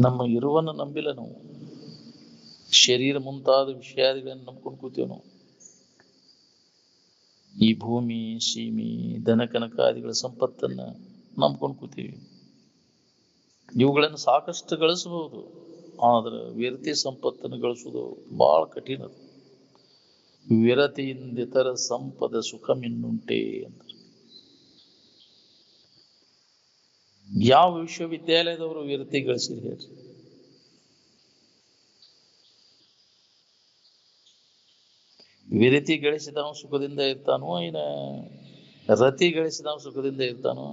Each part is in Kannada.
ನಮ್ಮ ಇರುವನ್ನು ನಂಬಿಲ್ಲ ನಾವು. ಶರೀರ ಮುಂತಾದ ವಿಷಯಾದಿಗಳನ್ನು ನಂಬ್ಕೊಂಡು ಕೂತೀವಿ ನಾವು. ಈ ಭೂಮಿ ಸೀಮಿ ದನಕನಕಾದಿಗಳ ಸಂಪತ್ತನ್ನ ನಂಬ್ಕೊಂಡು ಕೂತೀವಿ. ಇವುಗಳನ್ನು ಸಾಕಷ್ಟು ಗಳಿಸಬಹುದು, ಆದ್ರೆ ವಿರತಿ ಸಂಪತ್ತನ್ನು ಗಳಿಸುವುದು ಬಹಳ ಕಠಿಣ. ವಿರತಿಯಿಂದಿತರ ಸಂಪದ ಸುಖಮಿನ್ನುಂಟೆ ಅಂತ. ಯಾವ ವಿಶ್ವವಿದ್ಯಾಲಯದವರು ವಿರತಿ ಗಳಿಸಿರಿ ಹೇಳ್ರಿ? ವಿರತಿ ಗಳಿಸಿದವ ಸುಖದಿಂದ ಇರ್ತಾನೋ, ಇನ್ನ ರತಿ ಗಳಿಸಿದವ ಸುಖದಿಂದ ಇರ್ತಾನೋ?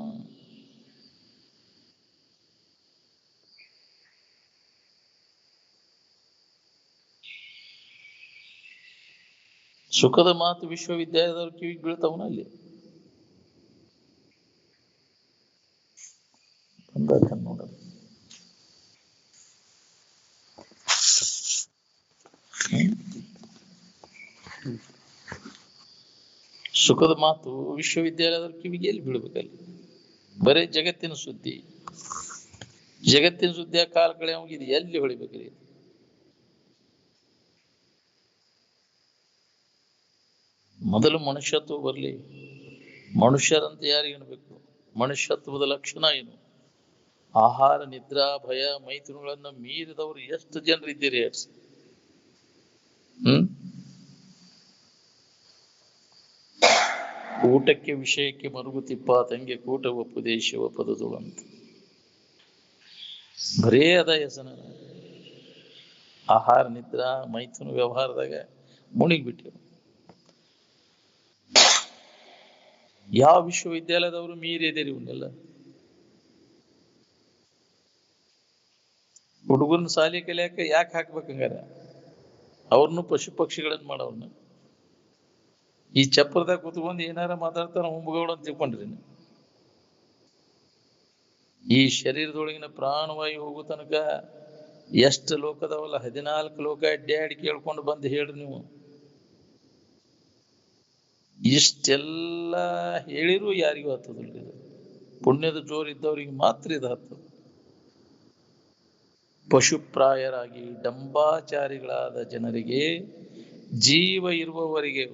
ಸುಖದ ಮಾತು ವಿಶ್ವವಿದ್ಯಾಲಯದವ್ರ ಕಿವಿಗೆ ಬೀಳ್ತಾವನ ಅಲ್ಲಿ ನೋಡ. ಸುಖದ ಮಾತು ವಿಶ್ವವಿದ್ಯಾಲಯದವ್ರ ಕಿವಿಗೆ ಎಲ್ಲಿ ಬೀಳ್ಬೇಕಲ್ಲಿ? ಬರೇ ಜಗತ್ತಿನ ಸುದ್ದಿ. ಜಗತ್ತಿನ ಸುದ್ದಿಯ ಕಾಲ ಕಡೆ ಹೋಗಿದ್ ಎಲ್ಲಿ ಹೊಳಿಬೇಕ್ರಿ? ಮೊದಲು ಮನುಷ್ಯತ್ವ ಬರಲಿ. ಮನುಷ್ಯರಂತೆ ಯಾರಿಗೆ ಅನ್ಬೇಕು? ಮನುಷ್ಯತ್ವದ ಲಕ್ಷಣ ಏನು? ಆಹಾರ ನಿದ್ರಾ ಭಯ ಮೈಥುನಗಳನ್ನ ಮೀರಿದವರು ಎಷ್ಟು ಜನರು ಇದ್ದೀರಿ ಹೇಳ್ಸಿ? ಊಟಕ್ಕೆ ವಿಷಯಕ್ಕೆ ಮರುಗುತಿಪ್ಪ ತಂಗೆ ಕೂಟ ಒಪ್ಪುದೇಶ ಒಪ್ಪದುಗಳು ಅಂತ ಬರೇ ಅದ ಹೆಸನ. ಆಹಾರ ನಿದ್ರಾ ಮೈಥುನ ವ್ಯವಹಾರದಾಗ ಮುಣಿಗ್ಬಿಟ್ಟಿರು. ಯಾವ ವಿಶ್ವವಿದ್ಯಾಲಯದವರು ಮೀರಿದಿರಿ ಇವನ್ನೆಲ್ಲ? ಹುಡುಗರನ್ನ ಶಾಲೆ ಕಲಿಯಾಕ ಯಾಕೆ ಹಾಕ್ಬೇಕಂಗಾರ? ಅವ್ರನ್ನು ಪಶು ಪಕ್ಷಿಗಳನ್ನ ಮಾಡವ್ರನ್ನ. ಈ ಚಪ್ಪರದಾಗ ಕೂತ್ಕೊಂಡು ಏನಾರ ಮಾತಾಡ್ತಾರ ಹುಂಬಗೌಡ ಅಂತ ತಿಳ್ಕೊಂಡ್ರಿ. ಈ ಶರೀರದೊಳಗಿನ ಪ್ರಾಣವಾಯು ಹೋಗೋ ತನಕ ಎಷ್ಟು ಲೋಕದವಲ್ಲ, 14 ಲೋಕ ಅಡ್ಡಾಡಿ ಕೇಳ್ಕೊಂಡು ಬಂದು ಹೇಳ್ರಿ ನೀವು. ಇಷ್ಟೆಲ್ಲ ಹೇಳಿರು ಯಾರಿಗೂ ಹತ್ತದಿಲ್ಲ. ಪುಣ್ಯದ ಜೋರು ಇದ್ದವ್ರಿಗೆ ಮಾತ್ರ ಇದು ಹತ್ತದ. ಪಶುಪ್ರಾಯರಾಗಿ ಡಂಬಾಚಾರಿಗಳಾದ ಜನರಿಗೆ, ಜೀವ ಇರುವವರಿಗೆ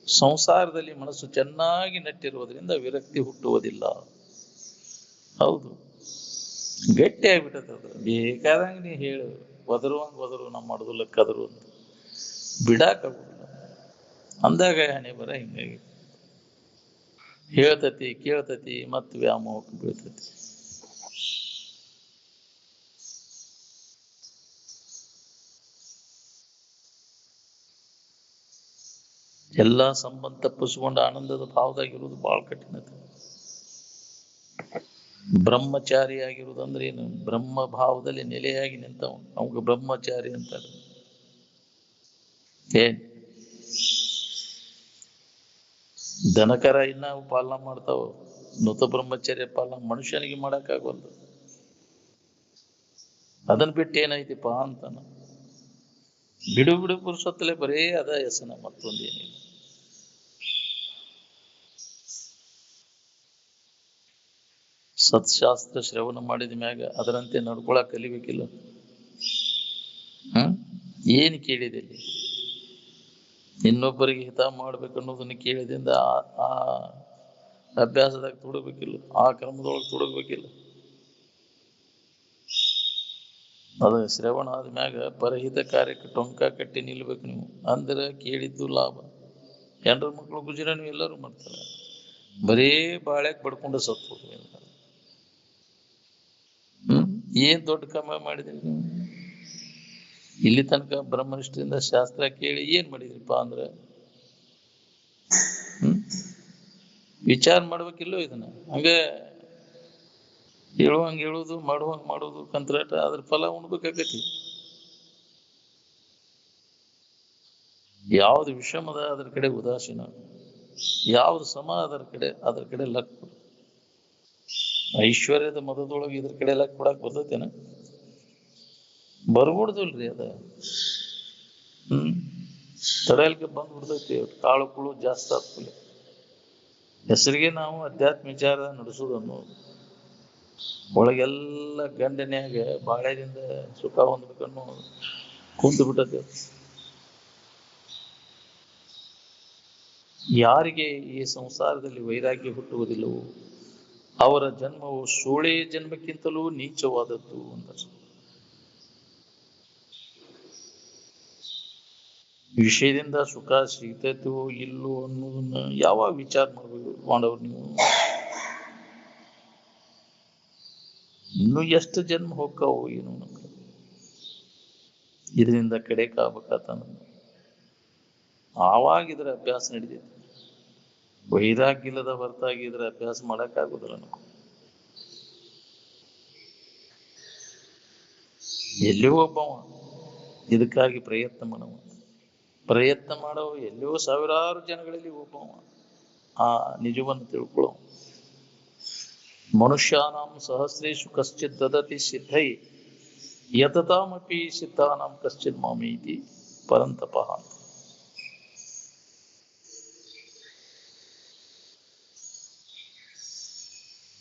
ಸಂಸಾರದಲ್ಲಿ ಮನಸ್ಸು ಚೆನ್ನಾಗಿ ನಟ್ಟಿರುವುದರಿಂದ ವಿರಕ್ತಿ ಹುಟ್ಟುವುದಿಲ್ಲ. ಹೌದು, ಗಟ್ಟಿ ಆಗ್ಬಿಟ್ಟದ. ಬೇಕಾದಂಗ ನೀ ಹೇಳು, ಒದರುವಂಗ ಒದರು, ನಮ್ಮ ಮಾಡುದಿಲ್ಲ ಕದರು ಅಂತ ಬಿಡಾಕಾಗುದಿಲ್ಲ. ಅಂದಾಗ ಹಣೆ ಬರ ಹಿಂಗಾಗಿ ಹೇಳ್ತತಿ ಕೇಳ್ತತಿ ಮತ್ತು ವ್ಯಾಮೋಹಕ್ಕೆ ಬೀಳ್ತತಿ. ಎಲ್ಲ ಸಂಬಂಧ ತಪ್ಪಿಸ್ಕೊಂಡು ಆನಂದದ ಭಾವದಾಗಿರುವುದು ಬಹಳ ಕಠಿಣತೆ. ಬ್ರಹ್ಮಚಾರಿ ಆಗಿರುವುದು ಅಂದ್ರೆ ಏನು? ಬ್ರಹ್ಮ ಭಾವದಲ್ಲಿ ನೆಲೆಯಾಗಿ ನಿಂತವ ಅವಾಗ ಬ್ರಹ್ಮಚಾರಿ ಅಂತಾರೆ. ಏನ್ ದನಕರ ಇನ್ನ ಪಾಲನ ಮಾಡ್ತಾವ, ನೂತ ಬ್ರಹ್ಮಚರ್ಯ ಪಾಲನ ಮನುಷ್ಯನಿಗೆ ಮಾಡಕ್ಕಾಗಲ್ಲ. ಅದನ್ ಬಿಟ್ಟು ಏನೈತಿಪ್ಪ ಅಂತಾನ. ಬಿಡು ಬಿಡು ಪುರುಷತ್ತಲೇ ಬರೇ ಅದ ಹೆಸನ, ಮತ್ತೊಂದೇನಿಲ್ಲ. ಸತ್ಶಾಸ್ತ್ರ ಶ್ರವಣ ಮಾಡಿದ ಮ್ಯಾಗ ಅದರಂತೆ ನಡ್ಕೊಳಕ್ ಕಲಿಬೇಕಿಲ್ಲ. ಏನು ಕೇಳಿದಲ್ಲಿ? ಇನ್ನೊಬ್ಬರಿಗೆ ಹಿತ ಮಾಡ್ಬೇಕನ್ನೋದನ್ನ ಕೇಳಿದಿಂದ ಆ ಅಭ್ಯಾಸದಾಗ ತೊಡಗಬೇಕಿಲ್ಲ, ಆ ಕ್ರಮದೊಳಗೆ ತೊಡಗಬೇಕಿಲ್ಲ. ಅದು ಶ್ರವಣ ಆದ್ಮ್ಯಾಗ ಪರಹಿತ ಕಾರ್ಯಕ್ಕೆ ಟೊಂಕ ಕಟ್ಟಿ ನಿಲ್ಬೇಕು ನೀವು. ಅಂದ್ರೆ ಕೇಳಿದ್ದು ಲಾಭ. ಹೆಂಡ್ರ ಮಕ್ಕಳು ಗುಜರ ನೀವು ಎಲ್ಲರೂ ಮಾಡ್ತಾರೆ, ಬರೇ ಬಾಳ್ಯಾಕ್ ಬಡ್ಕೊಂಡು ಸತ್ತು ಹೋಗ್ಬೇಕು. ಏನ್ ದೊಡ್ಡ ಕಮ್ಮ ಮಾಡಿದ್ರಿ ನೀವು? ಇಲ್ಲಿ ತನಕ ಬ್ರಹ್ಮನಿಷ್ಠರಿಂದ ಶಾಸ್ತ್ರ ಕೇಳಿ ಏನ್ ಮಾಡಿದ್ರಿಪ್ಪ ಅಂದ್ರೆ ವಿಚಾರ ಮಾಡ್ಬೇಕಿಲ್ಲೋ ಇದನ್ನ. ಹಂಗ ಹೇಳುವಂಗ ಹೇಳುದು, ಮಾಡುವಂಗ ಮಾಡುದು, ಕಂತ್ರಾಟ, ಅದ್ರ ಫಲ ಉಣ್ಬೇಕಾಗತಿ. ಯಾವ್ದು ವಿಷಮದ ಅದ್ರ ಕಡೆ ಉದಾಸೀನ, ಯಾವ್ದು ಸಮ ಅದ್ರ ಕಡೆ ಲಕ್. ಐಶ್ವರ್ಯದ ಮದದೊಳಗೆ ಇದ್ರ ಕಡೆ ಲಕ್ ಕೊಡಕ್ ಬರ್ತೇನ? ಬರ್ಬಿಡ್ದಲ್ರಿ ಅದ. ತಡೆಯಲ್ಕೆ ಬಂದ್ಬಿಡ್ತೈತಿ. ಕಾಳು ಕುಳು ಜಾಸ್ತಿ ಆಗ್ತದೆ. ಹೆಸರಿಗೆ ನಾವು ಅಧ್ಯಾತ್ಮ ವಿಚಾರ ನಡೆಸೋದು ಅನ್ನೋದು. ಒಳಗೆಲ್ಲ ಗಂಡನ್ಯಾಗ ಬಾಳೆದಿಂದ ಸುಖ ಹೊಂದ್ಬೇಕನ್ನು ಕುಂತು ಬಿಟ್ಟದೆ. ಯಾರಿಗೆ ಈ ಸಂಸಾರದಲ್ಲಿ ವೈರಾಗ್ಯ ಹುಟ್ಟುವುದಿಲ್ಲವೋ ಅವರ ಜನ್ಮವು ಸೂಳೆ ಜನ್ಮಕ್ಕಿಂತಲೂ ನೀಚವಾದದ್ದು ಅಂತ. ವಿಷಯದಿಂದ ಸುಖ ಸಿಗ್ತೈತೋ ಇಲ್ಲೋ ಅನ್ನೋದನ್ನ ಯಾವಾಗ ವಿಚಾರ ಮಾಡವ್ರು ನೀವು? ಇನ್ನು ಎಷ್ಟು ಜನ್ಮ ಹೋಗ್ತಾವೋ ಏನು ನಮ್ಗೆ ಇದರಿಂದ ಕಡೆಕಾಗಬೇಕಾತ. ಆವಾಗ ಇದರ ಅಭ್ಯಾಸ ನಡೀತೈತಿ. ವೈರಾಗ್ಯ ಇಲ್ಲದ ಹೊರತಾಗಿ ಇದರ ಅಭ್ಯಾಸ ಮಾಡಕ್ಕಾಗುದಿಲ್ಲ ನಾವು. ಎಲ್ಲಿಯೋ ಒಬ್ಬವ ಇದಕ್ಕಾಗಿ ಪ್ರಯತ್ನ ಮಾಡವ, ಪ್ರಯತ್ನ ಮಾಡವ ಎಲ್ಲಿಯೋ ಸಾವಿರಾರು ಜನಗಳಲ್ಲಿ ಒಬ್ಬವ ಆ ನಿಜವನ್ನು ತಿಳ್ಕೊಳ್ಳೋ. ಮನುಷ್ಯಾನಾಂ ಸಹಸ್ರೇಶು ಕಶ್ಚಿತ್ ದದತಿ ಸಿದ್ಧೈ ಯತತಾಮಪಿ ಸಿದ್ಧಾನಾಂ ಕಶ್ಚಿತ್ ಮಾಮೀತಿ ಪರಂತಪಃ.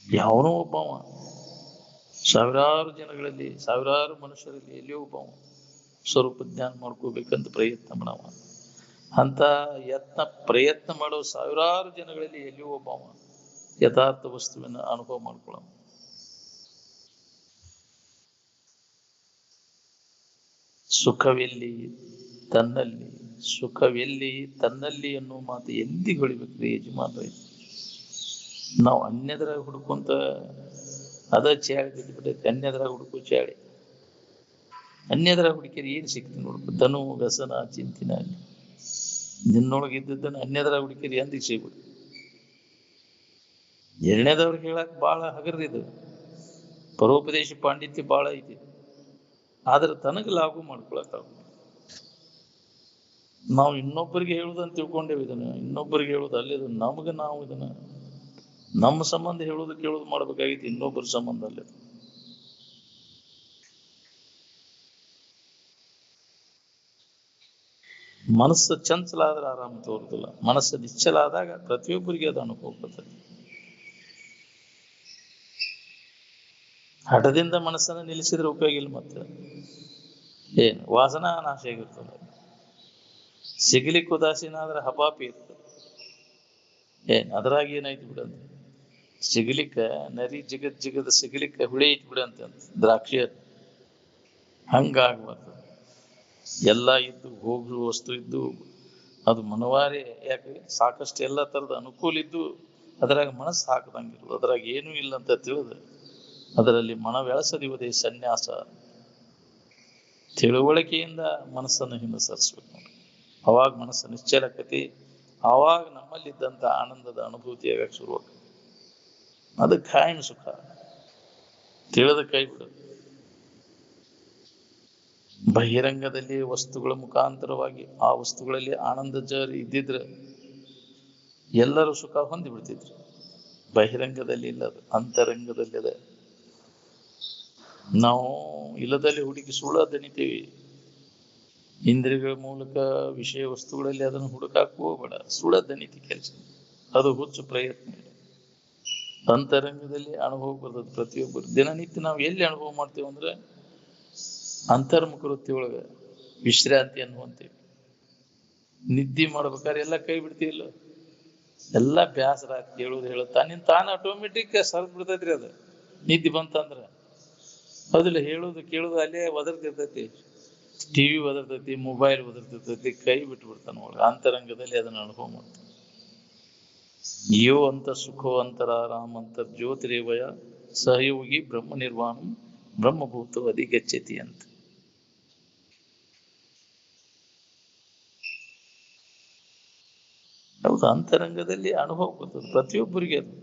ಯಾವನೋ ಒಬ್ಬವ ಸಾವಿರಾರು ಜನಗಳಲ್ಲಿ ಸಾವಿರಾರು ಮನುಷ್ಯರಲ್ಲಿ ಎಲ್ಲಿಯೋ ಒಬ್ಬವ ಸ್ವರೂಪ ಜ್ಞಾನ ಮಾಡ್ಕೋಬೇಕಂತ ಪ್ರಯತ್ನ ಮಾಡವ. ಅಂತ ಪ್ರಯತ್ನ ಮಾಡೋ ಸಾವಿರಾರು ಜನಗಳಲ್ಲಿ ಎಲ್ಲಿಯೋ ಒಬ್ಬವ ಯಥಾರ್ಥ ವಸ್ತುವಿನ ಅನುಭವ ಮಾಡ್ಕೊಳ್ಳೋ. ಸುಖವೆಲ್ಲಿ ತನ್ನಲ್ಲಿ, ಸುಖವೆಲ್ಲಿ ತನ್ನಲ್ಲಿ ಅನ್ನೋ ಮಾತು ಎಂದಿಗೆ ಹೊಳಿಬೇಕ್ರಿ ಯಜಮಾನ್ರಿ. ನಾವು ಅನ್ಯದ್ರಾಗ ಹುಡ್ಕೊಂತ ಅದ ಚಾಳಿ ಬಿದ್ದುಬಿಟ್ಟೈತಿ. ಅನ್ಯದ್ರಾಗ ಹುಡುಕು ಚಾಳಿ, ಅನ್ಯದ್ರಾಗ ಹುಡುಕಿರಿ ಏನ್ ಸಿಕ್ತಿ ನೋಡ್ಬೇಕು. ಧನು ವ್ಯಸನ ಚಿಂತಿನ ನಿನ್ನೊಳಗಿದ್ದದ್ದನ್ನು ಅನ್ಯದ್ರಾಗ ಹುಡುಕಿರಿ ಎಂದಿಗೆ ಸಿಗ್ಬಿಡು. ಎರಡನೇದವ್ರಿಗೆ ಹೇಳಕ್ ಬಹಳ ಹಗರ್ದಿದು, ಪರೋಪದೇಶ ಪಾಂಡಿತ್ಯ ಬಹಳ ಐತಿ. ಆದ್ರೆ ತನಗ ಲಾಭ ಮಾಡ್ಕೊಳಕ್ ನಾವು ಇನ್ನೊಬ್ಬರಿಗೆ ಹೇಳುದಂತ ತಿಳ್ಕೊಂಡೇವೆ. ಇದನ್ನ ಇನ್ನೊಬ್ಬರಿಗೆ ಹೇಳುದು ಅಲ್ಲಿದು, ನಮ್ಗೆ ನಾವು ಇದನ್ನ ನಮ್ಮ ಸಂಬಂಧ ಹೇಳುದು ಕೇಳುದು ಮಾಡ್ಬೇಕಾಗಿತ್ತು, ಇನ್ನೊಬ್ಬರ ಸಂಬಂಧ ಅಲ್ಲ. ಮನಸ್ಸು ಚಂಚಲ ಆದ್ರೆ ಆರಾಮ ತೋರುದಿಲ್ಲ. ಮನಸ್ಸು ನಿಶ್ಚಲ ಆದಾಗ ಪ್ರತಿಯೊಬ್ಬರಿಗೆ ಅದು ಅನುಭವ ಬರ್ತದೆ. ಹಠದಿಂದ ಮನಸ್ಸನ್ನು ನಿಲ್ಲಿಸಿದ್ರೆ ಉಪಯೋಗ ಇಲ್ಲ. ಮತ್ತೆ ಏನು ವಾಸನಾ ನಾಶ ಆಗಿರ್ತದೆ. ಸಿಗಲಿಕ್ಕೆ ಉದಾಸೀನ ಆದ್ರೆ ಹಪಾಪಿ ಇರ್ತದೆ. ಅದ್ರಾಗ ಏನಾಯ್ತು ಬಿಡಂತ, ಸಿಗಲಿಕ್ಕ ನರಿ ಜಿಗದ ಸಿಗಲಿಕ್ಕೆ ಹುಳಿ ಐತಿ ಬಿಡಂತ ದ್ರಾಕ್ಷಿ ಹಂಗಾಗ್ಬಾರ್ದು. ಎಲ್ಲ ಇದ್ದು ಹೋಗುವ ವಸ್ತು ಇದ್ದು ಅದು ಮನವಾರೆ, ಯಾಕೆ ಸಾಕಷ್ಟು ಎಲ್ಲ ತರದ ಅನುಕೂಲ ಇದ್ದು ಅದರಾಗ ಮನಸ್ಸು ಹಾಕದಂಗಿರೋದು. ಅದ್ರಾಗ ಏನೂ ಇಲ್ಲ ಅಂತ ತಿಳಿದು ಅದರಲ್ಲಿ ಮನವೆಳಸದಿರುವುದೇ ಸನ್ಯಾಸ. ತಿಳುವಳಿಕೆಯಿಂದ ಮನಸ್ಸನ್ನು ಹಿಂದೆ ಸರಿಸ್ಬೇಕು ನೋಡಿ. ಅವಾಗ ಮನಸ್ಸು ನಿಶ್ಚಲಕತೆ, ಆವಾಗ ನಮ್ಮಲ್ಲಿದ್ದಂತ ಆನಂದದ ಅನುಭೂತಿ ಆಗಕ್ಕೆ ಶುರುವಾಗ್ತದೆ. ಅದು ಖಾಯಂ ಸುಖ. ತಿಳಿದ ಕೈ ಬಿಡೋದು. ಬಹಿರಂಗದಲ್ಲಿ ವಸ್ತುಗಳ ಮುಖಾಂತರವಾಗಿ ಆ ವಸ್ತುಗಳಲ್ಲಿ ಆನಂದ ಜಾರಿ ಇದ್ದಿದ್ರೆ ಎಲ್ಲರೂ ಸುಖ ಹೊಂದಿ ಬಿಡ್ತಿದ್ರು. ಬಹಿರಂಗದಲ್ಲಿ ಇಲ್ಲ, ಅದು ಅಂತರಂಗದಲ್ಲಿ ಅದ. ನಾವು ಇಲ್ಲದಲ್ಲಿ ಹುಡುಕಿ ಸುಳ್ಳ ದಣಿತೀವಿ. ಇಂದ್ರಿಯಗಳ ಮೂಲಕ ವಿಷಯ ವಸ್ತುಗಳಲ್ಲಿ ಅದನ್ನು ಹುಡುಕಾಕ ಹೋಗ್ಬೇಡ, ಸುಳ್ಳ ದಣಿತಿ ಕೆಲಸ. ಅದು ಹುಚ್ಚು ಪ್ರಯತ್ನ. ಅಂತರಂಗದಲ್ಲಿ ಅನುಭವ ಬರ್ತದೆ ಪ್ರತಿಯೊಬ್ಬರು. ದಿನನಿತ್ಯ ನಾವು ಎಲ್ಲಿ ಅನುಭವ ಮಾಡ್ತೇವೆ ಅಂದ್ರೆ ಅಂತರ್ಮುಖ ವೃತ್ತಿ ಒಳಗೆ ವಿಶ್ರಾಂತಿ ಅನ್ನುವಂತೀವಿ. ನಿದ್ದೆ ಮಾಡ್ಬೇಕಾದ್ರೆ ಎಲ್ಲ ಕೈ ಬಿಡ್ತೀವಿಲ್ಲ, ಎಲ್ಲ ಬ್ಯಾಸರ ಕೇಳುದು ಹೇಳುದು ತಾನು ಆಟೋಮೆಟಿಕ್ ಸರ್ದ್ ಬಿಡ್ತೈತ್ರಿ. ಅದು ನಿದ್ದೆ ಬಂತಂದ್ರ ಹೌದಿಲ್ಲ, ಹೇಳುದು ಕೇಳುದು ಅಲ್ಲೇ ಒದರ್ತಿರ್ತೈತಿ. ಟಿವಿ ಒದರ್ತೈತಿ, ಮೊಬೈಲ್ ಒದರ್ತಿರ್ತೈತಿ, ಕೈ ಬಿಟ್ಟು ಬಿಡ್ತಾನ ಒಳಗೆ. ಅಂತರಂಗದಲ್ಲಿ ಅದನ್ನ ಅನುಭವ ಮಾಡ್ತಾನೆ. ಯೋ ಅಂತ ಸುಖೋ ಅಂತರಾರಾಮ್ ಅಂತ ಜ್ಯೋತಿರೇವಯ ಸಹಯೋಗಿ ಬ್ರಹ್ಮ ನಿರ್ವಾಣ ಬ್ರಹ್ಮಭೂತ ಅಧಿಗಚ್ಚತಿ ಅಂತ. ಹೌದು, ಅಂತರಂಗದಲ್ಲಿ ಅನುಭವ ಬರ್ತದೆ ಪ್ರತಿಯೊಬ್ಬರಿಗೆ. ಅದು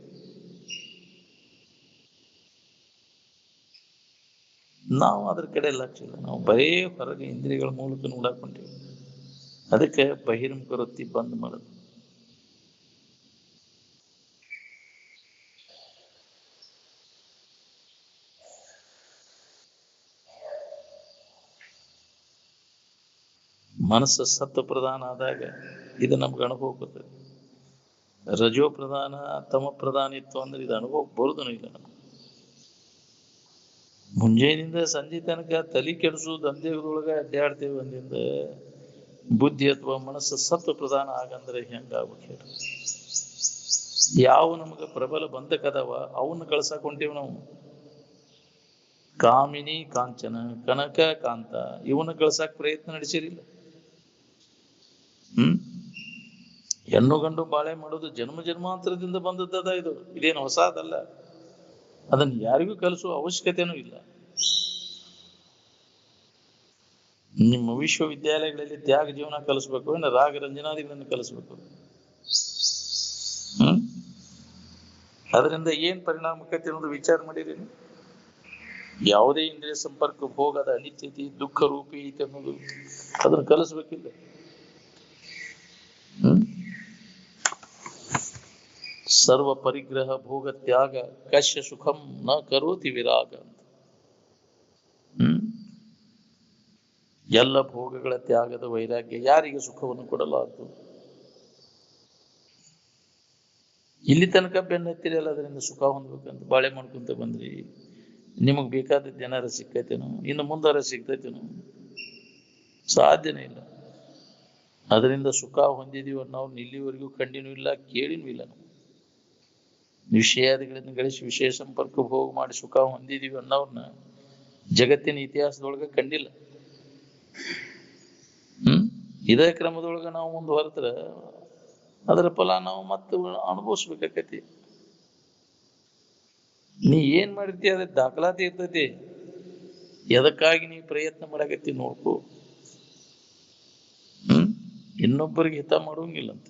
ನಾವು ಅದ್ರ ಕಡೆ ಲಕ್ಷ್ಯ ಇಲ್ಲ. ನಾವು ಬರೇ ಹೊರಗೆ ಇಂದ್ರಿಯಗಳ ಮೂಲಕ ನೋಡಾಕೊಂತೀವಿ. ಅದಕ್ಕೆ ಬಹಿರ್ಮುಖ ವೃತ್ತಿ ಬಂದ್ ಮಾಡೋದು. ಮನಸ್ಸು ಸತ್ವ ಪ್ರಧಾನ ಆದಾಗ ಇದು ನಮ್ಗೆ ಅನುಭವ ಬರ್ತದೆ. ರಜೋ ಪ್ರಧಾನ ತಮ ಪ್ರಧಾನ ಇತ್ತು ಅಂದ್ರೆ ಇದು ಅನುಭವ ಬರುದೂ ಇಲ್ಲ ನಮ್ಗೆ. ಮುಂಜಾನಿಂದ ಸಂಜೆ ತನಕ ತಲೆ ಕೆಡಿಸು ದಂಧೆಗಳೊಳಗ ಅಡ್ಡಾಡ್ತೇವೆ ಅಂದಿಂದ ಬುದ್ಧಿ ಅಥವಾ ಮನಸ್ಸು ಸತ್ವ ಪ್ರಧಾನ ಆಗಂದ್ರೆ ಹೆಂಗಾಗ್ಬೇಕು ಹೇಳಿ. ಯಾವ ನಮಗ ಪ್ರಬಲ ಬಂಧಕದವ ಅವನ್ನ ಕಳ್ಸಾಕ್ ಹೊಂಟೇವ್ ನಾವು. ಕಾಮಿನಿ ಕಾಂಚನ ಕನಕ ಕಾಂತ ಇವನ್ನ ಕಳ್ಸಾಕ್ ಪ್ರಯತ್ನ ನಡೆಸಿರಿಲ್ಲ. ಹೆಣ್ಣು ಗಂಡು ಬಾಳೆ ಮಾಡೋದು ಜನ್ಮ ಜನ್ಮಾಂತರದಿಂದ ಬಂದದ್ದದ. ಇದೇನು ಹೊಸದಲ್ಲ. ಅದನ್ನ ಯಾರಿಗೂ ಕಲಿಸುವ ಅವಶ್ಯಕತೆನೂ ಇಲ್ಲ. ನಿಮ್ಮ ವಿಶ್ವವಿದ್ಯಾಲಯಗಳಲ್ಲಿ ತ್ಯಾಗ ಜೀವನ ಕಲಿಸ್ಬೇಕು, ಇನ್ನು ರಾಗ ರಂಜನಾದಿಗಳನ್ನು ಕಲಿಸ್ಬೇಕು. ಅದರಿಂದ ಏನ್ ಪರಿಣಾಮಕತೆ ಅನ್ನೋದು ವಿಚಾರ ಮಾಡಿರಿ. ಯಾವುದೇ ಇಂದ್ರಿಯ ಸಂಪರ್ಕ ಭೋಗದ ಅನಿತ್ಯತೆ ದುಃಖ ರೂಪಿ ಐತೆ ಅನ್ನೋದು ಅದನ್ನ ಕಲಿಸ್ಬೇಕಿಲ್ಲ. ಸರ್ವ ಪರಿಗ್ರಹ ಭೋಗ ತ್ಯಾಗ ಕಶ್ಯ ಸುಖಂ ನ ಕರೋತಿ ವಿರಾಗ ಅಂತ. ಎಲ್ಲ ಭೋಗಗಳ ತ್ಯಾಗದ ವೈರಾಗ್ಯ ಯಾರಿಗೆ ಸುಖವನ್ನು ಕೊಡಲಾರದು. ಇಲ್ಲಿ ತನಕ ಬೆನ್ನತ್ತಿರಲ್ಲ, ಅದರಿಂದ ಸುಖ ಹೊಂದ್ಬೇಕಂತ ಬಾಳೆ ಮಾಡ್ಕೊಂತ ಬಂದ್ರಿ. ನಿಮಗ್ ಬೇಕಾದದ್ದು ಏನಾರ ಸಿಕ್ಕೈತೇನೋ, ಇನ್ನು ಮುಂದಾರ ಸಿಗ್ತೈತೇನೋ? ಸಾಧ್ಯನೇ ಇಲ್ಲ. ಅದರಿಂದ ಸುಖ ಹೊಂದಿದೀವಿ ನಾವು ಇಲ್ಲಿವರೆಗೂ ಕಂಡಿನೂ ಇಲ್ಲ, ಕೇಳಿನೂ ಇಲ್ಲ. ನಾವು ವಿಷಯಾದಿಗಳಿಂದ ಗಳಿಸಿ ವಿಷಯ ಸಂಪರ್ಕ ಭೋಗ ಮಾಡಿ ಸುಖ ಹೊಂದಿದೀವಿ ಅನ್ನೋರ್ನ ಜಗತ್ತಿನ ಇತಿಹಾಸದೊಳಗ ಕಂಡಿಲ್ಲ. ಇದೇ ಕ್ರಮದೊಳಗ ನಾವು ಮುಂದುವರೆದ್ರ ಅದರ ಫಲ ನಾವು ಮತ್ತೆ ಅನುಭವಿಸ್ಬೇಕಾಕತಿ. ನೀ ಏನ್ ಮಾಡಿರ್ತಿ ಅದ ದಾಖಲಾತಿ ಇರ್ತೈತಿ. ಎದಕ್ಕಾಗಿ ನೀ ಪ್ರಯತ್ನ ಮಾಡಕತ್ತಿ ನೋಡ್ಕೋ. ಇನ್ನೊಬ್ಬರಿಗೆ ಹಿತ ಮಾಡುವಂಗಿಲ್ಲಂತ.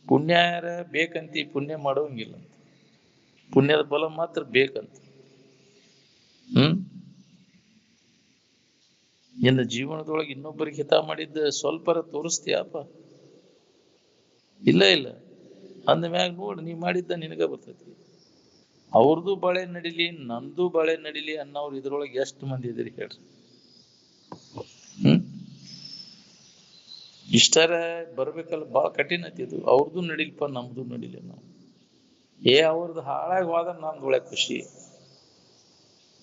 ಪುಣ್ಯಾರ ಬೇಕಂತಿ, ಪುಣ್ಯ ಮಾಡುವಂಗಿಲ್ಲಂತ. ಪುಣ್ಯದ ಫಲ ಮಾತ್ರ ಬೇಕಂತ. ನಿನ್ನ ಜೀವನದೊಳಗೆ ಇನ್ನೊಬ್ಬರಿಗೆ ಹಿತ ಮಾಡಿದ್ದ ಸ್ವಲ್ಪರ ತೋರಿಸ್ತೀಯಪ್ಪ? ಇಲ್ಲ ಇಲ್ಲ. ಅಂದ ಮ್ಯಾಗ ನೋಡಿ ನೀ ಮಾಡಿದ್ದ ನಿನಗ ಬರ್ತೈತಿ. ಅವ್ರದ್ದು ಬಾಳೆ ನಡಿಲಿ, ನಂದು ಬಾಳೆ ನಡಿಲಿ ಅನ್ನೋರು ಇದ್ರೊಳಗೆ ಎಷ್ಟು ಮಂದಿ ಇದ್ರಿ ಹೇಳ್ರಿ. ಇಷ್ಟರ ಬರ್ಬೇಕಲ್ಲ, ಬಾಳ ಕಠಿಣ ಐತಿ. ಅವ್ರದ್ದು ನಡಿಲ್ಪ, ನಮ್ದು ನಡಿಲಿ. ನಾವು ಅವ್ರದ್ದು ಹಾಳಾಗಿ ಹೋದ್ರ ನಮ್ದು ಒಳ್ಳೆ ಖುಷಿ.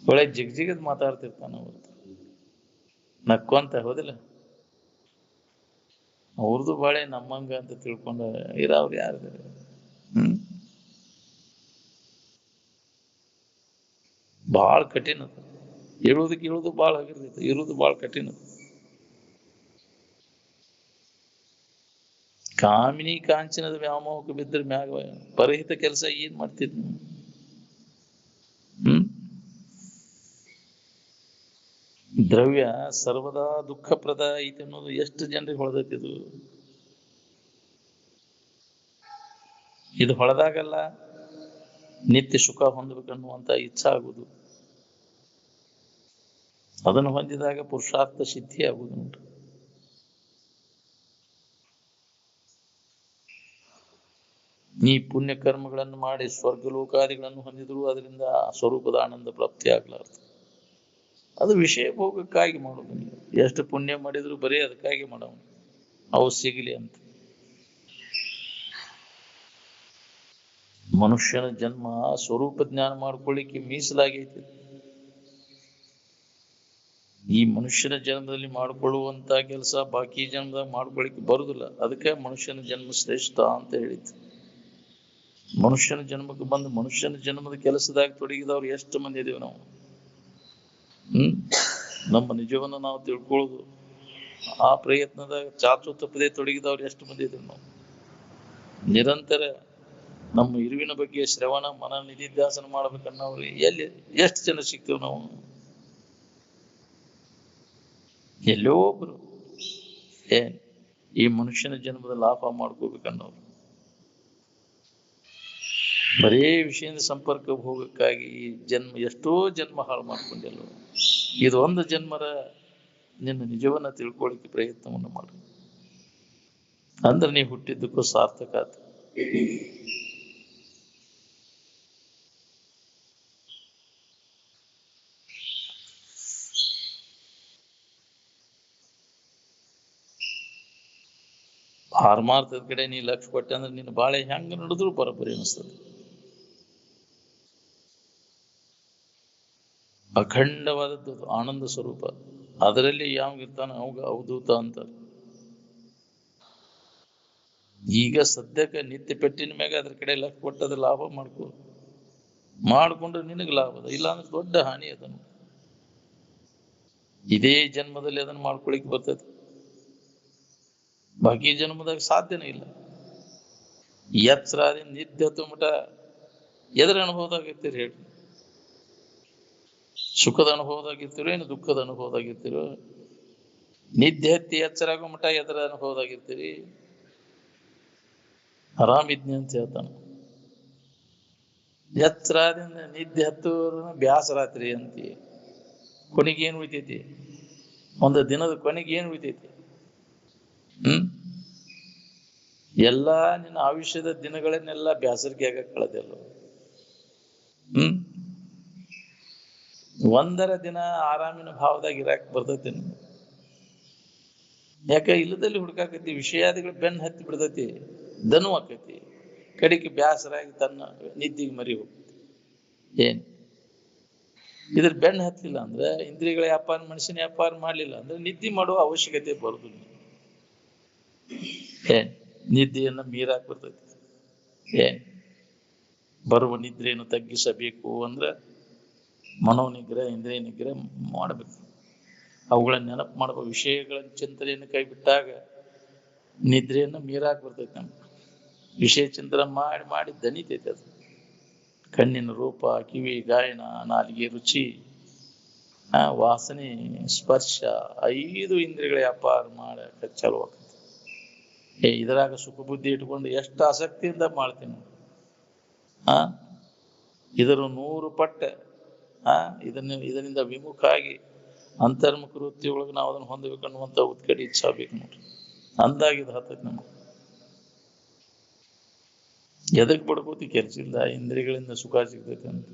ಒಳ್ಳೆ ಜಿಗ್ಜಿಗದ್ ಮಾತಾಡ್ತಿರ್ತಾನ ಅವ್ರದ್ದು ನಕ್ಕೊಂತ. ಹೌದಿಲ್ಲ? ಅವ್ರದ್ದು ಬಾಳೆ ನಮ್ಮಂಗ ಅಂತ ತಿಳ್ಕೊಂಡ ಇರಾವ್ರು ಯಾರಿದ್ದಾರೆ? ಬಹಳ ಕಠಿಣ. ಇಳುದು ಬಹಳ ಆಗಿರ್ತೈತಿ, ಇರುವುದು ಬಹಳ ಕಠಿಣ. ಕಾಮಿನಿ ಕಾಂಚನದ ವ್ಯಾಮೋಹಕ್ಕೆ ಬಿದ್ದರೆ ಮ್ಯಾಗ ಪರಹಿತ ಕೆಲಸ ಏನ್ ಮಾಡ್ತಿದ್ವಿ? ದ್ರವ್ಯ ಸರ್ವದಾ ದುಃಖಪ್ರದ ಐತೆ ಅನ್ನೋದು ಎಷ್ಟು ಜನರಿಗೆ ಹೊಳೆದೈತಿ. ಇದು ಹೊಳೆದಾಗಲ್ಲ ನಿತ್ಯ ಸುಖ ಹೊಂದಬೇಕನ್ನುವಂತ ಇಚ್ಛಾ ಆಗುದು. ಅದನ್ನು ಹೊಂದಿದಾಗ ಪುರುಷಾರ್ಥ ಸಿದ್ಧಿ ಆಗುದು ನೋಡ್ರಿ. ನೀ ಪುಣ್ಯ ಕರ್ಮಗಳನ್ನು ಮಾಡಿ ಸ್ವರ್ಗ ಲೋಕಾದಿಗಳನ್ನು ಹೊಂದಿದ್ರು ಅದರಿಂದ ಸ್ವರೂಪದ ಆನಂದ ಪ್ರಾಪ್ತಿ ಆಗ್ಲಾರ್ದು. ಅದು ವಿಷಯ ಭೋಗಕ್ಕಾಗಿ ಮಾಡೋದು. ಎಷ್ಟು ಪುಣ್ಯ ಮಾಡಿದ್ರು ಬರೀ ಅದಕ್ಕಾಗಿ ಮಾಡೋ, ಅವು ಸಿಗಲಿ ಅಂತ. ಮನುಷ್ಯನ ಜನ್ಮ ಸ್ವರೂಪ ಜ್ಞಾನ ಮಾಡ್ಕೊಳ್ಳಿಕ್ಕೆ ಮೀಸಲಾಗೈತಿ. ಈ ಮನುಷ್ಯನ ಜನ್ಮದಲ್ಲಿ ಮಾಡಿಕೊಳ್ಳುವಂತ ಕೆಲಸ ಬಾಕಿ ಜನ್ಮದಾಗ ಮಾಡ್ಕೊಳ್ಳಿಕ್ಕೆ ಬರುದಿಲ್ಲ. ಅದಕ್ಕೆ ಮನುಷ್ಯನ ಜನ್ಮ ಶ್ರೇಷ್ಠ ಅಂತ ಹೇಳಿತ್ತು. ಮನುಷ್ಯನ ಜನ್ಮಕ್ಕೆ ಬಂದು ಮನುಷ್ಯನ ಜನ್ಮದ ಕೆಲಸದಾಗ ತೊಡಗಿದವ್ರು ಎಷ್ಟು ಮಂದಿ ಇದೀವಿ ನಾವು. ನಮ್ಮ ನಿಜವನ್ನು ನಾವು ತಿಳ್ಕೊಳ್ಳೋದು, ಆ ಪ್ರಯತ್ನದಾಗ ಚಾಚು ತಪ್ಪದೆ ತೊಡಗಿದವ್ರು ಎಷ್ಟು ಮಂದಿ ಇದೀವಿ ನಾವು. ನಿರಂತರ ನಮ್ಮ ಇರುವಿನ ಬಗ್ಗೆ ಶ್ರವಣ ಮನ ನಿಧಿಧ್ಯಾಸನ ಮಾಡ್ಬೇಕನ್ನೋರು ಎಲ್ಲಿ ಎಷ್ಟು ಜನ ಸಿಗ್ತೇವೆ ನಾವು? ಎಲ್ಲೋ ಒಬ್ರು ಈ ಮನುಷ್ಯನ ಜನ್ಮದ ಲಾಭ ಮಾಡ್ಕೋಬೇಕನ್ನೋರು. ಬರೇ ವಿಷಯದ ಸಂಪರ್ಕ ಭೋಗಕ್ಕಾಗಿ ಎಷ್ಟೋ ಜನ್ಮ ಹಾಳು ಮಾಡ್ಕೊಂಡಿಲ್ಲ. ಇದು ಒಂದು ಜನ್ಮರ ನಿನ್ನ ನಿಜವನ್ನ ತಿಳ್ಕೊಳ್ಳಿಕ್ಕೆ ಪ್ರಯತ್ನವನ್ನು ಮಾಡು. ಅಂದ್ರೆ ನೀ ಹುಟ್ಟಿದ್ದಕ್ಕೂ ಸಾರ್ಥಕ ಆತ. ಪಾರಮಾರ್ಥದ ಕಡೆ ನೀ ಲಕ್ಷ್ಯ ಕೊಟ್ಟೆ ಅಂದ್ರೆ ನಿನ್ನ ಬಾಳೆ ಹೆಂಗ ನಡೆದ್ರು ಬರೋಬ್ಬರಿ ಅನಿಸ್ತದೆ. ಅಖಂಡವಾದದ್ದು ಆನಂದ ಸ್ವರೂಪ. ಅದರಲ್ಲಿ ಯಾವಿರ್ತಾನ ಅವಾಗ ಅವಧೂತ ಅಂತ. ಈಗ ಸದ್ಯಕ್ಕೆ ನಿತ್ಯ ಪೆಟ್ಟಿನ ಮ್ಯಾಗ ಅದ್ರ ಕಡೆ ಲಕ್ಷ ಕೊಟ್ಟದ ಲಾಭ ಮಾಡ್ಕೊಂಡ್ರೆ ನಿನಗೆ ಲಾಭ ಅದ, ಇಲ್ಲ ಅಂದ್ರೆ ದೊಡ್ಡ ಹಾನಿ ಅದನ್ನು. ಇದೇ ಜನ್ಮದಲ್ಲಿ ಅದನ್ನು ಮಾಡ್ಕೊಳಿಕ್ ಬರ್ತದೆ, ಬಾಕಿ ಜನ್ಮದಾಗ ಸಾಧ್ಯನೇ ಇಲ್ಲ. ಎಚ್ಚರಾದಿಂದ ನಿತ್ಯ ಮಟ ಎದರ ಅನುಭವದಾಗಿರ್ತೀರಿ ಹೇಳಿ? ಸುಖದ ಅನುಭವದಾಗಿರ್ತೀರೋ ಏನು ದುಃಖದ ಅನುಭವದಾಗಿರ್ತೀರೋ? ನಿದ್ದೆ ಹತ್ತಿ ಎಚ್ಚರಾಗೋ ಮಟ ಎದರ ಅನುಭವದಾಗಿರ್ತೀರಿ? ಆರಾಮಿದ್ನಿ ಅಂತ ಹೇಳ್ತಾನ. ಎಚ್ಚರಾದಿಂದ ನಿದ್ದೆ ಹತ್ತು ಬ್ಯಾಸರಾತ್ರಿ ಅಂತಿ, ಕೊನೆಗೆ ಏನು ಉಳಿತೈತಿ? ಒಂದು ದಿನದ ಕೊನೆಗೆ ಏನು ಉಳಿತೈತಿ? ಎಲ್ಲಾ ನಿನ್ನ ಆಯುಷ್ಯದ ದಿನಗಳನ್ನೆಲ್ಲ ಬ್ಯಾಸರಿಕೆಯಾಗ ಕಳೆದೆಲ್ಲ. ಒಂದರ ದಿನ ಆರಾಮಿನ ಭಾವದಾಗ ಇರಾಕ್ ಬರ್ತೈತಿ. ಯಾಕ ಇಲ್ಲದಲ್ಲಿ ಹುಡುಕಾಕತಿ, ವಿಷಯಾದಿಗಳು ಬೆನ್ನ ಹತ್ತಿ ಬಿಡ್ತೈತಿ, ದನು ಆಕೈತಿ, ಕಡಿಕೆ ಬ್ಯಾಸರಾಗಿ ತನ್ನ ನಿದ್ದಿಗೆ ಮರಿ ಹೋಗ್ತೈತಿ. ಏನ್ ಇದ್ರ ಬೆನ್ನ ಹತ್ತಲಿಲ್ಲ ಅಂದ್ರೆ, ಇಂದ್ರಿಯಗಳ ವ್ಯಾಪಾರ ಮನುಷ್ಯನ ವ್ಯಾಪಾರ ಮಾಡ್ಲಿಲ್ಲ ಅಂದ್ರೆ ನಿದ್ದೆ ಮಾಡುವ ಅವಶ್ಯಕತೆ ಬರುದಿಲ್ಲ. ಏನ್ ನಿದ್ದೆಯನ್ನ ಮೀರಾಕ್ ಬರ್ತೈತಿ. ಏನ್ ಬರುವ ನಿದ್ರೆಯನ್ನು ತಗ್ಗಿಸಬೇಕು ಅಂದ್ರೆ ಮನೋನಿಗ್ರಹ ಇಂದ್ರಿಯ ನಿಗ್ರಹ ಮಾಡಬೇಕು. ಅವುಗಳನ್ನ ನೆನಪು ಮಾಡುವ ವಿಷಯಗಳ ಚಿಂತನೆಯನ್ನು ಕೈ ಬಿಟ್ಟಾಗ ನಿದ್ರೆಯನ್ನು ಮೀರಾಕ್ ಬರ್ತೈತಿ. ನಮ್ಗೆ ವಿಷಯ ಚಿಂತನೆ ಮಾಡಿ ಮಾಡಿ ದಣಿತೈತಿ ಅದು. ಕಣ್ಣಿನ ರೂಪ, ಕಿವಿ ಗಾಯನ, ನಾಲಿಗೆ ರುಚಿ, ವಾಸನೆ, ಸ್ಪರ್ಶ, 5 ಇಂದ್ರಿಯಗಳ ವ್ಯಾಪಾರ ಮಾಡಕ್ಕೆ ಚಾಲು ಆಗ್ತದೆ. ಇದರಾಗ ಸುಖ ಬುದ್ಧಿ ಇಟ್ಕೊಂಡು ಎಷ್ಟು ಆಸಕ್ತಿಯಿಂದ ಮಾಡ್ತೀನಿ. ಇದರ 100 ಪಟ್ಟ ಇದರಿಂದ ವಿಮುಖ ಆಗಿ ಅಂತರ್ಮುಖ ವೃತ್ತಿಯೊಳಗೆ ನಾವು ಅದನ್ನು ಹೊಂದಬೇಕು ಅನ್ನುವಂಥ ಉತ್ಕಟ ಇಚ್ಛಾ ಬೇಕು ನೋಡ್ರಿ. ಅಂದಾಗಿದ್ದು ಹತ್ತೈತಿ ನಮ್ಗೆ. ಎದಕ್ ಬಡ್ಕೋತಿ? ಕೆಲಸ ಇಲ್ಲ, ಇಂದ್ರಿಯಗಳಿಂದ ಸುಖ ಸಿಗ್ತೈತೆ ಅಂತ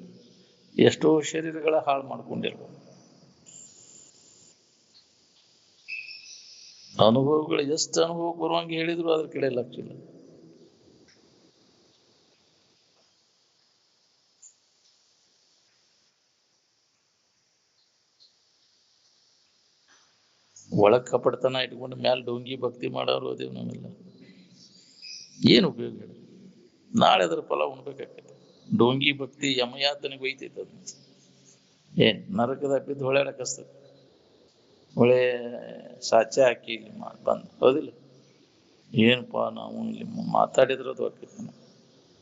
ಎಷ್ಟೋ ಶರೀರಗಳ ಹಾಳು ಮಾಡ್ಕೊಂಡಿರ್ಬೋದು. ಅನುಭವಗಳು ಎಷ್ಟು ಅನುಭವ ಬರುವಂಗೆ ಹೇಳಿದ್ರು ಅದ್ರ ಕಡೆ ಲಕ್ಷ ಇಲ್ಲ. ಒಳಗ್ ಕಪಟತನ ಇಟ್ಕೊಂಡು ಮ್ಯಾಲ ಡೋಂಗಿ ಭಕ್ತಿ ಮಾಡೋರು ಅದೇವ್ ನಾವೆಲ್ಲ. ಏನು ಉಪಯೋಗ ಹೇಳಿ? ನಾಳೆ ಅದ್ರ ಫಲ ಉಣ್ಬೇಕಾಗ್ತೈತೆ. ಡೋಂಗಿ ಭಕ್ತಿ ಯಮಯಾತನಿಗೆ ಒಯ್ತೈತೆ. ಅದು ಏನ್ ನರಕದ ಬಿದ್ದು ಹೊಳ್ಯಾಡಕಸ್ತದೆ. ಹೊಳೆ ಸಾಚೆ ಹಾಕಿ ಇಲ್ಲಿ ಬಂದು ಹೌದಿಲ್ಲ? ಏನಪ್ಪಾ ನಾವು ಇಲ್ಲಿ ಮಾತಾಡಿದ್ರದು ಆಕೈತಿ.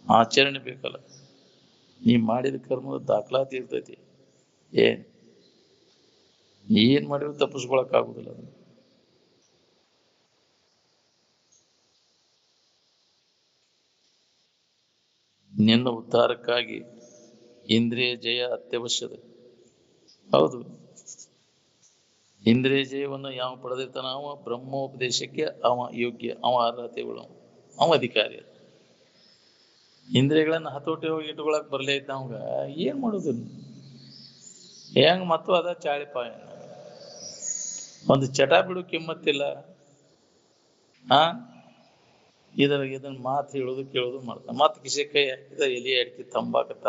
ಆಚರಣೆ ಬೇಕಲ್ಲ. ನೀ ಮಾಡಿದ ಕರ್ಮದ ದಾಖಲಾತಿ ಇರ್ತೈತಿ. ಏನ್ ಮಾಡಿದ್ರು ತಪ್ಪಿಸ್ಕೊಳಕ್ ಆಗುದಿಲ್ಲ. ಅದು ನಿನ್ನ ಉದ್ಧಾರಕ್ಕಾಗಿ ಇಂದ್ರಿಯ ಜಯ ಅತ್ಯವಶ್ಯದ. ಹೌದು, ಇಂದ್ರಿಯ ಜಯವನ್ನು ಯಾವ ಪಡೆದಿರ್ತಾನ ಅವ ಬ್ರಹ್ಮೋಪದೇಶಕ್ಕೆ ಅವ ಯೋಗ್ಯ, ಅವ ಅರ್ಹತೆ ಉಳ್ಳವ, ಅವ ಅಧಿಕಾರಿ. ಇಂದ್ರಿಯಗಳನ್ನ ಹತೋಟಿ ಹೋಗಿ ಇಟ್ಕೊಳಕ್ ಬರ್ಲೇ ಇದ್ದ ಅವಂಗ ಏನ್ ಮಾಡುದಿಲ್ಲ. ಹೆಂಗ್ ಮತ್ತು ಅದ ಚಾಳಿಪಾಯ. ಒಂದು ಚಟ ಬಿಡು ಕಿಮ್ಮತ್ತಿಲ್ಲ. ಇದನ್ನ ಮಾತು ಹೇಳೋದು ಕೇಳೋದು ಮಾಡ್ತಾನ. ಮತ್ ಕಿಸೆ ಕೈ ಹಾಕಿದ ಎಲೆ ಅಡಿಕೆ ತಂಬಾಕತ್ತ.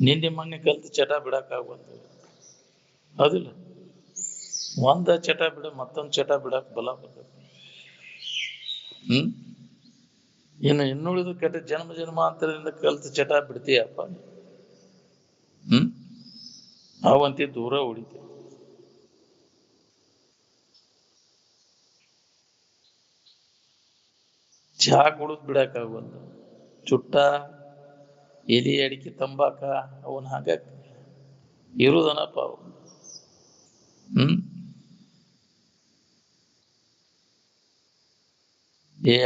ನಿನ್ನೆ ಮೊನ್ನೆ ಕಲ್ತು ಚಟ ಬಿಡಕ್ಕಾಗುವಂತ ಹೌದಿಲ್ಲ? ಒಂದ ಚಟ ಬಿಡ ಮತ್ತೊಂದ್ ಚಟ ಬಿಡಕ್ ಬಲ ಬರ್ತದೆ. ಇನ್ನುಳಿದ ಕೆಟ್ಟ ಜನ್ಮಾಂತರದಿಂದ ಕಲ್ತು ಚಟ ಬಿಡ್ತೀಯಪ್ಪ. ಅವಂತಿ ದೂರ ಉಳಿತೀವಿ. ಚಹಾ ಕುಡಿದ್ ಬಿಡಕ್ಕಾಗುವಂತ ಚುಟ್ಟ ಎಲಿ ಅಡಿಕೆ ತಂಬಾಕ ಅವನ್ ಹಾಗ ಇರುದನಪ್ಪ ಅವು.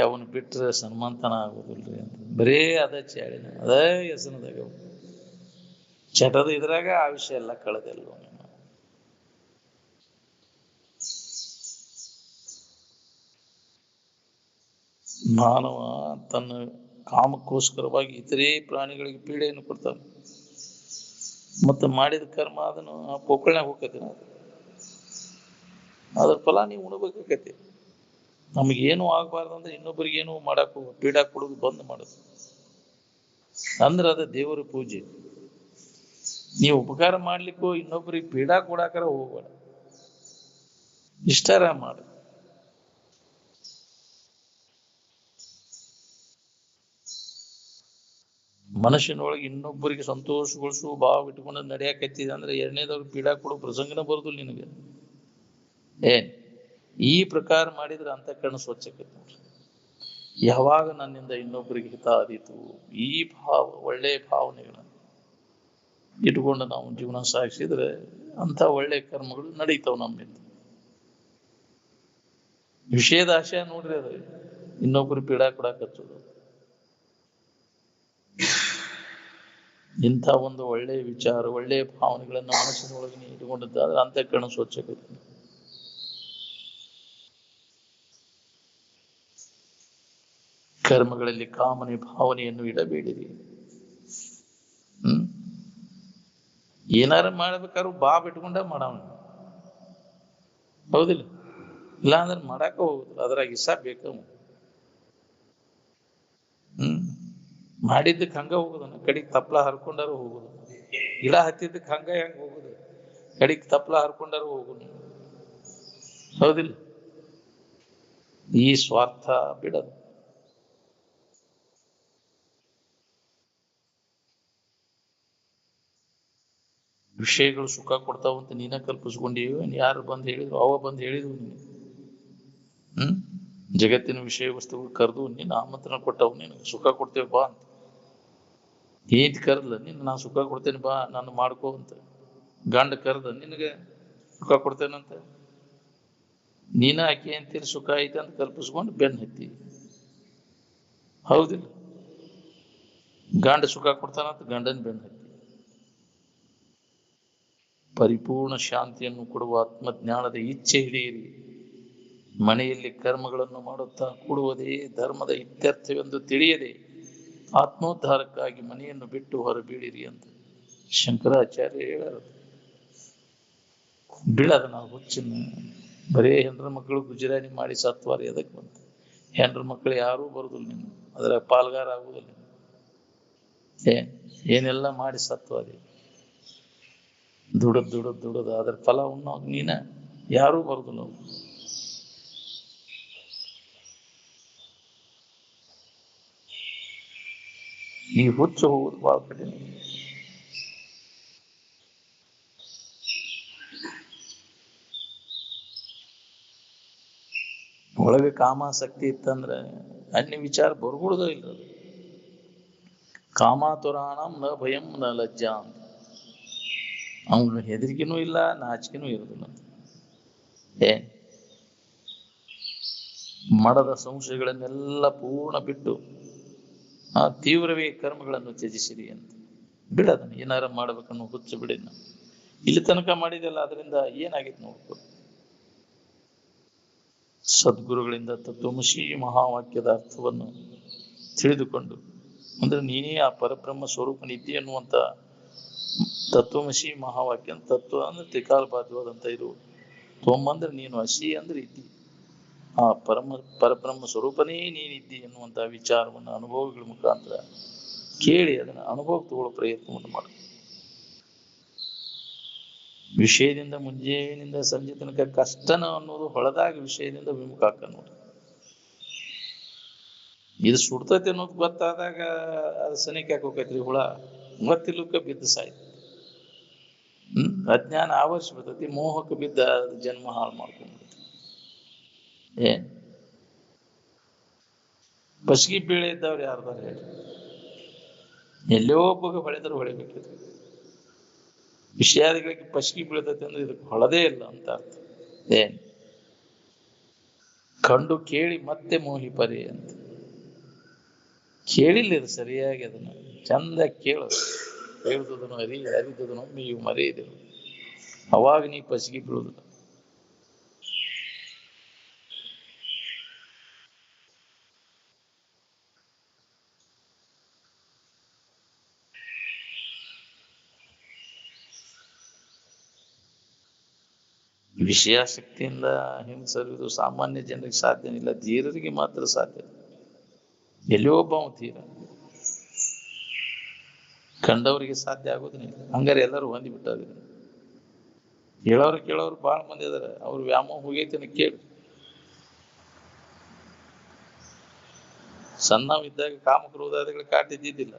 ಅವನು ಬಿಟ್ರೆ ಸನ್ಮಾಂತನ ಆಗೋದಿಲ್ರಿ ಅಂತ ಬರೇ ಅದ ಚಾಳಿನ ಅದೇ ಹೆಸನದಾಗ ಚಟದ ಇದ್ರಾಗ ಆ ವಿಷಯ ಎಲ್ಲ ಕಳೆದಲ್ವ. ಮಾನವ ತನ್ನ ಕಾಮಕ್ಕೋಸ್ಕರವಾಗಿ ಇತರೇ ಪ್ರಾಣಿಗಳಿಗೆ ಪೀಡೆಯನ್ನು ಕೊಡ್ತಾನೆ. ಮತ್ತೆ ಮಾಡಿದ ಕರ್ಮ ಅದನ್ನು ಪೋಕಳ್ನಾಗ ಹೋಗತಿ. ಅದ್ರ ಫಲ ನೀವು ಉಣಬೇಕಾಕತಿ. ನಮಗೇನು ಆಗ್ಬಾರ್ದಂದ್ರೆ ಇನ್ನೊಬ್ಬರಿಗೆ ಏನು ಮಾಡಕ್ ಪೀಡಾ ಕೊಡೋದು ಬಂದ್ ಮಾಡೋದು ಅಂದ್ರೆ ಅದ ದೇವರ ಪೂಜೆ. ನೀವು ಉಪಕಾರ ಮಾಡ್ಲಿಕ್ಕೂ ಇನ್ನೊಬ್ರಿಗೆ ಪೀಡಾ ಕೊಡಾಕರ ಹೋಗ್ಬೇಡ, ಇಷ್ಟಾರ ಮಾಡು. ಮನುಷ್ಯನೊಳಗೆ ಇನ್ನೊಬ್ಬರಿಗೆ ಸಂತೋಷಗೊಳಿಸುವ ಭಾವ ಇಟ್ಕೊಂಡು ನಡೆಯಕತ್ತಿದೆ ಅಂದ್ರೆ ಎರಡನೇದವ್ರಿಗೆ ಪೀಡಾ ಕೊಡೋ ಪ್ರಸಂಗನ ಬರುದಿಲ್ಲ ನಿನಗೆ. ಏನ್ ಈ ಪ್ರಕಾರ ಮಾಡಿದ್ರೆ ಅಂತಃಕರಣ ಸ್ವಚ್ಛಕೈತಿ ನೋಡ್ರಿ. ಯಾವಾಗ ನನ್ನಿಂದ ಇನ್ನೊಬ್ಬರಿಗೆ ಹಿತ ಆದೀತು, ಈ ಭಾವ ಒಳ್ಳೆ ಭಾವನೆಗಳನ್ನ ಇಟ್ಕೊಂಡು ನಾವು ಜೀವನ ಸಾಗಿಸಿದ್ರೆ ಅಂತ ಒಳ್ಳೆ ಕರ್ಮಗಳು ನಡೀತಾವ ನಮ್ಮಿಂದ. ವಿಷಯದ ಆಶಯ ನೋಡ್ರಿ, ಅದು ಇನ್ನೊಬ್ರು ಪೀಡಾ ಕೊಡಾಕತ್ತದ. ಇಂಥ ಒಂದು ಒಳ್ಳೆಯ ವಿಚಾರ, ಒಳ್ಳೆಯ ಭಾವನೆಗಳನ್ನ ಮನಸ್ಸಿನೊಳಗೆ ನೀವು ಇಟ್ಕೊಂಡಿದ್ದಾದ್ರೆ ಅಂತಃಕರಣ ಸ್ವಚ್ಛಕೈತಿ. ಕರ್ಮಗಳಲ್ಲಿ ಕಾಮನೆ ಭಾವನೆಯನ್ನು ಇಡಬೇಡಿರಿ. ಏನಾರ ಮಾಡ್ಬೇಕಾದ್ರು ಬಾ ಬಿಟ್ಕೊಂಡ ಮಾಡವ, ಹೌದಿಲ್ಲ? ಇಲ್ಲ ಅಂದ್ರೆ ಮಾಡಾಕ ಹೋಗುದಿಲ್ಲ, ಅದ್ರಾಗ ಇಸ ಬೇಕ. ಮಾಡಿದ್ದಕ್ಕೆ ಹಂಗ ಹೋಗುದನ, ಕಡಿಗೆ ತಪ್ಲ ಹರ್ಕೊಂಡಾರು ಹೋಗುದು. ಗಿಡ ಹತ್ತಿದ್ದಕ್ಕೆ ಹಂಗ ಹೆಂಗ ಹೋಗುದು, ಕಡಿಗೆ ತಪ್ಲ ಹರ್ಕೊಂಡಾರು ಹೋಗುದು, ಹೌದಿಲ್ಲ? ಈ ಸ್ವಾರ್ಥ ಬಿಡದು. ವಿಷಯಗಳು ಸುಖ ಕೊಡ್ತಾವಂತ ನೀನ ಕಲ್ಪಿಸ್ಕೊಂಡಿಯೋ, ಯಾರು ಬಂದು ಹೇಳಿದ್ರು, ಅವ ಬಂದು ಹೇಳಿದ್ರು ನೀನು. ಜಗತ್ತಿನ ವಿಷಯ ವಸ್ತುಗಳು ಕರೆದು ನೀನು ಆಮಂತ್ರಣ ಕೊಟ್ಟವು, ನಿನಗೆ ಸುಖ ಕೊಡ್ತೇವೆ ಬಾ ಅಂತ. ಏನ್ ಕರ್ದ ನಿನ್ನ, ನಾ ಸುಖ ಕೊಡ್ತೇನೆ ಬಾ ನಾನು ಮಾಡ್ಕೋ ಅಂತ. ಗಂಡ ಕರ್ದ ನಿನಗೆ ಸುಖ ಕೊಡ್ತೇನಂತ, ನೀನ ಆಕೆ ಅಂತೀರಿ ಸುಖ ಐತೆ ಅಂತ ಕಲ್ಪಿಸ್ಕೊಂಡು ಬೆನ್ನ ಹತ್ತಿ, ಹೌದಿಲ್ಲ? ಗಂಡ ಸುಖ ಕೊಡ್ತಾನಂತ ಗಂಡನ ಬೆನ್ನ ಹತ್ತಿ. ಪರಿಪೂರ್ಣ ಶಾಂತಿಯನ್ನು ಕೊಡುವ ಆತ್ಮಜ್ಞಾನದ ಇಚ್ಛೆ ಹಿಡಿಯಿರಿ. ಮನೆಯಲ್ಲಿ ಕರ್ಮಗಳನ್ನು ಮಾಡುತ್ತಾ ಕೂಡುವುದೇ ಧರ್ಮದ ಇತ್ಯರ್ಥವೆಂದು ತಿಳಿಯದೆ ಆತ್ಮೋದ್ಧಾರಕ್ಕಾಗಿ ಮನೆಯನ್ನು ಬಿಟ್ಟು ಹೊರಬೀಳಿರಿ ಅಂತ ಶಂಕರಾಚಾರ್ಯ ಹೇಳರು. ಬೀಳದ ನಾವು ಹುಚ್ಚನ್ನು, ಬರೇ ಹೆಂಡ್ರ ಮಕ್ಕಳು ಗುಜರಾನಿ ಮಾಡಿ ಸತ್ವಾರಿ ಅದಕ್ಕೆ ಬಂತು. ಹೆಂಡ್ರ ಮಕ್ಕಳು ಯಾರೂ ಬರುದಿಲ್ಲ, ನೀನು ಅದರ ಪಾಲ್ಗಾರ ಆಗುದಿಲ್ಲ. ಏನೆಲ್ಲ ಮಾಡಿ ಸತ್ವಾರಿ, ದುಡದ್ ಅದ್ರ ಫಲ ಉಣ್ಣೋ ನೀನ, ಯಾರೂ ಬರುದಿಲ್ಲ. ಈ ಹುಚ್ಚು ಹೋಗುದು ಬಹಳ ಕಠಿಣ. ಒಳಗೆ ಕಾಮಾಸಕ್ತಿ ಇತ್ತಂದ್ರೆ ಅನ್ಯ ವಿಚಾರ ಬರ್ಗುಡ್ದ ಇಲ್ಲ. ಕಾಮಾತುರಾಣಂ ನ ಭಯಂ ನ ಲಜ್ಜಾ ಅಂತ. ಅವನು ಹೆದರಿಕೆನೂ ಇಲ್ಲ, ನಾಚಿಕೆನೂ ಇರುದಿಲ್ಲ. ಮಡದ ಸಂಶಯಗಳನ್ನೆಲ್ಲ ಪೂರ್ಣ ಬಿಟ್ಟು ಆ ತೀವ್ರವೇ ಕರ್ಮಗಳನ್ನು ತ್ಯಜಿಸಿರಿ ಅಂತ. ಬಿಡದನ್ನ ಏನಾರ ಮಾಡ್ಬೇಕನ್ನೋ ಹುಚ್ಚು ಬಿಡಿನ. ಇಲ್ಲಿ ತನಕ ಮಾಡಿದೆಲ್ಲ ಅದರಿಂದ ಏನಾಗಿತ್ತು ನೋಡ್ಕೊ. ಸದ್ಗುರುಗಳಿಂದ ತತ್ವಮಸಿ ಮಹಾವಾಕ್ಯದ ಅರ್ಥವನ್ನು ತಿಳಿದುಕೊಂಡು, ಅಂದ್ರೆ ನೀನೇ ಆ ಪರಬ್ರಹ್ಮ ಸ್ವರೂಪನಿದ್ದಿ ಅನ್ನುವಂತ ತತ್ವಮಸಿ ಮಹಾವಾಕ್ಯ. ತತ್ವ ಅಂದ್ರೆ ತ್ರಿಕಾಲಬಾಧ್ಯವಾದಂತ ಇರು, ತ್ವಮ್ ಅಂದ್ರೆ ನೀನು, ಅಸಿ ಅಂದ್ರೆ ಇದ್ದಿ, ಆ ಪರಬ್ರಹ್ಮ ಸ್ವರೂಪನೇ ನೀನಿದ್ದಿ ಎನ್ನುವಂತ ವಿಚಾರವನ್ನು ಅನುಭವಗಳ ಮುಖಾಂತರ ಕೇಳಿ ಅದನ್ನ ಅನುಭವ ತಗೊಳ್ಳೋ ಪ್ರಯತ್ನವನ್ನು ಮಾಡು. ವಿಷಯದಿಂದ ಮುಂಜಾನಿಂದ ಸಂಜೆ ತನಕ ಕಷ್ಟನ ಅನ್ನೋದು ಹೊಳದಾಗ ವಿಷಯದಿಂದ ವಿಮುಖ ಹಾಕ ನೋಡಿ. ಇದು ಸುಡ್ತೈತಿ ಅನ್ನೋದು ಗೊತ್ತಾದಾಗ ಅದು ಸನಿಕೆ ಹಾಕೋಕೈತ್ರಿ, ಹುಳ ಗೊತ್ತಿಲ್ಲಕ್ಕ ಬಿದ್ದು ಸಾಯ್ತು. ಅಜ್ಞಾನ ಆವರಿಸಿ ಬಿಡ್ತೈತಿ, ಮೋಹಕ್ಕೆ ಬಿದ್ದ ಜನ್ಮ ಹಾಳು ಮಾಡ್ಕೊಂಡ್ಬಿಡ್ತೈತಿ. ಬಸ್ಗಿ ಬೀಳೆ ಇದ್ದವ್ರು ಯಾರ್ದಾರ ಹೇಳಿ, ಎಲ್ಲೋ ಒಬ್ಬಗೆ ಹೊಳೆದ್ರು ಹೊಳಿಬೇಕಿದ್ರು. ವಿಷಯಾದಿಗಳಿಗೆ ಪಸ್ಗಿ ಬೀಳ್ತೈತೆ ಅಂದ್ರೆ ಇದಕ್ಕೆ ಹೊಳದೇ ಇಲ್ಲ ಅಂತ ಅರ್ಥ. ಕಂಡು ಕೇಳಿ ಮತ್ತೆ ಮೋಹಿ ಪರಿ ಅಂತ. ಕೇಳಿಲ್ಲ ಇದು ಸರಿಯಾಗಿ, ಅದನ್ನ ಚಂದ ಕೇಳು. ಹೇಳ್ದದನು ಅರಿದದನು ನೀವು ಮರೆಯಿದೆವು, ಅವಾಗ ನೀ ಪಸ್ಗಿ ಬೀಳುದಿಲ್ಲ. ವಿಷಯಾಸಕ್ತಿಯಿಂದ ಹಿಂದೆ ಸರಿಯುವುದು ಸಾಮಾನ್ಯ ಜನರಿಗೆ ಸಾಧ್ಯ ಇಲ್ಲ, ಧೀರರಿಗೆ ಮಾತ್ರ ಸಾಧ್ಯ. ಎಲ್ಲಿಯೋ ಒಬ್ಬ ತೀರ ಕಂಡವರಿಗೆ ಸಾಧ್ಯ ಆಗೋದಿಲ್ಲ. ಹಂಗಾರೆ ಎಲ್ಲರೂ ಹೊಂದಿಬಿಟ್ಟಾರೆ. ಹೇಳೋರು ಕೇಳೋರು ಬಹಳ ಮಂದಿ ಅದಾರ. ಅವ್ರ ವ್ಯಾಮೋಹ ಹೋಗೈತಿನ ಕೇಳಿ. ಸಣ್ಣವಿದ್ದಾಗ ಕಾಮಕ್ರೋಧಾದಿಗಳು ಕಾಟಿದ್ದಿದ್ದಿಲ್ಲ.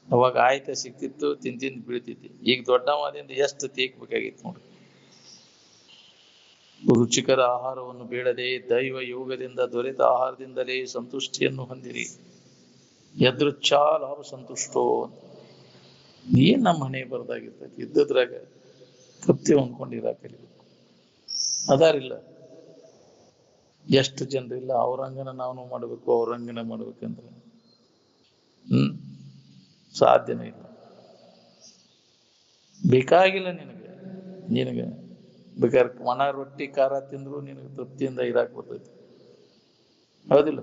ಅವಾಗ ಆಯ್ತ ಸಿಕ್ತಿತ್ತು, ತಿಂದು ಬೀಳ್ತಿದ್ದಿ. ಈಗ ದೊಡ್ಡವಾದಿಂದ ಎಷ್ಟು ತೀಕ್ಬೇಕಾಗಿತ್ತು ನೋಡಿ. ರುಚಿಕರ ಆಹಾರವನ್ನು ಬೇಡದೆ ದೈವ ಯೋಗದಿಂದ ದೊರೆತ ಆಹಾರದಿಂದಲೇ ಸಂತುಷ್ಟಿಯನ್ನು ಹೊಂದಿರಿ. ಯದೃಚ್ಛಾ ಲಾಭ ಸಂತುಷ್ಟೋ. ಏನ್ ನಮ್ಮ ಮನೆ ಬರ್ದಾಗಿರ್ತೈತಿ. ಇದ್ದದ್ರಾಗ ತೃಪ್ತಿ ಹೊಂದ್ಕೊಂಡಿರ ಕಲಿಬೇಕು. ಅದಾರಿಲ್ಲ, ಎಷ್ಟು ಜನರಿಲ್ಲ ಅವ್ರಂಗನ ನಾವು ಮಾಡ್ಬೇಕು, ಅವ್ರಂಗನ ಮಾಡ್ಬೇಕಂದ್ರೆ ಸಾಧ್ಯನೇ ಇಲ್ಲ. ಬೇಕಾಗಿಲ್ಲ ನಿನಗೆ ಬೇಕಾದ್ರೆ ಒಣ ರೊಟ್ಟಿ ಖಾರ ತಿಂದ್ರು ನಿನಗೆ ತೃಪ್ತಿಯಿಂದ ಇರಾಕ್ ಬರ್ತೈತಿ. ಹೌದಿಲ್ಲ?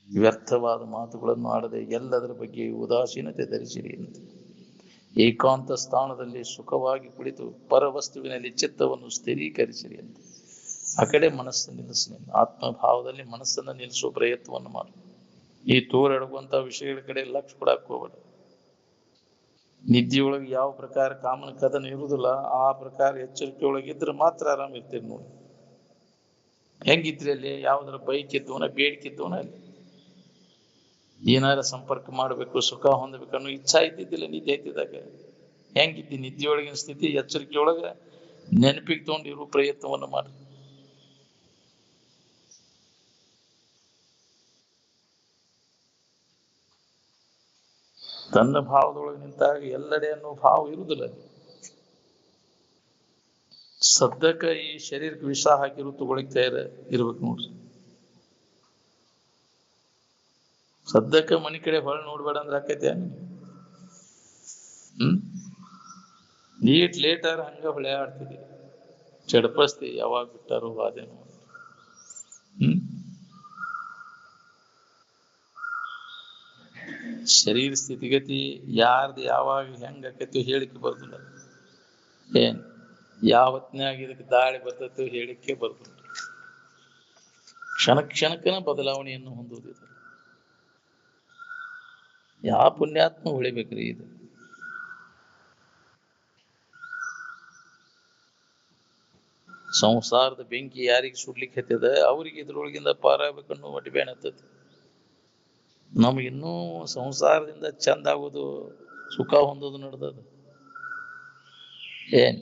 ವ್ಯರ್ಥವಾದ ಮಾತುಗಳನ್ನು ಆಡದೆ ಎಲ್ಲದರ ಬಗ್ಗೆ ಉದಾಸೀನತೆ ಧರಿಸಿರಿ ಅಂತ. ಏಕಾಂತ ಸ್ಥಾನದಲ್ಲಿ ಸುಖವಾಗಿ ಕುಳಿತು ಪರವಸ್ತುವಿನಲ್ಲಿ ಚಿತ್ತವನ್ನು ಸ್ಥಿರೀಕರಿಸಿರಿ ಅಂತ. ಆ ಕಡೆ ಮನಸ್ಸನ್ನು ನಿಲ್ಲಿಸಿ, ಆತ್ಮಭಾವದಲ್ಲಿ ಮನಸ್ಸನ್ನು ನಿಲ್ಲಿಸುವ ಪ್ರಯತ್ನವನ್ನು ಮಾಡಿ. ಈ ತೋರೆಡುವಂತ ವಿಷಯಗಳ ಕಡೆ ಲಕ್ಷ್ಯ ಕೊಡಕ್ ಹೋಗ್ಬೇಡ. ನಿದ್ದೆಯೊಳಗೆ ಯಾವ ಪ್ರಕಾರ ಕಾಮನ ಕದನ ಇರುವುದಿಲ್ಲ, ಆ ಪ್ರಕಾರ ಎಚ್ಚರಿಕೆ ಒಳಗಿದ್ರೆ ಮಾತ್ರ ಆರಾಮ ಇರ್ತೀರಿ ನೋಡಿ. ಹೆಂಗಿದ್ರಿ ಅಲ್ಲಿ? ಯಾವ್ದಾರ ಬೈಕಿದ್ದವನ ಬೇಡಿಕಿದ್ದವನ ಅಲ್ಲಿ ಏನಾರ ಸಂಪರ್ಕ ಮಾಡ್ಬೇಕು, ಸುಖ ಹೊಂದಬೇಕು ಅನ್ನೋ ಇಚ್ಛಾ ಇದ್ದಿದ್ದಿಲ್ಲ ನಿದ್ದೆ ಐತಿದಾಗ. ಹೆಂಗಿದ್ದಿ? ನಿದ್ದೆಯೊಳಗಿನ ಸ್ಥಿತಿ ಎಚ್ಚರಿಕೆಯೊಳಗ ನೆನಪಿಗೆ ತಗೊಂಡಿರೋ ಪ್ರಯತ್ನವನ್ನು ಮಾಡಿ. ತನ್ನ ಭಾವದೊಳಗೆ ನಿಂತಾಗ ಎಲ್ಲೆಡೆ ಅನ್ನೋ ಭಾವ ಇರುವುದಿಲ್ಲ. ಸದ್ಯಕ್ಕ ಈ ಶರೀರಕ್ಕೆ ವಿಷ ಹಾಕಿರು ತಗೊಳಿಕ್ ತಯಾರ ಇರ್ಬೇಕು ನೋಡ್ರಿ. ಸದ್ಯಕ್ಕ ಮನಿ ಕಡೆ ಹೊಳ ನೋಡ್ಬೇಡ ಅಂದ್ರೆ ಆಕೈತೆ. ಲೇಟ್ ಆರ ಹಂಗ ಹೊಳೆ ಆಡ್ತಿದ್ವಿ, ಚಡಪಸ್ತಿ ಯಾವಾಗ ಬಿಟ್ಟಾರು ಅದೇನು. ಶರೀರ ಸ್ಥಿತಿಗತಿ ಯಾರ್ದು ಯಾವಾಗ ಹೆಂಗ ಆಕೈತಿ ಹೇಳಿಕೆ ಬರ್ದಿಲ್ಲ. ಏನ್ ಯಾವತ್ನ್ಯಾಗ ಇದಕ್ಕೆ ದಾಳಿ ಬರ್ತೈತೋ ಹೇಳಿಕೆ ಬರ್ದಿಲ್ಲ. ಕ್ಷಣಕ್ಕನ ಬದಲಾವಣೆಯನ್ನು ಹೊಂದುವುದಿಲ್ಲ. ಯಾವ ಪುಣ್ಯಾತ್ಮ ಉಳಿಬೇಕ್ರಿ ಇದು. ಸಂಸಾರದ ಬೆಂಕಿ ಯಾರಿಗೆ ಸುಡ್ಲಿಕ್ಕೆ ಹತ್ತದ ಅವ್ರಿಗೆ ಇದ್ರೊಳಗಿಂದ ಪಾರಾಗಬೇಕನ್ನೋ ಒಟ್ಟಿಬೇಣ ಹತ್ತದ. ನಮಗಿನ್ನೂ ಸಂಸಾರದಿಂದ ಚಂದ ಆಗೋದು, ಸುಖ ಹೊಂದೋದು ನಡೆದದ. ಏನ್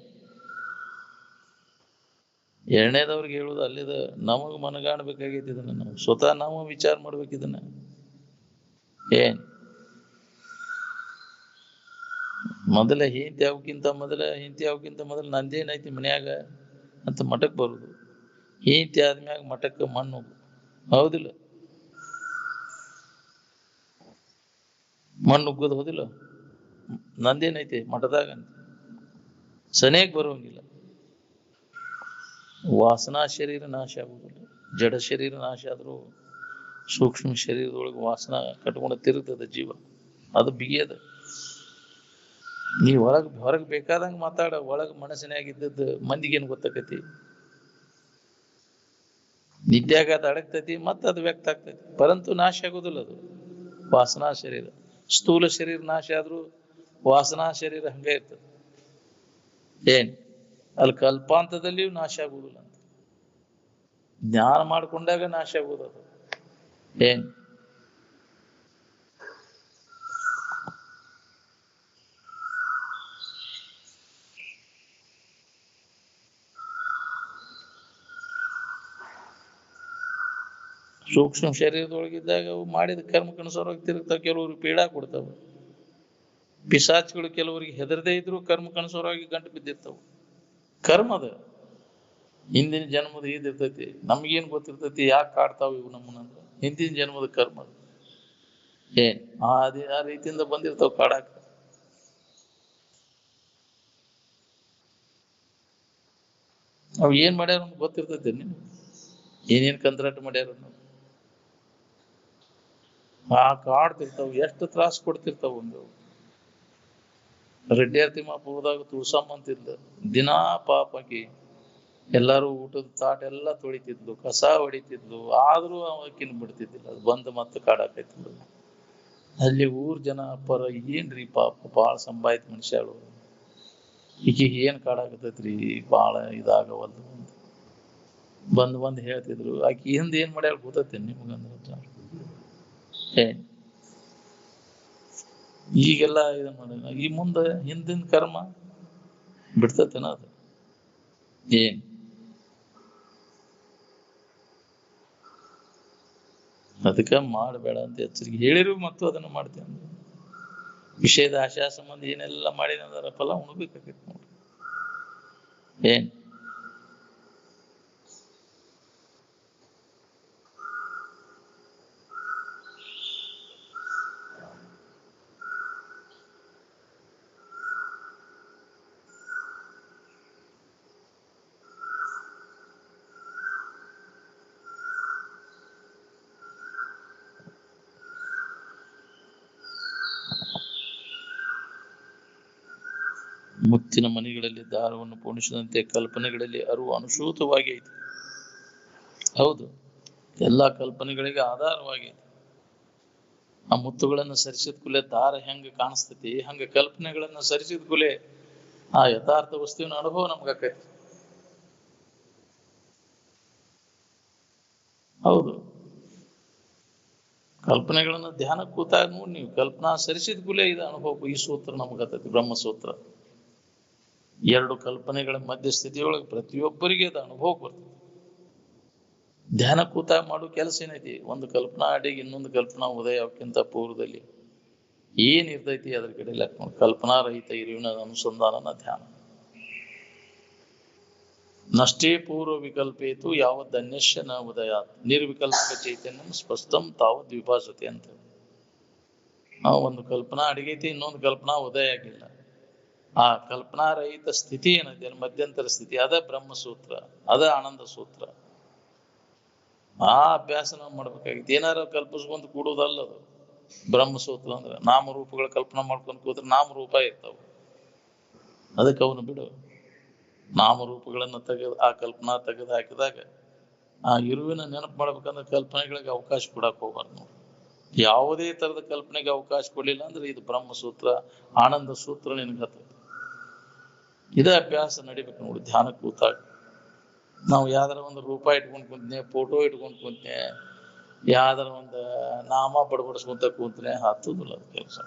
ಎರಡನೇದವ್ರಿಗೆ ಹೇಳುದು ಅಲ್ಲಿದ. ನಮಗ್ ಮನಗಾಣಬೇಕಾಗೈತಿ ಇದನ್ನ. ನಾವು ಸ್ವತಃ ನಾವು ವಿಚಾರ ಮಾಡ್ಬೇಕಿದನ್ನ. ಏನ್ ಮೊದಲ ಹೆಂಡತಿ ಅವಕ್ಕಿಂತ ಮೊದಲ ನಂದೇನೈತಿ ಮನ್ಯಾಗ ಅಂತ ಮಠಕ್ ಬರುದು. ಹೆಂಡತಿ ಆದ್ಮ್ಯಾಗ ಮಠಕ್ಕೆ ಮಣ್ಣು. ಹೌದಿಲ್ಲ? ಮಣ್ಣು ಉಗ್ಗದು. ಹೌದಿಲ್ಲ? ನಂದೇನೈತಿ ಮಠದಾಗ ಅಂತ ಸನೇಗ್ ಬರುವಂಗಿಲ್ಲ. ವಾಸನಾ ಶರೀರ ನಾಶ ಆಗುದಿಲ್ಲ. ಜಡ ಶರೀರ ನಾಶ ಆದ್ರೂ ಸೂಕ್ಷ್ಮ ಶರೀರದೊಳಗೆ ವಾಸನ ಕಟ್ಕೊಂಡು ತಿರುಗ್ತದ ಜೀವ. ಅದು ಬಿಗಿಯದ. ನೀ ಹೊರಗ್ ಬೇಕಾದಂಗ ಮಾತಾಡ, ಒಳಗ್ ಮನಸ್ಸಿನಾಗಿದ್ದದ್ದು ಮಂದಿಗೇನು ಗೊತ್ತಾಕತಿ? ನಿದ್ಯಾಗ ಅದು ಅಡಗ್ತೈತಿ, ಅದು ವ್ಯಕ್ತ ಆಗ್ತೈತಿ. ಪರಂತು ನಾಶ ಆಗುದಿಲ್ಲ ಅದು ವಾಸನಾ ಶರೀರ. ಸ್ಥೂಲ ಶರೀರ ನಾಶ ಆದ್ರೂ ವಾಸನಾ ಶರೀರ ಹಂಗ ಇರ್ತದೆ. ಏನ್ ಅಲ್ಲಿ ಕಲ್ಪಾಂತದಲ್ಲಿಯೂ ನಾಶ ಆಗುವುದಿಲ್ಲ ಅಂತ. ಜ್ಞಾನ ಮಾಡ್ಕೊಂಡಾಗ ನಾಶ ಆಗುವುದು ಅದು. ಏನ್ ಸೂಕ್ಷ್ಮ ಶರೀರದೊಳಗಿದ್ದಾಗ ಅವು ಮಾಡಿದ ಕರ್ಮಕ್ಕನುಸಾರವಾಗಿ ತಿರುಗ್ತಾವ. ಕೆಲವರು ಪೀಡಾ ಕೊಡ್ತಾವ. ಪಿಶಾಚಿಗಳು ಕೆಲವರಿಗೆ ಹೆದರದೇ ಇದ್ರು ಕರ್ಮಕ್ಕನುಸಾರವಾಗಿ ಗಂಟು ಬಿದ್ದಿರ್ತಾವ. ಕರ್ಮದ ಹಿಂದಿನ ಜನ್ಮದ ಇದಿರ್ತೈತಿ. ನಮ್ಗೇನ್ ಗೊತ್ತಿರ್ತೈತಿ ಯಾಕೆ ಕಾಡ್ತಾವ ಇವು ನಮ್ಮನ್ನಂದ್ರ? ಹಿಂದಿನ ಜನ್ಮದ ಕರ್ಮ. ಏನ್ ಆ ರೀತಿಯಿಂದ ಬಂದಿರ್ತಾವ ಕಾಡಾಕ. ಅವ್ ಏನ್ ಮಾಡ್ಯಾರ ಅಂತ ಗೊತ್ತಿರ್ತೈತಿ ನೀನು? ಏನೇನ್ ಕಂತ್ರಾಟ ಮಾಡ್ಯಾರ ಕಾಡ್ತಿರ್ತಾವ. ಎಷ್ಟು ತ್ರಾಸ ಕೊಡ್ತಿರ್ತಾವ. ಒಂದು ರೆಡ್ಡಿಯಾರ್ ತಿಮ್ಮಾಪುರದಾಗ ತುಳಸಮ್ಮ ಅಂತಿದ್ದ. ದಿನಾ ಪಾಪಕಿ ಎಲ್ಲಾರು ಊಟದ ತಾಟ ಎಲ್ಲ ತೊಳಿತಿದ್ಲು, ಕಸ ಹೊಡಿತಿದ್ಲು, ಆದ್ರೂ ಅವಕಿನ್ ಬಿಡ್ತಿದ್ದಿಲ್ಲ. ಅದು ಬಂದು ಮತ್ತೆ ಕಾಡಾಕೈತಿ. ಅಲ್ಲಿ ಊರ್ ಜನ ಪರ ಏನ್ರಿ ಪಾಪ ಬಾಳ ಸಂಭಾಯ್ತ ಮನುಷ್ಯಳು, ಈಕಿಗೆ ಏನ್ ಕಾಡಾಕತೈತ್ರಿ, ಬಾಳ ಇದಾಗವಲ್ದು ಬಂದ್ ಬಂದ್ ಹೇಳ್ತಿದ್ರು. ಆಕಿ ಹಿಂದ್ ಏನ್ ಮಾಡ್ಯಾಳ ಗೊತ್ತೈತಿ ನಿಮ್ಗಂದ್ರ? ಈಗೆಲ್ಲ ಇದನ್ ಮಾಡ, ಈ ಮುಂದ ಹಿಂದಿನ ಕರ್ಮ ಬಿಡ್ತತೇನ ಅದು? ಏನ್ ಅದಕ್ಕ ಮಾಡಬೇಡ ಅಂತ ಎಚ್ಚರಿಕೆ ಹೇಳಿರು, ಮತ್ತು ಅದನ್ನ ಮಾಡ್ತೇನೆ. ವಿಷಯದ ಆಶಾ ಸಂಬಂಧ ಏನೆಲ್ಲ ಮಾಡಿದ ಅದರ ಫಲ ಉಣ್ಬೇಕಾಗೈತಿ ನೋಡ್ರಿ. ಏನ್ ಮುತ್ತಿನ ಮನೆಗಳಲ್ಲಿ ದಾರವನ್ನು ಪೋಣಿಸಿದಂತೆ ಕಲ್ಪನೆಗಳಲ್ಲಿ ಅರಿವು ಅನುಸೂತವಾಗಿ ಐತಿ. ಹೌದು, ಎಲ್ಲಾ ಕಲ್ಪನೆಗಳಿಗೆ ಆಧಾರವಾಗಿ ಆ ಮುತ್ತುಗಳನ್ನು ಸರಿಸಿದ ಕೂಲೆ ದಾರ ಹೆಂಗ ಕಾಣಿಸ್ತತಿ, ಹಂಗ ಕಲ್ಪನೆಗಳನ್ನ ಸರಿಸಿದ ಕೂಲೆ ಆ ಯಥಾರ್ಥ ವಸ್ತುವಿನ ಅನುಭವ ನಮ್ಗಾಕೈತಿ. ಹೌದು, ಕಲ್ಪನೆಗಳನ್ನ ಧ್ಯಾನ ಕೂತಾಗ ನೋಡಿ ನೀವು, ಕಲ್ಪನಾ ಸರಿಸಿದ ಕೂಲೆ ಇದು ಅನುಭವ. ಈ ಸೂತ್ರ ನಮಗತೈತಿ, ಬ್ರಹ್ಮಸೂತ್ರ. ಎರಡು ಕಲ್ಪನೆಗಳ ಮಧ್ಯ ಸ್ಥಿತಿಯೊಳಗೆ ಪ್ರತಿಯೊಬ್ಬರಿಗೆ ಅದು ಅನುಭವ ಬರ್ತದೆ. ಧ್ಯಾನ ಕೂತಾಗ ಮಾಡೋ ಕೆಲಸ ಏನೈತಿ? ಒಂದು ಕಲ್ಪನಾ ಅಡಿಗೆ ಇನ್ನೊಂದು ಕಲ್ಪನಾ ಉದಯ ಅವಕ್ಕಿಂತ ಪೂರ್ವದಲ್ಲಿ ಏನ್ ಇರ್ತೈತಿ ಅದ್ರ ಕಡೆ ಲೆಕ್ಕ. ಕಲ್ಪನಾ ರಹಿತ ಇರುವಿನ ಅನುಸಂಧಾನನ ಧ್ಯಾನ. ನಷ್ಟೇ ಪೂರ್ವ ವಿಕಲ್ಪೇತು ಯಾವದ್ ಅನ್ಯಶ್ಯ ನ ಉದಯಾತ್ ನಿರ್ವಿಕಲ್ಪಕ ಚೈತನ್ಯಂ ಸ್ಪಷ್ಟಂ ತಾವದ್ ವಿಭಾಸತೆ ಅಂತ. ಒಂದು ಕಲ್ಪನಾ ಅಡಿಗೈತಿ, ಇನ್ನೊಂದು ಕಲ್ಪನಾ ಉದಯ ಆಗಿಲ್ಲ. ಆ ಕಲ್ಪನಾ ರಹಿತ ಸ್ಥಿತಿ ಏನೈತಿ, ಮಧ್ಯಂತರ ಸ್ಥಿತಿ, ಅದ ಬ್ರಹ್ಮಸೂತ್ರ, ಅದ ಆನಂದ ಸೂತ್ರ. ಆ ಅಭ್ಯಾಸ ನಾವು ಮಾಡ್ಬೇಕಾಗಿತ್ತು. ಏನಾರ ಕಲ್ಪಿಸ್ಕೊಂತ ಕೂಡುವುದಲ್ಲ ಅದು ಬ್ರಹ್ಮಸೂತ್ರ. ಅಂದ್ರೆ ನಾಮರೂಪಗಳ ಕಲ್ಪನಾ ಮಾಡ್ಕೊಂತ ಕೂತ್ರೆ ನಾಮರೂಪ ಇರ್ತಾವ. ಅದಕ್ಕೆ ಅವನು ಬಿಡು. ನಾಮರೂಪಗಳನ್ನ ತೆಗೆದು ಆ ಕಲ್ಪನಾ ತೆಗೆದು ಹಾಕಿದಾಗ ಆ ಇರುವಿನ ನೆನಪು ಮಾಡ್ಬೇಕಂದ್ರೆ ಕಲ್ಪನೆಗಳಿಗೆ ಅವಕಾಶ ಕೊಡಕ್ ಹೋಗ್ಬಾರ್ದು. ಯಾವುದೇ ತರದ ಕಲ್ಪನೆಗೆ ಅವಕಾಶ ಕೊಡ್ಲಿಲ್ಲ ಅಂದ್ರೆ ಇದು ಬ್ರಹ್ಮಸೂತ್ರ, ಆನಂದ ಸೂತ್ರ ನಿನ್ಗತ್ತ. ಇದೇ ಅಭ್ಯಾಸ ನಡಿಬೇಕು ನೋಡಿ ಧ್ಯಾನ ಕೂತಾಗ. ನಾವು ಯಾವ್ದಾರ ಒಂದು ರೂಪ ಇಟ್ಕೊಂಡ್ ಕುಂತ್ನೆ, ಫೋಟೋ ಇಟ್ಕೊಂಡ್ ಕುಂತ್ನೆ, ಯಾವ್ದಾರ ಒಂದು ನಾಮ ಬಡಬಡಿಸ್ಕೊಂತ ಕೂತ್ನೆ ಹತ್ತುದಿಲ್ಲ ಅದು ಕೆಲಸ.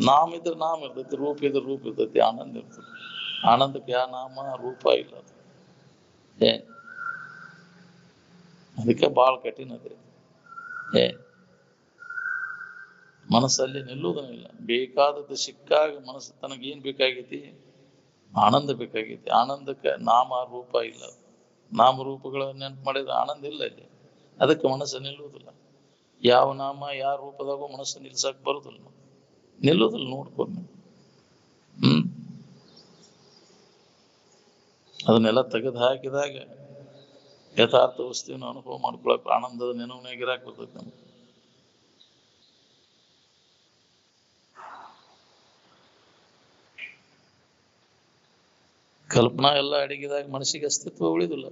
ನಾಮ ಇದ್ರೆ ನಾಮ ಇರ್ತೈತಿ, ರೂಪ ಇದ್ರೆ ರೂಪ ಇರ್ತೈತಿ, ಆನಂದ ಇರ್ತೈತಿ. ಆನಂದಕ್ಕೆ ಯಾವ ನಾಮ ರೂಪ ಇಲ್ಲ. ಅದು ಅದಕ್ಕೆ ಬಹಳ ಕಠಿಣ ಅದೇ. ಮನಸ್ಸಲ್ಲಿ ನಿಲ್ಲುವುದನ್ನಿಲ್ಲ. ಬೇಕಾದದ್ದು ಸಿಕ್ಕಾಗ ಮನಸ್ಸು ತನಗೇನ್ ಬೇಕಾಗೈತಿ? ಆನಂದ ಬೇಕಾಗೈತಿ. ಆನಂದಕ್ಕೆ ನಾಮ ರೂಪ ಇಲ್ಲ. ನಾಮರೂಪಗಳ ನೆನಪು ಮಾಡಿದ್ರೆ ಆನಂದ ಇಲ್ಲ ಇಲ್ಲಿ. ಅದಕ್ಕೆ ಮನಸ್ಸು ನಿಲ್ಲುವುದಿಲ್ಲ. ಯಾವ ನಾಮ ಯಾವ ರೂಪದಾಗೂ ಮನಸ್ಸು ನಿಲ್ಸಕ್ ಬರುದಿಲ್ಲ, ನಿಲ್ಲುವುದಿಲ್ಲ. ನೋಡ್ಕೊಂಡು ಅದನ್ನೆಲ್ಲ ತೆಗೆದು ಹಾಕಿದಾಗ ಯಥಾರ್ಥ ವಸ್ತುವಿನ ಅನುಭವ ಮಾಡ್ಕೊಳಕ್, ಆನಂದದ ನೆನವನಾಗಿರಾಕ್ ಬರ್ತೈತಿ ನಮ್ಗೆ. ಕಲ್ಪನಾ ಎಲ್ಲ ಅಡಗಿದಾಗ ಮನಸ್ಸಿಗೆ ಅಸ್ತಿತ್ವ ಉಳಿದಿಲ್ಲ,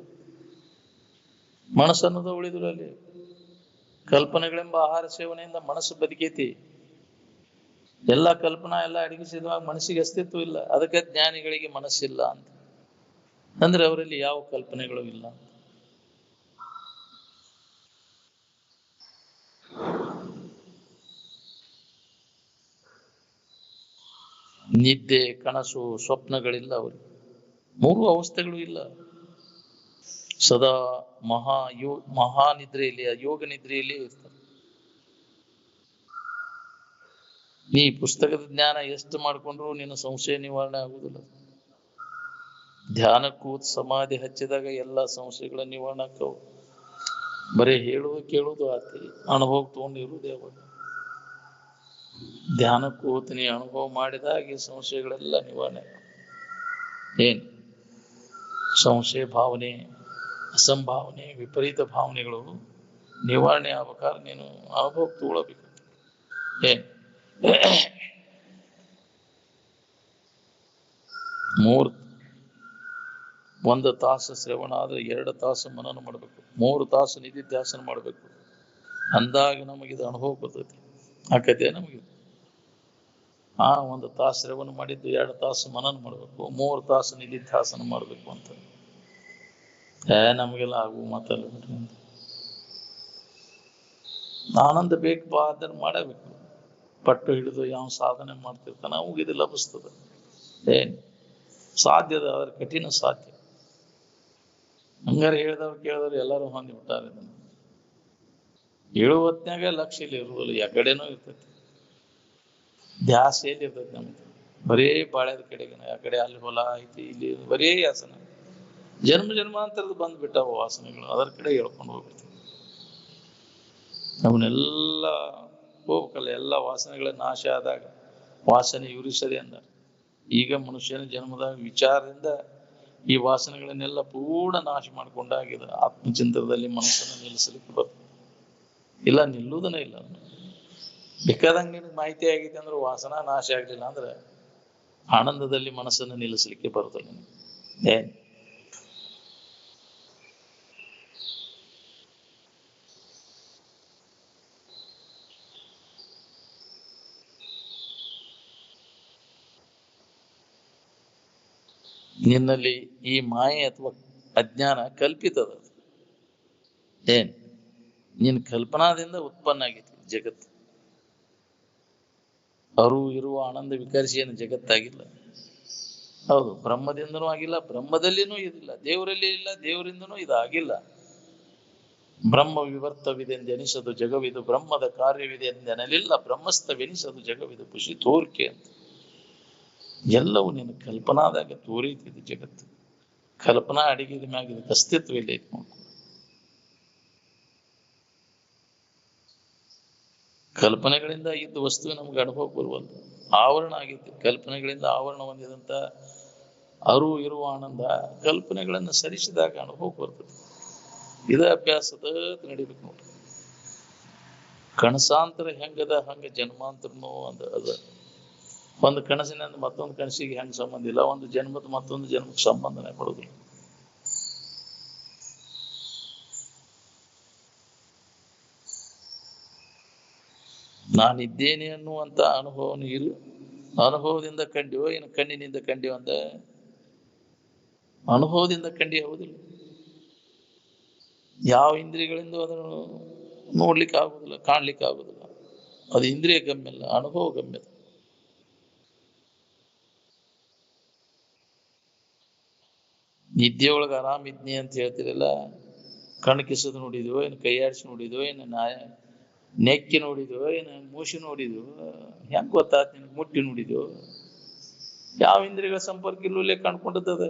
ಮನಸ್ಸು ಅನ್ನೋದು ಉಳಿದಿಲ್ಲ. ಅಲ್ಲಿ ಕಲ್ಪನೆಗಳೆಂಬ ಆಹಾರ ಸೇವನೆಯಿಂದ ಮನಸ್ಸು ಬದುಕೈತಿ. ಎಲ್ಲ ಕಲ್ಪನಾ ಎಲ್ಲ ಅಡಗಿಸಿದಾಗ ಮನಸ್ಸಿಗೆ ಅಸ್ತಿತ್ವ ಇಲ್ಲ. ಅದಕ್ಕೆ ಜ್ಞಾನಿಗಳಿಗೆ ಮನಸ್ಸಿಲ್ಲ ಅಂತ ಅಂದ್ರೆ ಅವರಲ್ಲಿ ಯಾವ ಕಲ್ಪನೆಗಳು ಇಲ್ಲ. ನಿದ್ದೆ, ಕನಸು, ಸ್ವಪ್ನಗಳಿಲ್ಲ ಅವರಿಗೆ. ಮೂರು ಅವಸ್ಥೆಗಳು ಇಲ್ಲ. ಸದಾ ಮಹಾನಿದ್ರೆಯಲ್ಲಿ, ಯೋಗ ನಿದ್ರೆಯಲ್ಲಿ ಇರ್ತಾರೆ. ನೀ ಪುಸ್ತಕದ ಜ್ಞಾನ ಎಷ್ಟು ಮಾಡ್ಕೊಂಡ್ರು ನಿನ್ನ ಸಂಶಯ ನಿವಾರಣೆ ಆಗುದಿಲ್ಲ. ಧ್ಯಾನಕ್ಕೂ ಸಮಾಧಿ ಹಚ್ಚಿದಾಗ ಎಲ್ಲ ಸಂಶಯಗಳ ನಿವಾರಣೆ ಆಗ್ತಾವ. ಬರೀ ಹೇಳುವುದು ಕೇಳುವುದು ಆತಿ, ಅನುಭವ ತಗೊಂಡಿರುವುದೇ ಅವಾಗ. ಧ್ಯಾನಕ್ಕೂ ನೀ ಅನುಭವ ಮಾಡಿದಾಗ ಸಂಶಯಗಳೆಲ್ಲ ನಿವಾರಣೆ. ಏನ್ ಸಂಶಯ ಭಾವನೆ, ಅಸಂಭಾವನೆ, ವಿಪರೀತ ಭಾವನೆಗಳು ನಿವಾರಣೆ ಆಗ್ಬೇಕಾದ್ರೆ ನೀನು ಅನುಭವ ತಗೊಳ್ಬೇಕು. ಏನ್ ಮೂರ್ ಒಂದು ತಾಸು ಶ್ರವಣ ಆದ್ರೆ 2 ತಾಸು ಮನನ ಮಾಡ್ಬೇಕು, 3 ತಾಸು ನಿಧಿಧ್ಯಾಸನ ಮಾಡ್ಬೇಕು. ಅಂದಾಗ ನಮಗಿದು ಅನುಭವ ಬರ್ತೈತಿ. ಆಕತೆ ನಮಗೆ ಒಂದು ತಾಸು ಶ್ರವಣ ಮಾಡಿದ್ದು 2 ತಾಸು ಮನನ ಮಾಡ್ಬೇಕು, 3 ತಾಸು ನಿಧಿಧ್ಯಾಸನ ಮಾಡ್ಬೇಕು ಅಂತ. ನಮಗೆಲ್ಲ ಆಗುವ ಮಾತಲ್ಲ ಬಿಡ್ರಿ. ಆನಂದ ಬೇಕಪ್ಪ ಅದನ್ನ ಮಾಡಬೇಕು. ಪಟ್ಟು ಹಿಡಿದು ಯಾವ ಸಾಧನೆ ಮಾಡ್ತಿರ್ತಾನೆ ಅವಾಗಿದು ಲಭಿಸ್ತದ. ಏನ್ ಸಾಧ್ಯದ, ಅದ್ರ ಕಠಿಣ ಸಾಧ್ಯ. ಹಂಗಾರೆ ಹೇಳಿದವ್ರು ಕೇಳಿದವ್ರು ಎಲ್ಲರೂ ಹೊಂದಿ ಬಿಟ್ಟಾರೆ. ಹೇಳುವ ಹೊತ್ನ್ಯಾಗ ಲಕ್ಷ್ಯ ಇಲ್ಲಿ ಇರುವಲ್ಲ, ಯಾಕಡೆನೂ ಇರ್ತೈತಿ. ಧ್ಯಾಸ ಎಲ್ಲಿ ಇರ್ತೈತಿ ನಮ್ಗೆ? ಬರೇ ಬಾಳ್ಯದ ಕಡೆಗೆ, ಆ ಕಡೆ ಅಲ್ಲಿ ಹೊಲ ಐತಿ, ಇಲ್ಲಿ ಬರೇ ವ್ಯಾಸನ. ಜನ್ಮ ಜನ್ಮಾಂತರದ ಬಂದ್ಬಿಟ್ಟಾವ ವಾಸನೆಗಳು, ಅದರ ಕಡೆ ಹೇಳ್ಕೊಂಡು ಹೋಗ್ಬಿಡ್ತೀವಿ. ಅವನ್ನೆಲ್ಲ ಹೋಗ್ಬೇಕಲ್ಲ. ಎಲ್ಲ ವಾಸನೆಗಳ ನಾಶ ಆದಾಗ ವಾಸನೆ ಇರಿಸದೆ ಅಂದ. ಈಗ ಮನುಷ್ಯನ ಜನ್ಮದಾಗ ವಿಚಾರದಿಂದ ಈ ವಾಸನೆಗಳನ್ನೆಲ್ಲ ಪೂರ್ಣ ನಾಶ ಮಾಡ್ಕೊಂಡಾಗಿದೆ. ಆತ್ಮಚಿಂತನದಲ್ಲಿ ಮನಸ್ಸನ್ನು ನಿಲ್ಲಿಸಲಿಕ್ಕೆ ಬರ್ತದೆ. ಇಲ್ಲ, ನಿಲ್ಲುವುದನೇ ಇಲ್ಲ. ಬೇಕಾದಂಗೆ ನಿನಗೆ ಮಾಹಿತಿ ಆಗೈತೆ ಅಂದ್ರೆ ವಾಸನ ನಾಶ ಆಗ್ಲಿಲ್ಲ ಅಂದ್ರೆ ಆನಂದದಲ್ಲಿ ಮನಸ್ಸನ್ನು ನಿಲ್ಲಿಸಲಿಕ್ಕೆ ಬರ್ತದೆ ನಿನಗೆ. ನಿನ್ನಲ್ಲಿ ಈ ಮಾಯೆ ಅಥವಾ ಅಜ್ಞಾನ ಕಲ್ಪಿತದ. ನಿನ್ನ ಕಲ್ಪನಾದಿಂದ ಉತ್ಪನ್ನ ಆಗೈತಿ ಜಗತ್ತು. ಇರುವ ಆನಂದ ವಿಕರಿಸಿ ಏನು ಜಗತ್ತಾಗಿಲ್ಲ. ಹೌದು, ಬ್ರಹ್ಮದಿಂದನೂ ಆಗಿಲ್ಲ, ಬ್ರಹ್ಮದಲ್ಲಿನೂ ಇದಿಲ್ಲ, ದೇವರಲ್ಲಿ ಇಲ್ಲ, ದೇವರಿಂದನೂ ಇದಾಗಿಲ್ಲ. ಬ್ರಹ್ಮ ವಿವರ್ತವಿದೆಂದೆನಿಸದು ಜಗವಿದು, ಬ್ರಹ್ಮದ ಕಾರ್ಯವಿದೆ ಎಂದೆನಲಿಲ್ಲ, ಬ್ರಹ್ಮಸ್ಥವೆನಿಸದು ಜಗವಿದು ಖುಷಿ ತೋರ್ಕೆ ಅಂತ. ಎಲ್ಲವೂ ನಿನ್ನ ಕಲ್ಪನಾದಾಗ ತೋರಿತಿದೆ ಜಗತ್ತು. ಕಲ್ಪನಾ ಅಡಿಗೆದ ಮ್ಯಾಗ ಇದಕ್ಕೆ ಅಸ್ತಿತ್ವ ಇಲ್ಲ ಐತಿ ನೋಡ್ಕೊ. ಕಲ್ಪನೆಗಳಿಂದ ಇದ್ದ ವಸ್ತು ನಮ್ಗೆ ಅನುಭವ ಬರುವಲ್ಲ, ಆವರಣ ಆಗಿತ್ತು. ಕಲ್ಪನೆಗಳಿಂದ ಆವರಣ ಹೊಂದಿದಂತ ಇರುವ ಆನಂದ ಕಲ್ಪನೆಗಳನ್ನು ಸರಿಸಿದಾಗ ಅನುಭವ ಬರ್ತದೆ. ಇದ ಅಭ್ಯಾಸದ ನಡಿಬೇಕು ನೋಡ್ರಿ. ಕನಸಾಂತರ ಹೆಂಗದ ಹಂಗ ಜನ್ಮಾಂತರನೂ ಅದ. ಒಂದು ಕನಸಿನಿಂದ ಮತ್ತೊಂದು ಕನಸಿಗೆ ಹೆಂಗ್ ಸಂಬಂಧ ಇಲ್ಲ, ಒಂದು ಜನ್ಮದ ಮತ್ತೊಂದು ಜನ್ಮಕ್ಕೆ ಸಂಬಂಧನೇ ಪಡೋದಿಲ್ಲ. ನಾನಿದ್ದೇನೆ ಅನ್ನುವಂತ ಅನುಭವದಿಂದ ಕಂಡಿವೋ ಏನು ಕಣ್ಣಿನಿಂದ ಕಂಡಿವ ಅಂತ? ಅನುಭವದಿಂದ ಕಂಡಿ ಹೌದಿಲ್ಲ. ಯಾವ ಇಂದ್ರಿಯಗಳಿಂದ ಅದನ್ನು ನೋಡ್ಲಿಕ್ಕೆ ಆಗುದಿಲ್ಲ, ಕಾಣ್ಲಿಕ್ಕೆ ಆಗುದಿಲ್ಲ. ಅದು ಇಂದ್ರಿಯ ಗಮ್ಯ ಅಲ್ಲ, ಅನುಭವ ಗಮ್ಯದ. ನಿದ್ದೆಯೊಳಗೆ ಆರಾಮಿದ್ನಿ ಅಂತ ಹೇಳ್ತಿರಲ್ಲ, ಕಣ್ಣು ಕಿಸದು ನೋಡಿದ್ವೋ ಏನು, ಕೈಯಾಡಿಸಿ ನೋಡಿದ್ವೋ ಏನು, ನೆಕ್ಕಿ ನೋಡಿದ್ವೋ ಏನು, ಮೂಸಿ ನೋಡಿದ್ವೋ, ಹೆಂಗ್ ಗೊತ್ತಾತ್ ನಿನ್ಗೆ? ಮುಟ್ಟಿ ನೋಡಿದ್ವೋ? ಯಾವ ಇಂದ್ರಿಯಗಳ ಸಂಪರ್ಕ ಇಲ್ಲೇ ಕಾಣ್ಕೊಂಡದ?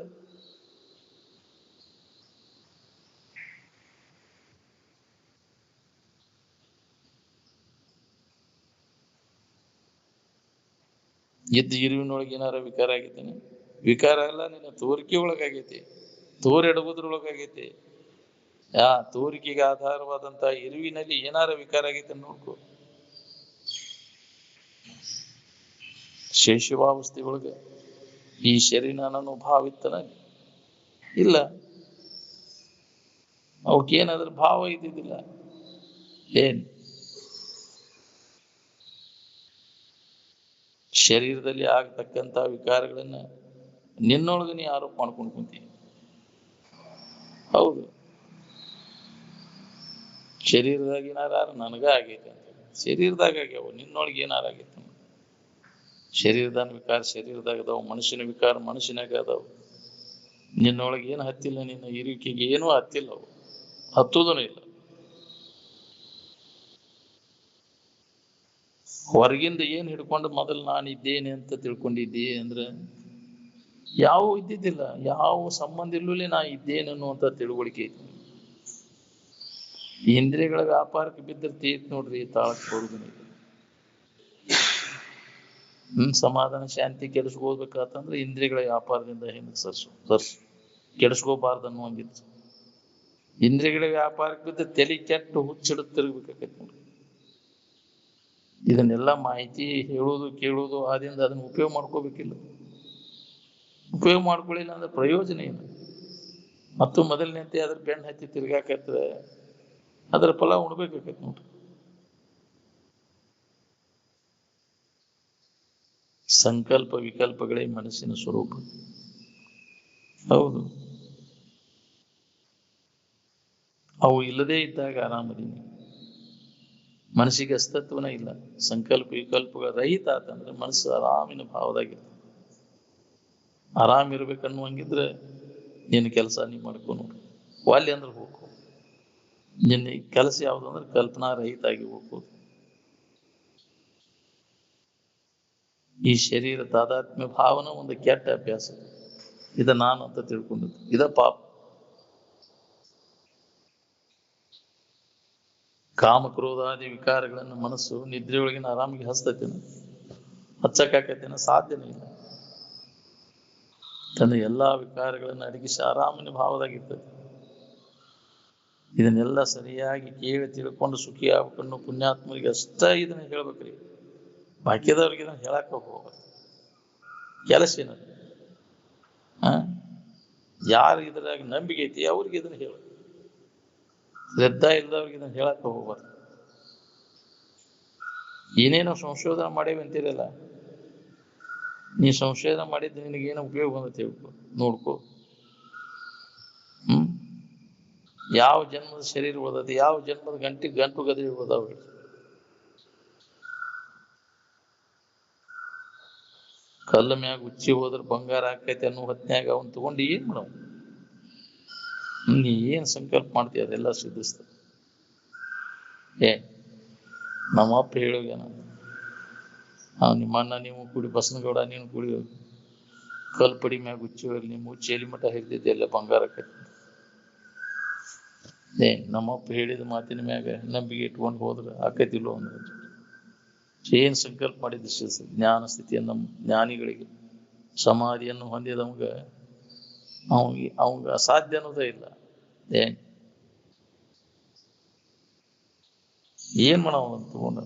ಇರುವಿನೊಳಗೆ ಏನಾರ ವಿಕಾರ ಆಗೈತೇನೆ? ವಿಕಾರ ಎಲ್ಲ ನಿನ್ನ ತೋರಿಕೆ ಒಳಗಾಗೈತಿ, ತೋರೆಡಗುದ್ರೊಳಗಾಗೈತಿ. ತೋರಿಕೆಗೆ ಆಧಾರವಾದಂತ ಇರುವಿನಲ್ಲಿ ಏನಾರ ವಿಕಾರ ಆಗೈತೆ ನೋಡ್ಕೊ. ಶೇಷವಾವಸ್ಥೆ ಒಳಗೆ ಈ ಶರೀರ ಅನ್ನೋ ಭಾವ ಇತ್ತನ? ಇಲ್ಲ. ಅವಕ್ಕೇನಾದ್ರ ಭಾವ ಇದ್ದಿದ್ದಿಲ್ಲ. ಶರೀರದಲ್ಲಿ ಆಗ್ತಕ್ಕಂತ ವಿಕಾರಗಳನ್ನ ನಿನ್ನೊಳಗೆ ನೀ ಆರೋಪ ಮಾಡ್ಕೊಂಡು ಕುಂತೀನಿ. ಹೌದು, ಶರೀರದಾಗ ಏನಾರ ನನಗ ಆಗೈತೆ ಅಂತ. ಶರೀರದಾಗ ಆಗ್ಯಾವ, ನಿನ್ನೊಳಗೆ ಏನಾರ ಆಗೈತೆ? ಶರೀರದಾನ ವಿಕಾರ ಶರೀರದಾಗ ಅದಾವ, ಮನುಷ್ಯನ ವಿಕಾರ ಮನುಷ್ಯನಾಗ ಅದಾವ. ನಿನ್ನೊಳಗೆ ಏನು ಹತ್ತಿಲ್ಲ, ನಿನ್ನ ಇರುವಿಕೆಗೆ ಏನೂ ಹತ್ತಿಲ್ಲ, ಅವು ಹತ್ತುದೂ ಇಲ್ಲ. ಹೊರಗಿಂದ ಏನ್ ಹಿಡ್ಕೊಂಡು ಮೊದಲು ನಾನು ಇದ್ದೇನೆ ಅಂತ ತಿಳ್ಕೊಂಡಿದ್ದಿ ಅಂದ್ರೆ ಯಾವ ಇದ್ದಿದ್ದಿಲ್ಲ, ಯಾವ ಸಂಬಂಧ ಇಲ್ಲೂ ನಾ ಇದ್ದೇನೆ ಅನ್ನುವಂತ ತಿಳುವಳಿಕೆ ಐತಿ. ಇಂದ್ರಿಯಗಳ ವ್ಯಾಪಾರಕ್ಕೆ ಬಿದ್ದಿರ್ತೀತ್ ನೋಡ್ರಿ, ತಾಳಕ್ ಬರುದಿಲ್ಲ. ಸಮಾಧಾನ ಶಾಂತಿ ಕೆಡಿಸ್ಕೋಬೇಕಂತಂದ್ರೆ ಇಂದ್ರಿಯಗಳ ವ್ಯಾಪಾರದಿಂದ ಹಿಂದೆ ಸರ್ಸು ಕೆಡಿಸ್ಕೋಬಾರ್ದು ಅನ್ನುವಂಗಿತ್ತು. ಇಂದ್ರಿಯಗಳ ವ್ಯಾಪಾರಕ್ಕೆ ಬಿದ್ದು ತಲೆ ಕೆಟ್ಟು ಹುಚ್ಚಿಡುತ್ತ ತಿರುಗಬೇಕಾಗತ್ತೆ ನೋಡ್ರಿ. ಇದನ್ನೆಲ್ಲ ಮಾಹಿತಿ ಹೇಳುವುದು ಕೇಳುವುದು ಆದಿಂದ ಅದನ್ನ ಉಪಯೋಗ ಮಾಡ್ಕೋಬೇಕಿಲ್ಲ. ಉಪಯೋಗ ಮಾಡ್ಕೊಳ್ಳಿಲ್ಲ ಅಂದ್ರೆ ಪ್ರಯೋಜನ ಏನು? ಮತ್ತು ಮೊದಲನೇಂತೆ ಅದ್ರ ಬೆನ್ನು ಹತ್ತಿ ತಿರ್ಗಾಕತ್ರೆ ಅದರ ಫಲ ಉಣ್ಬೇಕಾಕತ್ ನೋಡ್ರಿ. ಸಂಕಲ್ಪ ವಿಕಲ್ಪಗಳೇ ಮನಸ್ಸಿನ ಸ್ವರೂಪ. ಹೌದು, ಅವು ಇಲ್ಲದೇ ಇದ್ದಾಗ ಆರಾಮದೀನಿ. ಮನಸ್ಸಿಗೆ ಅಸ್ತಿತ್ವನೇ ಇಲ್ಲ. ಸಂಕಲ್ಪ ವಿಕಲ್ಪಗಳ ರಹಿತ ಆತಂದ್ರೆ ಮನಸ್ಸು ಆರಾಮಿನ ಭಾವದಾಗಿರ್ತದೆ. ಆರಾಮಿರ್ಬೇಕನ್ನುವಂಗಿದ್ರೆ ನಿನ್ನ ಕೆಲಸ ನೀ ಮಾಡ್ಕೊ ನೋಡು. ವಾಲ್ಯ ಅಂದ್ರೆ ಹೋಗು. ನಿನ್ನ ಕೆಲಸ ಯಾವುದು ಅಂದ್ರೆ ಕಲ್ಪನಾ ರಹಿತ ಆಗಿ ಹೋಗ್ಬೋದು. ಈ ಶರೀರ ತಾದಾತ್ಮ್ಯ ಭಾವನ ಒಂದು ಕೆಟ್ಟ ಅಭ್ಯಾಸ. ಇದ ನಾನು ಅಂತ ತಿಳ್ಕೊಂಡಿದ್ದು ಇದ ಪಾಪ. ಕಾಮಕ್ರೋಧಾದಿ ವಿಕಾರಗಳನ್ನು ಮನಸ್ಸು ನಿದ್ರೆಯೊಳಗಿನ ಆರಾಮಿಗೆ ಹಚ್ತತೇನೆ, ಹಚ್ಚಕ್ಕಾಕತೇನೆ? ಸಾಧ್ಯನೇ ಇಲ್ಲ. ತನ್ನ ಎಲ್ಲಾ ವಿಕಾರಗಳನ್ನು ಅಡಗಿಸಿ ಆರಾಮಿನ ಭಾವದಾಗಿರ್ತದೆ. ಇದನ್ನೆಲ್ಲ ಸರಿಯಾಗಿ ಕೇಳಿ ತಿಳ್ಕೊಂಡು ಸುಖಿ ಆಗ್ಬೇಕನ್ನೋ ಪುಣ್ಯಾತ್ಮರಿಗೆ ಅಷ್ಟ ಇದನ್ನ ಹೇಳ್ಬೇಕ್ರಿ. ಬಾಕಿದವ್ರಿಗೆ ಇದನ್ನ ಹೇಳಕ್ಕ ಹೋಗ್ಬಾರ್ದು. ಕೆಲಸ ಏನದು? ಯಾರು ಇದ್ರಾಗ ನಂಬಿಕೆ ಐತಿ ಅವ್ರಿಗೆ ಇದನ್ನ ಹೇಳ. ಶ್ರದ್ಧಾ ಇಲ್ಲದವ್ರಿಗೆ ಇದನ್ನ ಹೇಳಕ್ಕ ಹೋಗ್ಬಾರ್ದು. ಏನೇನೋ ಸಂಶೋಧನೆ ಮಾಡೇವಿ ಅಂತೀರಲ್ಲ, ನೀ ಸಂಶೋಧನೆ ಮಾಡಿದ್ದು ನಿನಗೇನು ಉಪಯೋಗ ಬಂದ ತಿಳ್ಕೊ, ನೋಡ್ಕೊ. ಯಾವ ಜನ್ಮದ ಶರೀರ ಉಳ್ದತಿ, ಯಾವ ಜನ್ಮದ ಗಂಟು ಗದರಿ ಉಳ್ದಾವ. ಕಲ್ಲ ಮ್ಯಾಗ ಉಚ್ಚಿ ಹೋದ್ರ ಬಂಗಾರ ಆಕೈತೆ ಅನ್ನೋ ಹೊತ್ನ್ಯಾಗ ಅವನ್ ತಗೊಂಡು ಏನ್ ಮಾಡವ್? ನೀ ಏನ್ ಸಂಕಲ್ಪ ಮಾಡ್ತೀಯ ಅದೆಲ್ಲ ಸಿದ್ಧಿಸ್ತ. ನಮ್ಮಪ್ಪ ಹೇಳೋಗೇನ, ನಿಮ್ಮ ಅಣ್ಣ ನೀವು ಕೂಡಿ, ಬಸನಗೌಡ ನೀನು ಕೂಡಿ ಕಲ್ಪಡಿ ಮ್ಯಾಗ ಉಚ್ಚಿ ಹೋಗ್ಲಿ, ನಿಮ್ಮ ಚೇಲಿ ಮಠ ಹಿಡಿದಿದ್ದೆ ಎಲ್ಲ ಬಂಗಾರ ಆಕೈತಿ. ನಮ್ಮಪ್ಪ ಹೇಳಿದ ಮಾತಿನ ಮ್ಯಾಗ ನಂಬಿಕೆ ಇಟ್ಕೊಂಡು ಹೋದ್ರ ಆಕೈತಿಲ್ಲೋ ಅಂದ್ರೆ ಏನ್ ಸಂಕಲ್ಪ ಮಾಡಿದ ಜ್ಞಾನ ಸ್ಥಿತಿಯನ್ನು ಜ್ಞಾನಿಗಳಿಗೆ, ಸಮಾಧಿಯನ್ನು ಹೊಂದಿದವಂಗ ಅವಂಗ ಅಸಾಧ್ಯ ಅನ್ನೋದೇ ಇಲ್ಲ. ಏನ್ ಮಾಡವ ತಗೊಂಡ?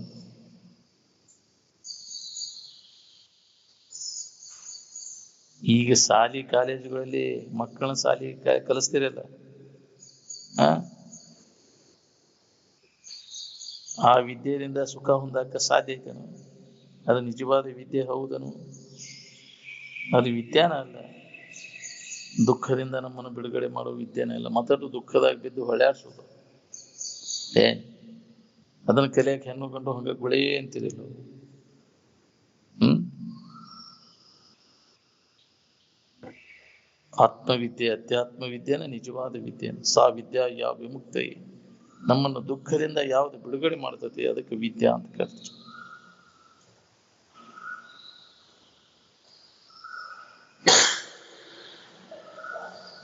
ಈಗ ಶಾಲಿ ಕಾಲೇಜುಗಳಲ್ಲಿ ಮಕ್ಕಳನ್ನ ಶಾಲಿ ಕಲಿಸ್ತಿರಲ್ಲ, ಆ ವಿದ್ಯೆಯಿಂದ ಸುಖ ಹೊಂದಕ್ಕೆ ಸಾಧ್ಯ ಐತೇನು? ಅದು ನಿಜವಾದ ವಿದ್ಯೆ ಹೌದನು? ಅದು ವಿದ್ಯಾನ ಅಲ್ಲ. ದುಃಖದಿಂದ ನಮ್ಮನ್ನು ಬಿಡುಗಡೆ ಮಾಡೋ ವಿದ್ಯೆನೇ ಇಲ್ಲ. ಮತ್ತಷ್ಟು ದುಃಖದಾಗ ಬಿದ್ದು ಹೊಳ್ಯಾಡ್ಸೋದು. ಅದನ್ನ ಕಲಿಯಕ್ಕೆ ಹೆಣ್ಣು ಗಂಡು ಹಂಗ ಗುಳೇ ಅಂತಿರಲ್ಲ. ಆತ್ಮವಿದ್ಯೆ, ಅಧ್ಯಾತ್ಮ ವಿದ್ಯೆನ ನಿಜವಾದ ವಿದ್ಯೆ. ಸಾ ವಿದ್ಯಾ ಯಾ ವಿಮುಕ್ತ. ನಮ್ಮನ್ನು ದುಃಖದಿಂದ ಯಾವ್ದು ಬಿಡುಗಡೆ ಮಾಡ್ತತಿ ಅದಕ್ಕೆ ವಿದ್ಯಾ ಅಂತ ಕರ್ತಾರೆ.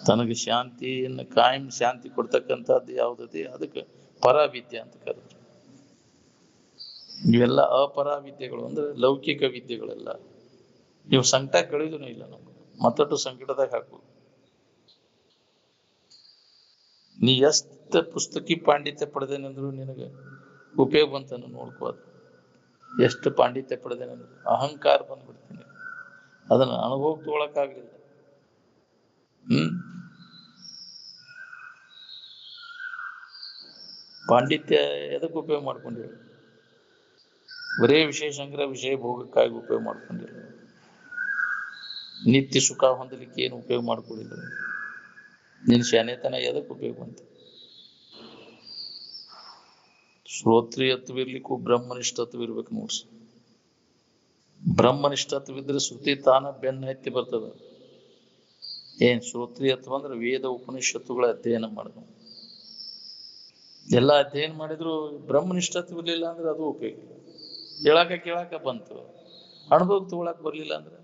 ತನಗೆ ಶಾಂತಿಯನ್ನು ಕಾಯಂ ಶಾಂತಿ ಕೊಡ್ತಕ್ಕಂಥದ್ದು ಯಾವುದತಿ ಅದಕ್ಕೆ ಪರಾವಿದ್ಯೆ ಅಂತ ಕರೆದ್ರು. ಇವೆಲ್ಲ ಅಪರಾವಿದ್ಯೆಗಳು ಅಂದ್ರೆ ಲೌಕಿಕ ವಿದ್ಯೆಗಳೆಲ್ಲ. ನೀವು ಸಂಕಟ ಕಳೆದೂ ಇಲ್ಲ, ನಮ್ಗೆ ಮತ್ತಷ್ಟು ಸಂಕಟದಾಗ ಹಾಕು. ನೀ ಎಷ್ಟು ಪುಸ್ತಕಿ ಪಾಂಡಿತ್ಯ ಪಡೆದೇನೆಂದ್ರು ನಿನಗೆ ಉಪಯೋಗ ಬಂತನ್ನು ನೋಡ್ಕೋದು. ಎಷ್ಟು ಪಾಂಡಿತ್ಯ ಪಡೆದೇನೆಂದ್ರು ಅಹಂಕಾರ ಬಂದ್ಬಿಡ್ತೀನಿ, ಅದನ್ನ ಅನುಭವ ತಗೊಳಕ್ಕಾಗ್ಲಿಲ್ಲ. ಪಾಂಡಿತ್ಯ ಎದಕ್ಕೆ ಉಪಯೋಗ ಮಾಡ್ಕೊಂಡಿಲ್ಲ? ಬರೇ ವಿಷಯ ಸಂಗ್ರಹ, ವಿಷಯ ಭೋಗಕ್ಕಾಗಿ ಉಪಯೋಗ ಮಾಡ್ಕೊಂಡಿಲ್ಲ. ನಿತ್ಯ ಸುಖ ಹೊಂದಲಿಕ್ಕೆ ಏನು ಉಪಯೋಗ ಮಾಡ್ಕೊಂಡಿಲ್ಲ. ನಿನ್ನ ಶಾನೆತನ ಎದಕ್ಕೆ ಉಪಯೋಗ ಬಂತ? ಶ್ರೋತ್ರಿಯತ್ವ ಇರ್ಲಿಕ್ಕೂ ಬ್ರಹ್ಮನಿಷ್ಠತ್ವ ಇರ್ಬೇಕು ನೋಡ್ಸಿ. ಬ್ರಹ್ಮನಿಷ್ಠತ್ವ ಇದ್ರೆ ಶ್ರುತಿ ತಾನ ಬೆನ್ನ ಎತ್ತಿ ಬರ್ತದ. ಶ್ರೋತ್ರಿಯತ್ವ ಅಂದ್ರೆ ವೇದ ಉಪನಿಷತ್ತುಗಳ ಅಧ್ಯಯನ ಮಾಡಿದ್ವು. ಎಲ್ಲ ಅಧ್ಯಯನ ಮಾಡಿದ್ರು ಬ್ರಹ್ಮನಿಷ್ಠತ್ವ ಇರ್ಲಿಲ್ಲ ಅಂದ್ರೆ ಅದು ಉಪಯೋಗ. ಕೇಳಾಕ ಬಂತು, ಅನುಭವ ತಗೊಳಕ್ ಬರ್ಲಿಲ್ಲ ಅಂದ್ರೆ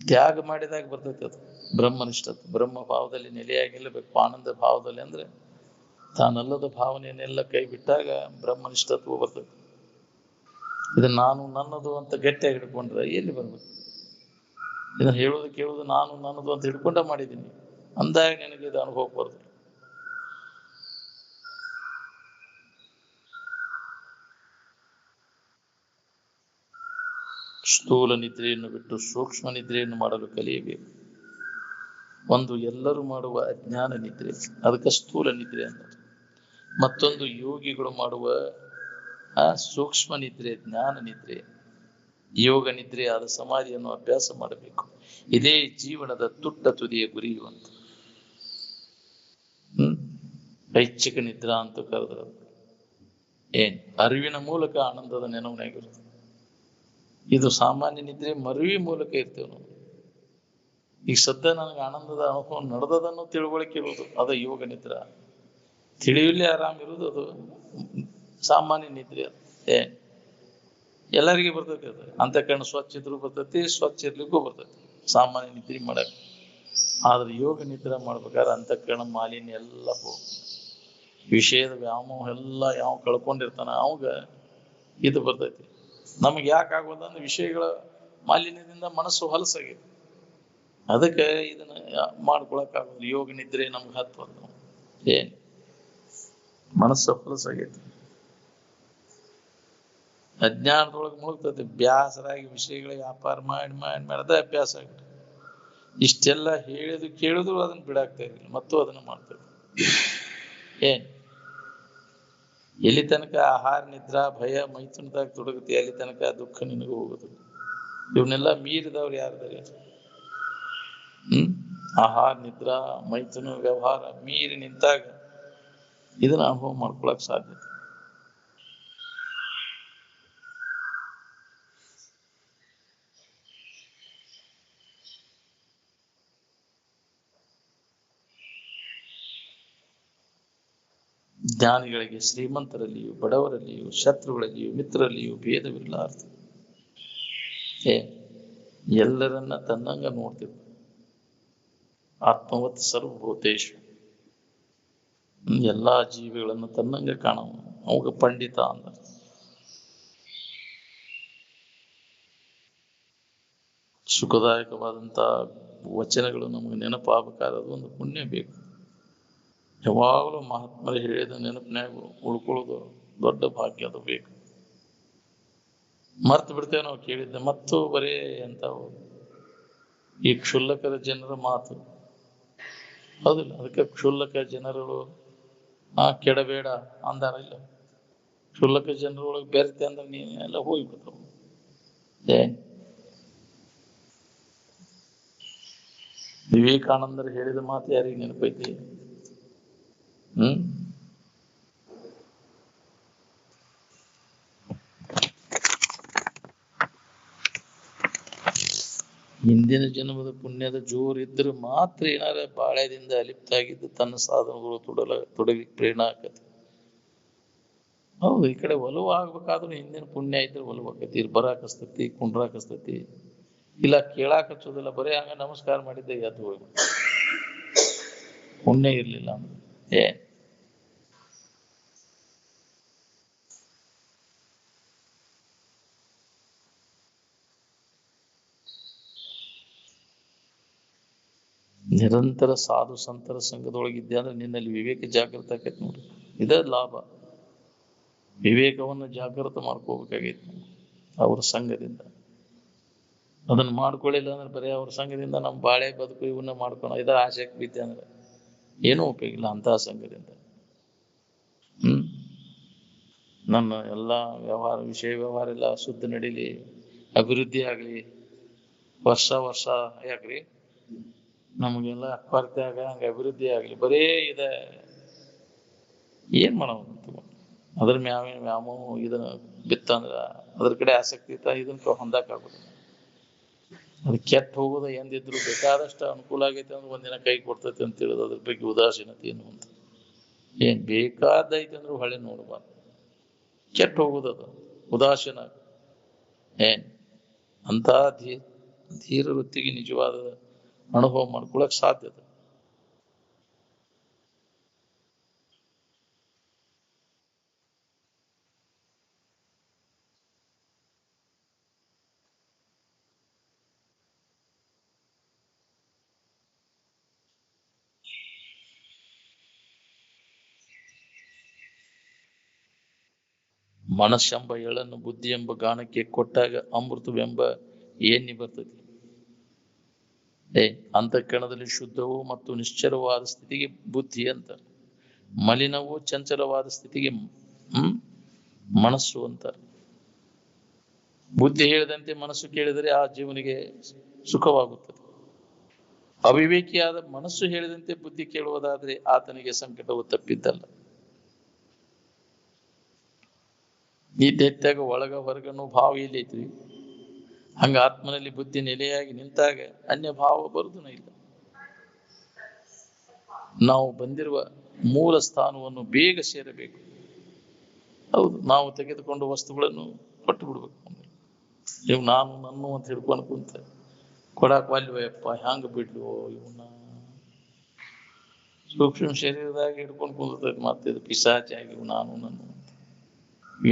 ತ್ಯಾಗ ಮಾಡಿದಾಗ ಬರ್ತೈತೆ ಅದು ಬ್ರಹ್ಮನಿಷ್ಠತ್ವ. ಬ್ರಹ್ಮ ಭಾವದಲ್ಲಿ ನೆಲೆಯಾಗಿಲ್ಲಬೇಕು, ಆನಂದ ಭಾವದಲ್ಲಿ. ಅಂದ್ರೆ ತಾನಲ್ಲದ ಭಾವನೆಯನ್ನೆಲ್ಲ ಕೈ ಬಿಟ್ಟಾಗ ಬ್ರಹ್ಮನಿಷ್ಠತ್ವ ಬರ್ತದೆ. ಇದು ನಾನು ನನ್ನದು ಅಂತ ಗಟ್ಟಿಯಾಗಿ ಹಿಡ್ಕೊಂಡ್ರೆ ಎಲ್ಲಿ ಬರ್ಬೇಕು? ಇದನ್ನ ಹೇಳೋದು ಕೇಳೋದು ನಾನು ನನ್ನದು ಅಂತ ಹಿಡ್ಕೊಂಡ ಮಾಡಿದ್ದೀನಿ ಅಂದಾಗ ನಿನಗೆ ಇದು ಅನುಭವ ಬರ್ತದೆ. ಸ್ಥೂಲ ನಿದ್ರೆಯನ್ನು ಬಿಟ್ಟು ಸೂಕ್ಷ್ಮ ನಿದ್ರೆಯನ್ನು ಮಾಡಲು ಕಲಿಯಬೇಕು. ಒಂದು ಎಲ್ಲರೂ ಮಾಡುವ ಅಜ್ಞಾನ ನಿದ್ರೆ, ಅದಕ್ಕೆ ಸ್ಥೂಲ ನಿದ್ರೆ ಅಂತ. ಮತ್ತೊಂದು ಯೋಗಿಗಳು ಮಾಡುವ ಸೂಕ್ಷ್ಮ ನಿದ್ರೆ, ಜ್ಞಾನ ನಿದ್ರೆ, ಯೋಗ ನಿದ್ರೆ ಆದ ಸಮಾಧಿಯನ್ನು ಅಭ್ಯಾಸ ಮಾಡಬೇಕು. ಇದೇ ಜೀವನದ ತುಟ್ಟ ತುದಿಯ ಗುರಿಯು ಅಂತ. ಐಚ್ಛಿಕ ನಿದ್ರಾ ಅಂತ ಕರೆದ್ರ ಅರಿವಿನ ಮೂಲಕ ಆನಂದದ ನೆನವನಾಗಿರುತ್ತೆ. ಇದು ಸಾಮಾನ್ಯ ನಿದ್ರೆ ಮರುವಿ ಮೂಲಕ ಇರ್ತೇವೆ ನಾವು. ಈಗ ಸದ್ಯ ನನಗೆ ಆನಂದದ ಅನುಭವ ನಡೆದದನ್ನು ತಿಳುವಳಿಕೆ ಇರುವುದು ಅದು ಯೋಗ ನಿದ್ರಾ. ತಿಳಿಯಲಿ ಆರಾಮ್ ಇರುವುದು ಅದು ಸಾಮಾನ್ಯ ನಿದ್ರೆ. ಅದು ಎಲ್ಲರಿಗೆ ಬರ್ತೈತಿ. ಅದು ಅಂತಃಕರಣ ಸ್ವಚ್ಛ ಇದ್ರೂ ಬರ್ತೈತಿ, ಸ್ವಚ್ಛ ಇರ್ಲಿಕ್ಕೂ ಬರ್ತೈತಿ ಸಾಮಾನ್ಯ ನಿದ್ರೆ ಮಾಡಕ್. ಆದ್ರೆ ಯೋಗ ನಿದ್ರಾ ಮಾಡ್ಬೇಕಾದ್ರೆ ಅಂತಃಕರಣ ಮಾಲಿನ್ಯ ಎಲ್ಲ ವಿಷಯದ ವ್ಯಾಮೋಹ ಎಲ್ಲ ಯಾವ ಕಳ್ಕೊಂಡಿರ್ತಾನ ಅವಾಗ ಇದು ಬರ್ತೈತಿ. ನಮಗೆ ಯಾಕೆ ಆಗೋದಂದ್ರೆ ವಿಷಯಗಳ ಮಾಲಿನ್ಯದಿಂದ ಮನಸ್ಸು ಹೊಲಸಾಗಿದೆ. ಅದಕ್ಕೆ ಇದನ್ನ ಮಾಡ್ಕೊಳಕ್ ಆಗೋದು. ಯೋಗ ನಿದ್ರೆ ನಮ್ಗೆ ಹತ್ವದು ಮನಸ್ಸು ಹೊಲಸಾಗೈತಿ, ಅಜ್ಞಾನದೊಳಗೆ ಮುಳುಗ್ತೈತಿ. ಬ್ಯಾಸರಾಗಿ ವಿಷಯಗಳ ವ್ಯಾಪಾರ ಮಾಡಿ ಮಾಡಿ ಅದೇ ಅಭ್ಯಾಸ ಆಗ್ಬಿಟ್ಟು ಇಷ್ಟೆಲ್ಲ ಹೇಳಿದ್ರು ಕೇಳಿದ್ರು ಅದನ್ನ ಬಿಡಾಕ್ತಾ ಇರಲಿಲ್ಲ, ಮತ್ತು ಅದನ್ನ ಮಾಡ್ತೇವೆ. ಎಲ್ಲಿ ತನಕ ಆಹಾರ ನಿದ್ರಾ ಭಯ ಮೈಥುನದಾಗ ತೊಡಗುತ್ತೆ, ಅಲ್ಲಿ ತನಕ ದುಃಖ ನಿನಗೂ ಹೋಗುದು. ಇವನ್ನೆಲ್ಲ ಮೀರಿದವ್ರು ಯಾರಿದ್ದಾರೆ? ಆಹಾರ ನಿದ್ರಾ ಮೈಥುನ ವ್ಯವಹಾರ ಮೀರಿ ನಿಂತಾಗ ಇದನ್ನ ಅನುಭವ ಮಾಡ್ಕೊಳಕ್ ಸಾಧ್ಯತೆ. ಜ್ಞಾನಿಗಳಿಗೆ ಶ್ರೀಮಂತರಲ್ಲಿಯೂ ಬಡವರಲ್ಲಿಯೂ ಶತ್ರುಗಳಲ್ಲಿಯೂ ಮಿತ್ರರಲ್ಲಿಯೂ ಭೇದವಿರಲಾರದು. ಎಲ್ಲರನ್ನ ತನ್ನಂಗ ನೋಡ್ತಿದ್ರು. ಆತ್ಮವತ್ ಸರ್ವಭೂತೇಶು, ಎಲ್ಲಾ ಜೀವಿಗಳನ್ನು ತನ್ನಂಗ ಕಾಣವ ಅವಾಗ ಪಂಡಿತ ಅಂದ. ಸುಖದಾಯಕವಾದಂತ ವಚನಗಳು ನಮಗೆ ನೆನಪಾಗಬೇಕಾದ ಒಂದು ಪುಣ್ಯ ಬೇಕು. ಯಾವಾಗಲೂ ಮಹಾತ್ಮರು ಹೇಳಿದ ನೆನಪಿನಾಗ ಉಳ್ಕೊಳ್ಳೋದು ದೊಡ್ಡ ಭಾಗ್ಯ, ಅದು ಬೇಕು. ಮರ್ತು ಬಿಡ್ತೇವೆ ನಾವು ಕೇಳಿದ್ದೆ, ಮತ್ತು ಬರೇ ಅಂತ ಈ ಕ್ಷುಲ್ಲಕರ ಜನರ ಮಾತು ಹೌದಿಲ್ಲ. ಅದಕ್ಕೆ ಕ್ಷುಲ್ಲಕ ಜನರು ಕೆಡಬೇಡ ಅಂದಾರ ಇಲ್ಲ. ಕ್ಷುಲ್ಲಕ ಜನರೊಳಗೆ ಬೆರೆತೆ ಅಂದ್ರೆ ನೀನೆಲ್ಲ ಹೋಗ್ಬಿಡ್ತಾವ. ವಿವೇಕಾನಂದರು ಹೇಳಿದ ಮಾತು ಯಾರಿಗೆ ನೆನಪೈತಿ? ಹಿಂದಿನ ಜನ್ಮದ ಪುಣ್ಯದ ಜೋರು ಇದ್ರೆ ಮಾತ್ರ ಏನಾರ ಬಾಳ್ಯದಿಂದ ಅಲಿಪ್ತಾಗಿದ್ದು ತನ್ನ ಸಾಧನಗಳು ತೊಡಗಿ ಪ್ರೇರಣೆ ಆಕತಿ. ಹೌದು, ಈ ಕಡೆ ಒಲವು ಆಗ್ಬೇಕಾದ್ರೂ ಹಿಂದಿನ ಪುಣ್ಯ ಇದ್ರೆ ಒಲವು ಆಕತಿ. ಇಲ್ಲಿ ಬರಾಕಸ್ತತಿ, ಕುಂಡ್ರಾಕಸ್ತತಿ, ಇಲ್ಲ ಕೇಳಾಕ ಹಚ್ಚೋದಿಲ್ಲ. ಬರೀ ಹಂಗ ನಮಸ್ಕಾರ ಮಾಡಿದ್ದೆ ಎದ್ದು ಹೋಗ್ಬಿಡ. ಪುಣ್ಯ ಇರ್ಲಿಲ್ಲ ಅಂದ್ರೆ ನಿರಂತರ ಸಾಧು ಸಂತರ ಸಂಘದೊಳಗಿದ್ದೆ ಅಂದ್ರೆ ನಿನ್ನಲ್ಲಿ ವಿವೇಕ ಜಾಗೃತ ಆಕೈತಿ ನೋಡಿ. ಇದೇ ಲಾಭ. ವಿವೇಕವನ್ನು ಜಾಗೃತ ಮಾಡ್ಕೋಬೇಕಾಗೈತಿ ಅವ್ರ ಸಂಘದಿಂದ. ಅದನ್ನ ಮಾಡ್ಕೊಳ್ಳಿಲ್ಲ ಅಂದ್ರೆ ಬರೀ ಅವ್ರ ಸಂಘದಿಂದ ನಮ್ಮ ಬಾಳೆ ಬದುಕು ಇವನ್ನ ಮಾಡ್ಕೊಳ ಇದರ ಆಸೆಗೆ ಬಿದ್ದೆ ಅಂದ್ರೆ ಏನೂ ಉಪಯೋಗ ಇಲ್ಲ ಅಂತಹ ಸಂಘದಿಂದ. ನನ್ನ ಎಲ್ಲಾ ವ್ಯವಹಾರ ವಿಷಯ ವ್ಯವಹಾರ ಎಲ್ಲ ಶುದ್ಧ ನಡೀಲಿ, ಅಭಿವೃದ್ಧಿ ಆಗ್ಲಿ, ವರ್ಷ ವರ್ಷ ಯಾಕ್ರಿ ನಮಗೆಲ್ಲ ಕೊರತೆ ಆಗ ಹಂಗೆ ಅಭಿವೃದ್ಧಿ ಆಗ್ಲಿ, ಬರೇ ಇದೆ. ಏನ್ ಮಾಡೋದು? ಅದ್ರ ವ್ಯಾಮೋಹ ಇದನ್ನ ಬಿತ್ತಂದ್ರ ಅದ್ರ ಕಡೆ ಆಸಕ್ತಿ ಇತ್ತ ಇದನ್ನ ಹೊಂದಾಕ್ ಆಗುದಿಲ್ಲ. ಅದು ಕೆಟ್ಟ ಹೋಗೋದು ಎಂದಿದ್ರು ಬೇಕಾದಷ್ಟು ಅನುಕೂಲ ಆಗೈತೆ ಅಂದ್ರೆ ಒಂದಿನ ಕೈ ಕೊಡ್ತೈತಿ ಅಂತ ಹೇಳುದು. ಅದ್ರ ಬಗ್ಗೆ ಉದಾಸೀನತೆ ಏನು ಅಂತ ಏನ್ ಬೇಕಾದೈತೆ ಅಂದ್ರೂ ಹೊಳೆ ನೋಡಬಾರ್ದು. ಕೆಟ್ಟ ಹೋಗುದದು ಉದಾಸೀನ. ಅಂತ ಧೀರ ವೃತ್ತಿಗೆ ನಿಜವಾದ ಅನುಭವ ಮಾಡ್ಕೊಳಕ್ ಸಾಧ್ಯತೆ. ಮನಸ್ಸೆಂಬ ಎಳನ್ನು ಬುದ್ಧಿ ಎಂಬ ಗಾಣಕ್ಕೆ ಕೊಟ್ಟಾಗ ಅಮೃತವೆಂಬ ಎಣ್ಣೆ ಬರ್ತದೆ. ಅಂತಃಕರಣದಲ್ಲಿ ಶುದ್ಧವೂ ಮತ್ತು ನಿಶ್ಚಲವಾದ ಸ್ಥಿತಿಗೆ ಬುದ್ಧಿ ಅಂತ, ಮಲಿನವೂ ಚಂಚಲವಾದ ಸ್ಥಿತಿಗೆ ಮನಸ್ಸು ಅಂತ. ಬುದ್ಧಿ ಹೇಳಿದಂತೆ ಮನಸ್ಸು ಕೇಳಿದರೆ ಆ ಜೀವನಿಗೆ ಸುಖವಾಗುತ್ತದೆ. ಅವಿವೇಕಿಯಾದ ಮನಸ್ಸು ಹೇಳಿದಂತೆ ಬುದ್ಧಿ ಕೇಳುವುದಾದ್ರೆ ಆತನಿಗೆ ಸಂಕಟವು ತಪ್ಪಿದ್ದಲ್ಲ. ಈ ದೈತ್ಯಾಗ ಒಳಗ ಹೊರಗನ್ನು ಭಾವ ಇಲ್ಲಿ ಐತ್ರಿ. ಹಂಗ ಆತ್ಮನಲ್ಲಿ ಬುದ್ಧಿ ನೆಲೆಯಾಗಿ ನಿಂತಾಗ ಅನ್ಯ ಭಾವ ಬರುವುದೂ ಇಲ್ಲ. ನಾವು ಬಂದಿರುವ ಮೂಲ ಸ್ಥಾನವನ್ನು ಬೇಗ ಸೇರಬೇಕು. ಹೌದು, ನಾವು ತೆಗೆದುಕೊಂಡು ವಸ್ತುಗಳನ್ನು ಕೊಟ್ಟು ಬಿಡ್ಬೇಕು. ಇವ್ ನಾನು ನನ್ನ ಅಂತ ಹಿಡ್ಕೊಂಡು ಕುಂತ ಕೊಡಾಕ್ ವಾಲ್ವಯಪ್ಪ, ಹ್ಯಾಂಗ ಬಿಡ್ಲು ಇವನ್ನ ಸೂಕ್ಷ್ಮ ಶರೀರದಾಗ ಹಿಡ್ಕೊಂಡು ಕುಂದಿರ್ತೈತಿ. ಮತ್ತೆ ಇದು ಪಿಶಾಚಾಗಿ ಇವು ನಾನು ನನ್ನ ಅಂತ.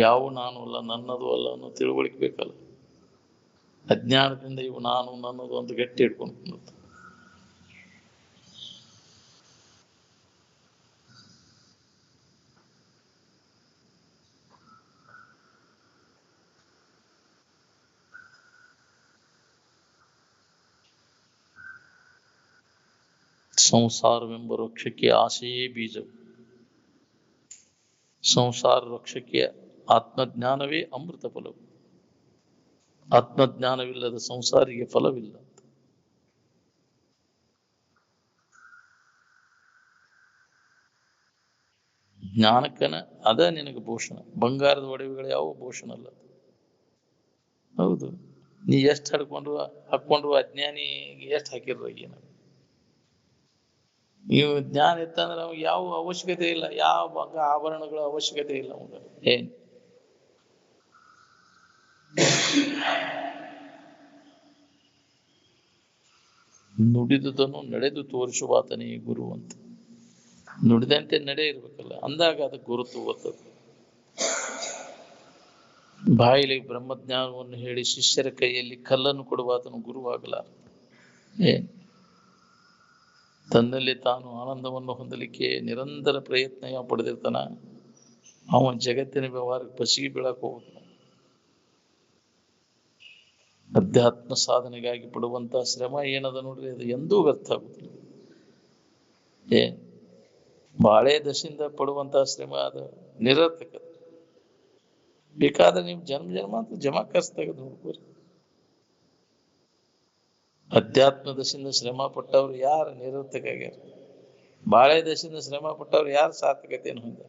ಯಾವ ನಾನು ಅಲ್ಲ, ನನ್ನದು ಅಲ್ಲ ಅನ್ನೋ ತಿಳುವಳಿಕೆ ಬೇಕಲ್ಲ. ಅಜ್ಞಾನದಿಂದ ಇವು ನಾನು ನನ್ನದು ಅಂತ ಗಟ್ಟಿ ಹಿಡ್ಕೊಂಡು ಕುಂದಿರ್ತ. ಸಂಸಾರವೆಂಬ ವೃಕ್ಷಕ್ಕೆ ಆಸೆಯೇ ಬೀಜವು. ಸಂಸಾರ ವೃಕ್ಷಕ್ಕೆ ಆತ್ಮಜ್ಞಾನವೇ ಅಮೃತ ಫಲವು. ಆತ್ಮಜ್ಞಾನವಿಲ್ಲದ ಸಂಸಾರಿಗೆ ಫಲವಿಲ್ಲ. ಜ್ಞಾನಕ್ಕನ ಅದ ನಿನಗೆ ಭೂಷಣ. ಬಂಗಾರದ ಒಡವೆಗಳು ಯಾವ ಭೂಷಣ ಅಲ್ಲ. ಹೌದು, ನೀ ಎಷ್ಟು ಹಾಕೊಂಡ್ರು ಅಜ್ಞಾನಿಗೆ ಎಷ್ಟು ಹಾಕಿರೋ ಏನ. ನೀವು ಜ್ಞಾನ ಇತ್ತಂದ್ರೆ ಅವಾಗ ಯಾವ ಅವಶ್ಯಕತೆ ಇಲ್ಲ, ಯಾವ ಆಭರಣಗಳ ಅವಶ್ಯಕತೆ ಇಲ್ಲ ಅವಾಗ. ಏನ್ ನುಡಿದುದನ್ನು ನಡೆದು ತೋರಿಸುವಾತನೇ ಗುರು ಅಂತ. ನುಡಿದಂತೆ ನಡೆ ಇರ್ಬೇಕಲ್ಲ, ಅಂದಾಗ ಅದಕ್ಕೆ ಗುರುತು ಓದ್ತದೆ. ಬಾಯಿಲಿ ಬ್ರಹ್ಮಜ್ಞಾನವನ್ನು ಹೇಳಿ ಶಿಷ್ಯರ ಕೈಯಲ್ಲಿ ಕಲ್ಲನ್ನು ಕೊಡುವಾತನು ಗುರುವಾಗಲ. ತನ್ನಲ್ಲಿ ತಾನು ಆನಂದವನ್ನು ಹೊಂದಲಿಕ್ಕೆ ನಿರಂತರ ಪ್ರಯತ್ನ ಪಡೆದಿರ್ತಾನ, ಅವನ ಜಗತ್ತಿನ ವ್ಯವಹಾರಕ್ಕೆ ಬಸಿಗೆ ಬೀಳಕ್ ಹೋಗುತ್ತ. ಅಧ್ಯಾತ್ಮ ಸಾಧನೆಗಾಗಿ ಪಡುವಂತ ಶ್ರಮ ಏನದ ನೋಡ್ರಿ, ಅದು ಎಂದೂ ವ್ಯರ್ಥ ಆಗುದಿಲ್ಲ. ಬಾಳೆ ದಶೆಯಿಂದ ಪಡುವಂತಹ ಶ್ರಮ ಅದು ನಿರರ್ಥಕ. ಬೇಕಾದ್ರೆ ನೀವು ಜನ್ಮ ಅಂತ ಜಮಾಕರ್ಸ್ ತೆಗೆದು ನೋಡ್ಕೋರಿ. ಅಧ್ಯಾತ್ಮ ದಶೆಯಿಂದ ಶ್ರಮ ಪಟ್ಟವ್ರು ಯಾರು ನಿರರ್ಥಕ ಆಗ್ಯಾರ? ಬಾಳೆ ದಶೆಯಿಂದ ಶ್ರಮ ಪಟ್ಟವ್ರು ಯಾರು ಸಾರ್ಥಕತೆಯನ್ನು ಹೊಂದ?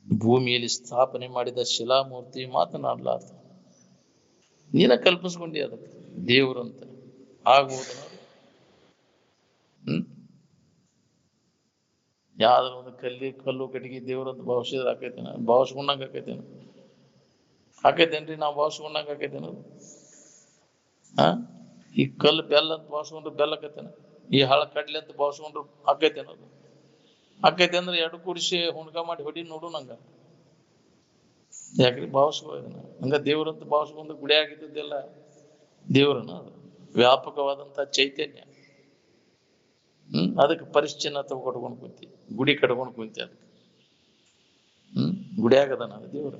ಭೂಮಿಯಲ್ಲಿ ಸ್ಥಾಪನೆ ಮಾಡಿದ ಶಿಲಾಮೂರ್ತಿ ಮಾತನಾಡಲಾರ್ದು. ನೀನ ಕಲ್ಪಿಸ್ಕೊಂಡಿ ಅದಕ್ಕೆ ದೇವರು ಅಂತ ಆಗ್ಬೋದು. ಯಾವ್ದಾರ ಒಂದು ಕಲ್ಲು ಕಟ್ಟಿಗೆ ದೇವ್ರಂತ ಭಾವಿಸಿದ್ರೆ ಆಕೈತೇನ? ಭಾವಿಸ್ಕೊಂಡಂಗ ಆಕೈತೇನ? ಆಕೈತೇನ್ರಿ? ನಾವು ಭಾವಿಸ್ಕೊಂಡಂಗ ಆಕೈತೇನ? ಈ ಕಲ್ಲು ಬೆಲ್ಲ ಅಂತ ಭಾವಿಸ್ಕೊಂಡ್ರೆ ಬೆಲ್ಲ ಆಕೈತೇನ? ಈ ಹಳ ಕಡ್ಲಿ ಅಂತ ಭಾವಿಸ್ಕೊಂಡ್ರು ಆಕೈತೇನದು? ಆಕೈತೆ ಅಂದ್ರೆ ಎರಡು ಕೂಡಿಸಿ ಹುಣ್ಕ ಮಾಡಿ ಹೊಡಿ ನೋಡು ನಂಗ. ಯಾಕ್ರಿ ಭಾವಿಸ್ಕೋದನ್ನ? ಹಂಗ ದೇವ್ರಂತ ಭಾವಿಸ್ಕೊಂಡು ಗುಡಿ ಆಗಿದ್ದೆಲ್ಲ ದೇವ್ರನ? ಅದು ವ್ಯಾಪಕವಾದಂತ ಚೈತನ್ಯ. ಅದಕ್ಕೆ ಪರಿಶ್ಚಿನ್ನ ಕಟ್ಕೊಂಡು ಕುಂತಿ, ಗುಡಿ ಕಟ್ಕೊಂಡು ಕುಂತಿ. ಅದಕ್ಕೆ ಗುಡಿ ಆಗದಾನ ಅದು ದೇವ್ರ?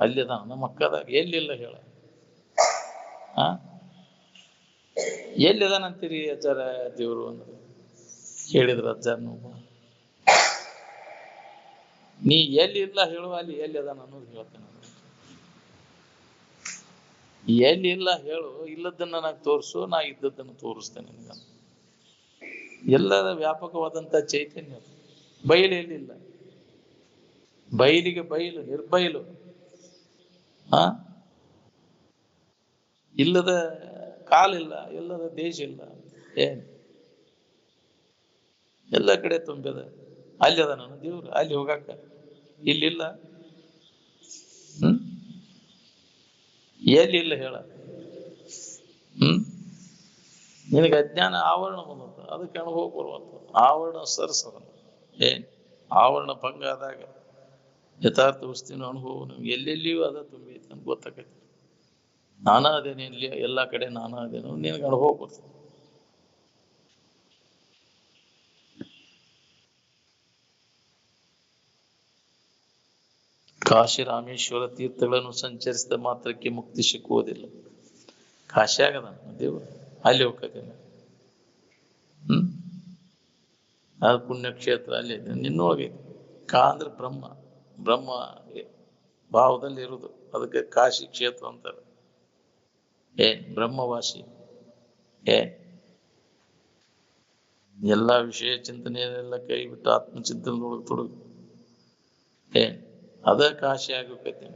ಅಲ್ಲಿ ಅದಾನ ನಮ್ಮ ಅಕ್ಕದಾಗ? ಎಲ್ಲಿಲ್ಲ ಹೇಳ. ಎಲ್ಲಿ ಅದಾನಂತೀರಿ ಅಜ್ಜಾರ ದೇವ್ರು ಅಂದ್ರೆ? ಹೇಳಿದ್ರ ಅಜ್ಜಾರ ನಾವು, ನೀ ಎಲ್ಲಿ ಇಲ್ಲ ಹೇಳುವ, ಅಲ್ಲಿ ಎಲ್ಲಿ ಅದಾನ ಅನ್ನೋದು ಹೇಳ್ತೇನೆ. ಎಲ್ಲಿ ಇಲ್ಲ ಹೇಳು, ಇಲ್ಲದನ್ನ ನಾ ತೋರಿಸು, ನಾ ಇದ್ದದ್ದನ್ನು ತೋರಿಸ್ತೇನೆ ನಿನ್ಗ. ಎಲ್ಲದ ವ್ಯಾಪಕವಾದಂತ ಚೈತನ್ಯ. ಬಯಲು ಎಲ್ಲಿಲ್ಲ? ಬಯಲಿಗೆ ಬಯಲು, ನಿರ್ಬಯಲು. ಇಲ್ಲದ ಕಾಲಿಲ್ಲ, ಇಲ್ಲದ ದೇಶ ಇಲ್ಲ. ಏನ್ ಎಲ್ಲ ಕಡೆ ತುಂಬಿದ. ಅಲ್ಲಿ ಅದ ನನ್ನ ದೇವ್ರು, ಅಲ್ಲಿ ಹೋಗಾಕ ಇಲ್ಲಿಲ್ಲ. ಎಲ್ಲಿಲ್ಲ ಹೇಳ. ನಿನಗೆ ಅಜ್ಞಾನ ಆವರಣ ಬಂದಂತ, ಅದಕ್ಕೆ ಅನುಭವ ಬರುವಂತ. ಆವರಣ ಸರಸದ. ಆವರಣ ಭಂಗ ಆದಾಗ ಯಥಾರ್ಥ ವಸ್ತುವಿನ ಅನುಭವ ನಮ್ಗೆ ಎಲ್ಲೆಲ್ಲಿಯೂ ಅದ ತುಂಬೈತಿ ನಮ್ಗೆ ಗೊತ್ತಾಗೈತಿ. ನಾನಾ ಅದೇನೆ ಇಲ್ಲಿ ಎಲ್ಲಾ ಕಡೆ ನಾನಾ ಅದೇನೋ ನಿನಗೆ ಅನುಭವ ಬರ್ತದೆ. ಕಾಶಿ ರಾಮೇಶ್ವರ ತೀರ್ಥಗಳನ್ನು ಸಂಚರಿಸಿದ ಮಾತ್ರಕ್ಕೆ ಮುಕ್ತಿ ಸಿಕ್ಕುವುದಿಲ್ಲ. ಕಾಶಿ ಆಗದ ದೇವರು ಅಲ್ಲಿ ಹೋಗ್ತೇನೆ. ಅದು ಪುಣ್ಯಕ್ಷೇತ್ರ ಅಲ್ಲಿ ನಿನ್ನೊಳಗೈತಿ. ಕಾ ಅಂದ್ರೆ ಬ್ರಹ್ಮ, ಬ್ರಹ್ಮ ಭಾವದಲ್ಲಿ ಇರುವುದು, ಅದಕ್ಕೆ ಕಾಶಿ ಕ್ಷೇತ್ರ ಅಂತಾರೆ. ಬ್ರಹ್ಮವಾಸಿ ಎಲ್ಲಾ ವಿಷಯ ಚಿಂತನೆಯನ್ನೆಲ್ಲ ಕೈ ಬಿಟ್ಟು ಆತ್ಮಚಿಂತನದೊಳಗೆ ತೊಡಗು. ಅದ ಕಾಶಿ ಆಗಬೇಕೈತಿ.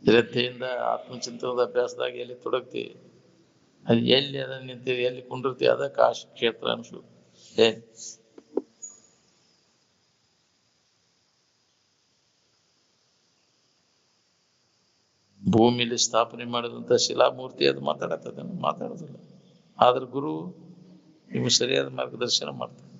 ಶ್ರದ್ಧೆಯಿಂದ ಆತ್ಮಚಿಂತನದ ಅಭ್ಯಾಸದಾಗ ಎಲ್ಲಿ ತೊಡಗ್ತಿ, ಅದು ಎಲ್ಲಿ ಅದ ನಿಂತೀವಿ, ಎಲ್ಲಿ ಕುಂಡಿರ್ತೀವಿ, ಅದ ಕಾಶಿ ಕ್ಷೇತ್ರ ಅನ್ಸು. ಭೂಮಿಯಲ್ಲಿ ಸ್ಥಾಪನೆ ಮಾಡಿದಂತ ಶಿಲಾಮೂರ್ತಿ ಅದು ಮಾತಾಡೋದಿಲ್ಲ. ಆದ್ರೆ ಗುರು ನಿಮ್ಗೆ ಸರಿಯಾದ ಮಾರ್ಗದರ್ಶನ ಮಾಡ್ತಾರೆ.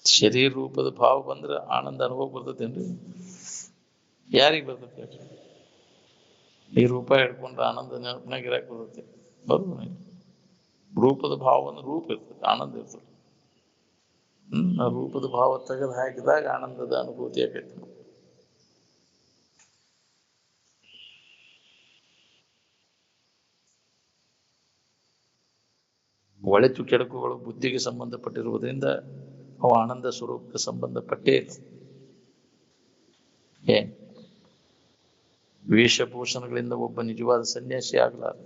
ಶರೀರ ರೂಪದ ಭಾವ ಬಂದ್ರೆ ಆನಂದ ಅನುಭವ ಬರ್ತದೇನ್ರಿ? ಯಾರಿಗೆ ಬರ್ತೈತಿ? ಈ ರೂಪ ಹಿಡ್ಕೊಂಡ್ರೆ ಆನಂದ ನೆನಪಿನಾಗ ಇರಾಕ್ ಬರ್ತೈತಿ? ಬರುದು. ರೂಪದ ಭಾವ ಅಂದ್ರೆ ರೂಪ ಇರ್ತದೆ, ಆನಂದ ಇರ್ತದೆ. ಆ ರೂಪದ ಭಾವ ತೆಗೆದು ಹಾಕಿದಾಗ ಆನಂದದ ಅನುಭೂತಿ ಆಗೈತಿ. ಒಳಿತು ಕೆಡಕುಗಳು ಬುದ್ಧಿಗೆ ಸಂಬಂಧಪಟ್ಟಿರುವುದರಿಂದ ಅವು ಆನಂದ ಸ್ವರೂಪಕ್ಕೆ ಸಂಬಂಧಪಟ್ಟೇ ಇಲ್ಲ. ವೇಷಭೂಷಣಗಳಿಂದ ಒಬ್ಬ ನಿಜವಾದ ಸನ್ಯಾಸಿ ಆಗಲಾರ.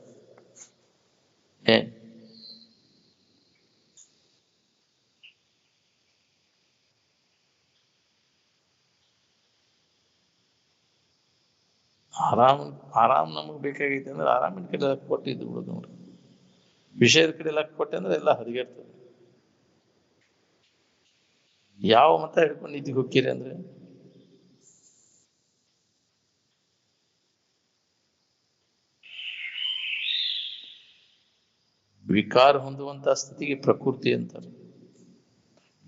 ಆರಾಮ್ ನಮಗ್ ಬೇಕಾಗೈತಿ ಅಂದ್ರೆ ಆರಾಮಿನ ಕಡೆ ಲಕ್ ಕೊಟ್ಟಿದ್ದು ಬಿಡುದು ನೋಡ್ರಿ. ವಿಷಯದ ಕಡೆ ಲಕ್ ಕೊಟ್ಟೆ ಅಂದ್ರೆ ಎಲ್ಲ ಹದಗೆಡ್ತದೆ. ಯಾವ ಮತ ಹಿಡ್ಕೊಂಡು ನಿದ್ದಿಗೆ ಹೋಗ್ತೀರಿ ಅಂದ್ರೆ ವಿಕಾರ ಹೊಂದುವಂತ ಸ್ಥಿತಿಗೆ ಪ್ರಕೃತಿ ಅಂತಾರೆ.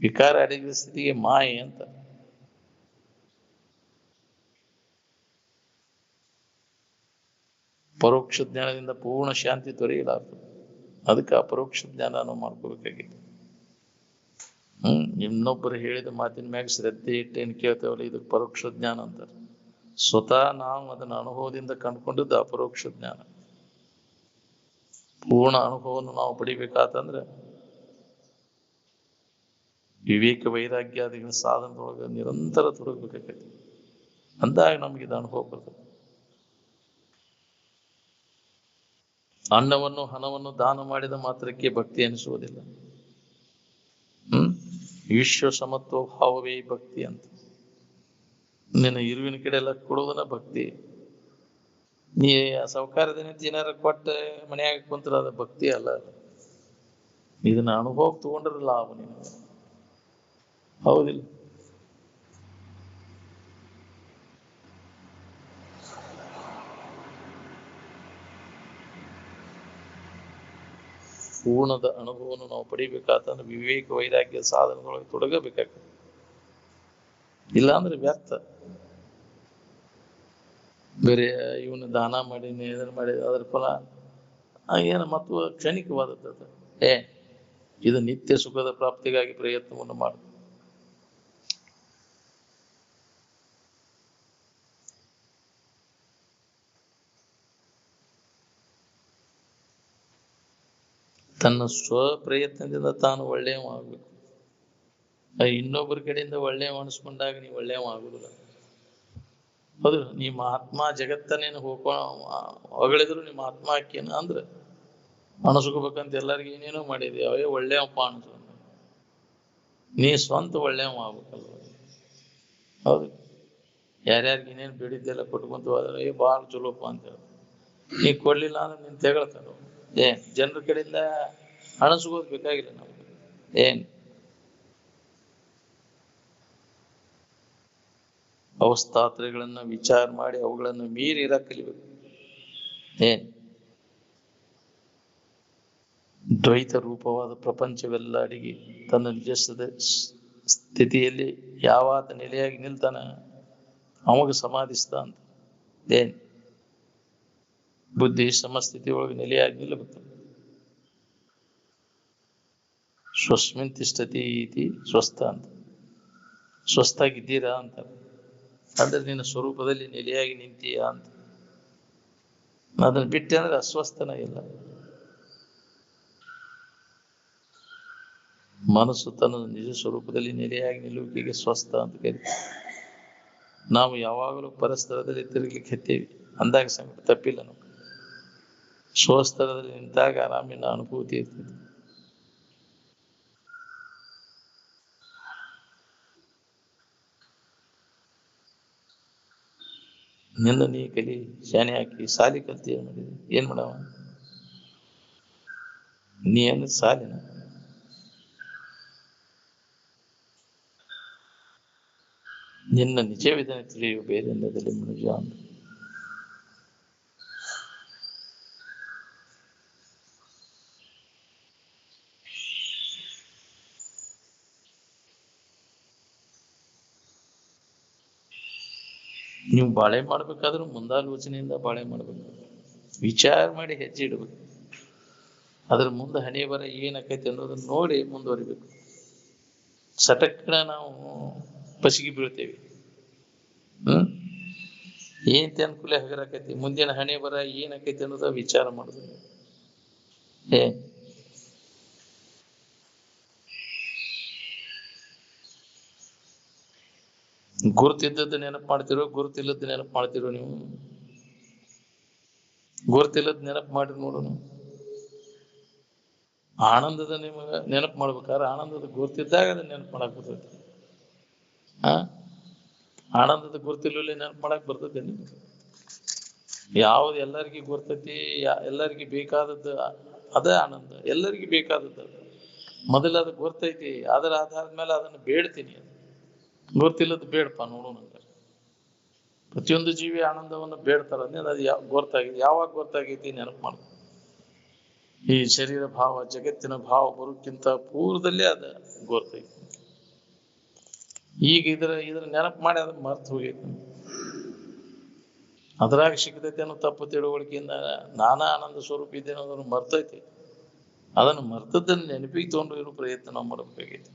ವಿಕಾರ ಅಡಗಿದ ಸ್ಥಿತಿಗೆ ಮಾಯೆ ಅಂತ. ಪರೋಕ್ಷ ಜ್ಞಾನದಿಂದ ಪೂರ್ಣ ಶಾಂತಿ ದೊರೆಯಲಾರದು. ಅದಕ್ಕೆ ಅಪರೋಕ್ಷ ಜ್ಞಾನ ನಾವು ಮಾಡ್ಕೋಬೇಕಾಗಿದೆ. ಇನ್ನೊಬ್ಬರು ಹೇಳಿದ ಮಾತಿನ ಮ್ಯಾಗ ಶ್ರದ್ಧೆ ಇಟ್ಟೇನು ಕೇಳ್ತೇವಲ್ಲ, ಇದಕ್ಕೆ ಪರೋಕ್ಷ ಜ್ಞಾನ ಅಂತಾರೆ. ಸ್ವತಃ ನಾವು ಅದನ್ನ ಅನುಭವದಿಂದ ಕಂಡುಕೊಂಡದ್ದು ಅಪರೋಕ್ಷ ಜ್ಞಾನ. ಪೂರ್ಣ ಅನುಭವವನ್ನು ನಾವು ಪಡಿಬೇಕಾತಂದ್ರೆ ವಿವೇಕ ವೈರಾಗ್ಯಾದಿಗಳ ಸಾಧನದೊಳಗೆ ನಿರಂತರ ತೊಡಗಬೇಕಾಗೈತಿ. ಅಂದಾಗ ನಮ್ಗೆ ಇದು ಅನುಭವ ಬರ್ತದೆ. ಅನ್ನವನ್ನು ಹಣವನ್ನು ದಾನ ಮಾಡಿದ ಮಾತ್ರಕ್ಕೆ ಭಕ್ತಿ ಅನಿಸುವುದಿಲ್ಲ. ವಿಶ್ವ ಸಮತ್ವ ಭಾವವೇ ಭಕ್ತಿ ಅಂತ. ನಿನ್ನ ಇರುವಿನ ಕಡೆ ಎಲ್ಲ ಕೊಡುವುದನ್ನ ಭಕ್ತಿ. ನೀ ಸೌಕಾರ್ಯದ ಏನಾರ ಕೊಟ್ಟ ಮನೆಯಾಗ ಕುಂತ್ರ ಅದ ಭಕ್ತಿ ಅಲ್ಲ. ಇದನ್ನ ಅನುಭವ ತಗೊಂಡ್ರ ಲಾಭ ನಿನಗೆ, ಹೌದಿಲ್ಲ? ಪೂರ್ಣದ ಅನುಭವವನ್ನು ನಾವು ಪಡಿಬೇಕಾತಂದ್ರೆ ವಿವೇಕ ವೈರಾಗ್ಯ ಸಾಧನದೊಳಗೆ ತೊಡಗಬೇಕಾಗ್ತದೆ. ಇಲ್ಲಾಂದ್ರೆ ವ್ಯರ್ಥ. ಬೇರೆ ಇವನು ದಾನ ಮಾಡೀನಿ ಇದನ್ನ ಮಾಡಿ ಅದ್ರ ಫಲ ಏನು ಮತ್ತು ಕ್ಷಣಿಕವಾದದ್ದು. ಇದು ನಿತ್ಯ ಸುಖದ ಪ್ರಾಪ್ತಿಗಾಗಿ ಪ್ರಯತ್ನವನ್ನು ಮಾಡ. ತನ್ನ ಸ್ವಪ್ರಯತ್ನದಿಂದ ತಾನು ಒಳ್ಳೆಯವ ಆಗ್ಬೇಕು. ಇನ್ನೊಬ್ಬರ ಕಡೆಯಿಂದ ಒಳ್ಳೆಯವ ಅನಿಸ್ಕೊಂಡಾಗ ನೀವು ಒಳ್ಳೆಯವ ಆಗುದಿಲ್ಲ. ಹೌದು, ನಿಮ್ಮ ಆತ್ಮ ಜಗತ್ತನೇನು ಹೊಗಳಿದ್ರು ನಿಮ್ಮ ಆತ್ಮ ಹಾಕೇನ ಅಂದ್ರೆ ಅನಿಸ್ಕೋಬೇಕಂತ ಎಲ್ಲರಿಗೂ ಏನೇನೋ ಮಾಡಿದ್ವಿ, ಅವೇ ಒಳ್ಳೆಯಪ್ಪ ಅನ್ಸು. ನೀ ಸ್ವಂತ ಒಳ್ಳೆಯವ ಆಗ್ಬೇಕಲ್ವ? ಹೌದು. ಯಾರ್ಯಾರಿಗೆ ಏನೇನು ಬೇಡಿದ್ದೆಲ್ಲ ಕೊಟ್ಕೊಂತ ಹೋದ್ರೆ ಭಾಳ ಚಲೋಪ್ಪ ಅಂತ ಹೇಳಿ ನೀ ಕೊಡ್ಲಿಲ್ಲ ಅಂದ್ರೆ ನೀನ್ ತೆಗಳ್ತಾರ. ಜನರ ಕಡೆಯಿಂದ ಅಣಸ್ಕೋದ್ ಬೇಕಾಗಿಲ್ಲ ನಮ್ಗೆ. ಅವಸ್ಥಾತ್ರಗಳನ್ನ ವಿಚಾರ ಮಾಡಿ ಅವುಗಳನ್ನು ಮೀರಿ ಇರಕ್ ಕಲಿಬೇಕು. ದ್ವೈತ ರೂಪವಾದ ಪ್ರಪಂಚವೆಲ್ಲ ಅಡಿಗೆ ತನ್ನ ನಿಜ ಸ್ಥಿತಿಯಲ್ಲಿ ಯಾವಾತ ನೆಲೆಯಾಗಿ ನಿಲ್ತಾನ ಅವಾಗ ಸಮಾಧಿಸ್ತ ಅಂತ. ಏನ್ ಬುದ್ಧಿ ಸಮಸ್ಥಿತಿ ಒಳಗೆ ನೆಲೆಯಾಗಿ ನಿಲ್ಲಬೇಕು. ಸ್ವಸ್ಮಿನ್ ತಿಷ್ಠತಿ ಇತಿ ಸ್ವಸ್ಥ ಅಂತ. ಸ್ವಸ್ಥಾಗಿದ್ದೀರಾ ಅಂತ ಅಂದ್ರೆ ನಿನ್ನ ಸ್ವರೂಪದಲ್ಲಿ ನೆಲೆಯಾಗಿ ನಿಂತೀಯಾ ಅಂತ. ಅದನ್ನ ಬಿಟ್ಟೆ ಅಂದ್ರೆ ಅಸ್ವಸ್ಥನ ಇಲ್ಲ. ಮನಸ್ಸು ತನ್ನ ನಿಜ ಸ್ವರೂಪದಲ್ಲಿ ನೆಲೆಯಾಗಿ ನಿಲ್ಲುವಿಕೆಗೆ ಸ್ವಸ್ಥ ಅಂತ ಕರೀತೀವಿ. ನಾವು ಯಾವಾಗಲೂ ಪರಸ್ಥಳದಲ್ಲಿ ತಿರುಗಲಿಕ್ಕೆ ಹೆತ್ತೇವಿ ಅಂದಾಗ ಸಂಕಟ ತಪ್ಪಿಲ್ಲ. ನಾವು ಸ್ವಸ್ಥಳದಲ್ಲಿ ನಿಂತಾಗ ಆರಾಮಿನ ಅನುಭೂತಿ ಇರ್ತದೆ. ನಿನ್ನ ನೀ ಕಲಿ ಶಾನೆ ಹಾಕಿ ಸಾಲಿ ಕಲ್ತಿ ಏನ್ ಮಾಡಿದೆ? ಏನ್ ಮಾಡವ ನೀ ಏನು ಸಾಲಿನ? ನಿನ್ನ ನಿಜವಿಧಾನ ತಿಳಿಯುವ ಬೇರೆ ಅನ್ನೋದಲ್ಲಿ ಮನುಜ ಅಂತ. ನೀವು ಬಾಳೆ ಮಾಡ್ಬೇಕಾದ್ರೂ ಮುಂದಾಲೋಚನೆಯಿಂದ ಬಾಳೆ ಮಾಡ್ಬೇಕು. ವಿಚಾರ ಮಾಡಿ ಹೆಜ್ಜೆ ಇಡ್ಬೇಕು. ಅದ್ರ ಮುಂದೆ ಹಣೆ ಬರ ಏನಾಕೈತಿ ಅನ್ನೋದನ್ನ ನೋಡಿ ಮುಂದುವರಿಬೇಕು. ಸಟಕ್ನ ನಾವು ಪಸಿಗೆ ಬೀಳ್ತೇವೆ. ಏನ್ ಅನುಕೂಲ ಹಗರಾಕೈತಿ, ಮುಂದಿನ ಹಣೆ ಬರ ಏನಾಕೈತಿ ಅನ್ನೋದ ವಿಚಾರ ಮಾಡುದು. ಗುರುತಿದ್ದದ್ದು ನೆನಪು ಮಾಡ್ತಿರೋ, ಗುರುತಿಲ್ಲದ್ದು ನೆನಪು ಮಾಡ್ತಿರೋ? ನೀವು ಗುರುತಿಲ್ಲದ್ ನೆನಪು ಮಾಡಿ ನೋಡೋಣ. ಆನಂದದ ನಿಮಗ ನೆನಪು ಮಾಡ್ಬೇಕಾದ್ರೆ ಆನಂದದ ಗುರುತಿದ್ದಾಗ ಅದನ್ನ ನೆನಪು ಮಾಡಕ್ ಬರ್ತೈತಿ. ಆನಂದದ ಗುರುತಿಲ್ಲೇ ನೆನಪು ಮಾಡಕ್ ಬರ್ತೈತಿ ನಿಮ್ಗೆ? ಯಾವ್ದು ಎಲ್ಲರಿಗೂ ಗುರ್ತೈತಿ, ಎಲ್ಲರಿಗೂ ಬೇಕಾದದ್ದು ಅದೇ ಆನಂದ. ಎಲ್ಲರಿಗೂ ಬೇಕಾದದ್ದು ಮೊದಲ ಅದು ಗುರ್ತೈತಿ, ಅದರ ಆಧಾರದ ಮೇಲೆ ಅದನ್ನು ಬೇಡ್ತೀನಿ. ಅದು ಗೊತ್ತಿಲ್ಲದ ಬೇಡಪ್ಪ ನೋಡೋಣ. ಪ್ರತಿಯೊಂದು ಜೀವಿ ಆನಂದವನ್ನು ಬೇಡ್ತಾರ. ಅದು ಗೊತ್ತಾಗಿದೆ. ಯಾವಾಗ ಗೊತ್ತಾಗೈತಿ ನೆನಪು ಮಾಡ. ಈ ಶರೀರ ಭಾವ, ಜಗತ್ತಿನ ಭಾವ ಬರೋಕ್ಕಿಂತ ಪೂರ್ವದಲ್ಲೇ ಅದ ಗೊತ್ತೈತಿ. ಈಗ ಇದ್ರ ನೆನಪು ಮಾಡಿ ಅದನ್ನ ಮರ್ತು ಹೋಗೈತಿ. ಅದ್ರಾಗ ಸಿಗತೈತಿ ಅನ್ನೋ ತಪ್ಪು ತಿಳುವಳಿಕೆಯಿಂದ ನಾನಾ ಆನಂದ ಸ್ವರೂಪ ಇದ್ದೇನೆ ಅನ್ನೋದನ್ನು ಮರ್ತೈತಿ. ಅದನ್ನು ಮರ್ತದನ್ನ ನೆನಪಿಗೆ ತಗೊಂಡು ಇರೋ ಪ್ರಯತ್ನ ನಾವು ಮಾಡಬೇಕಾಗೈತಿ.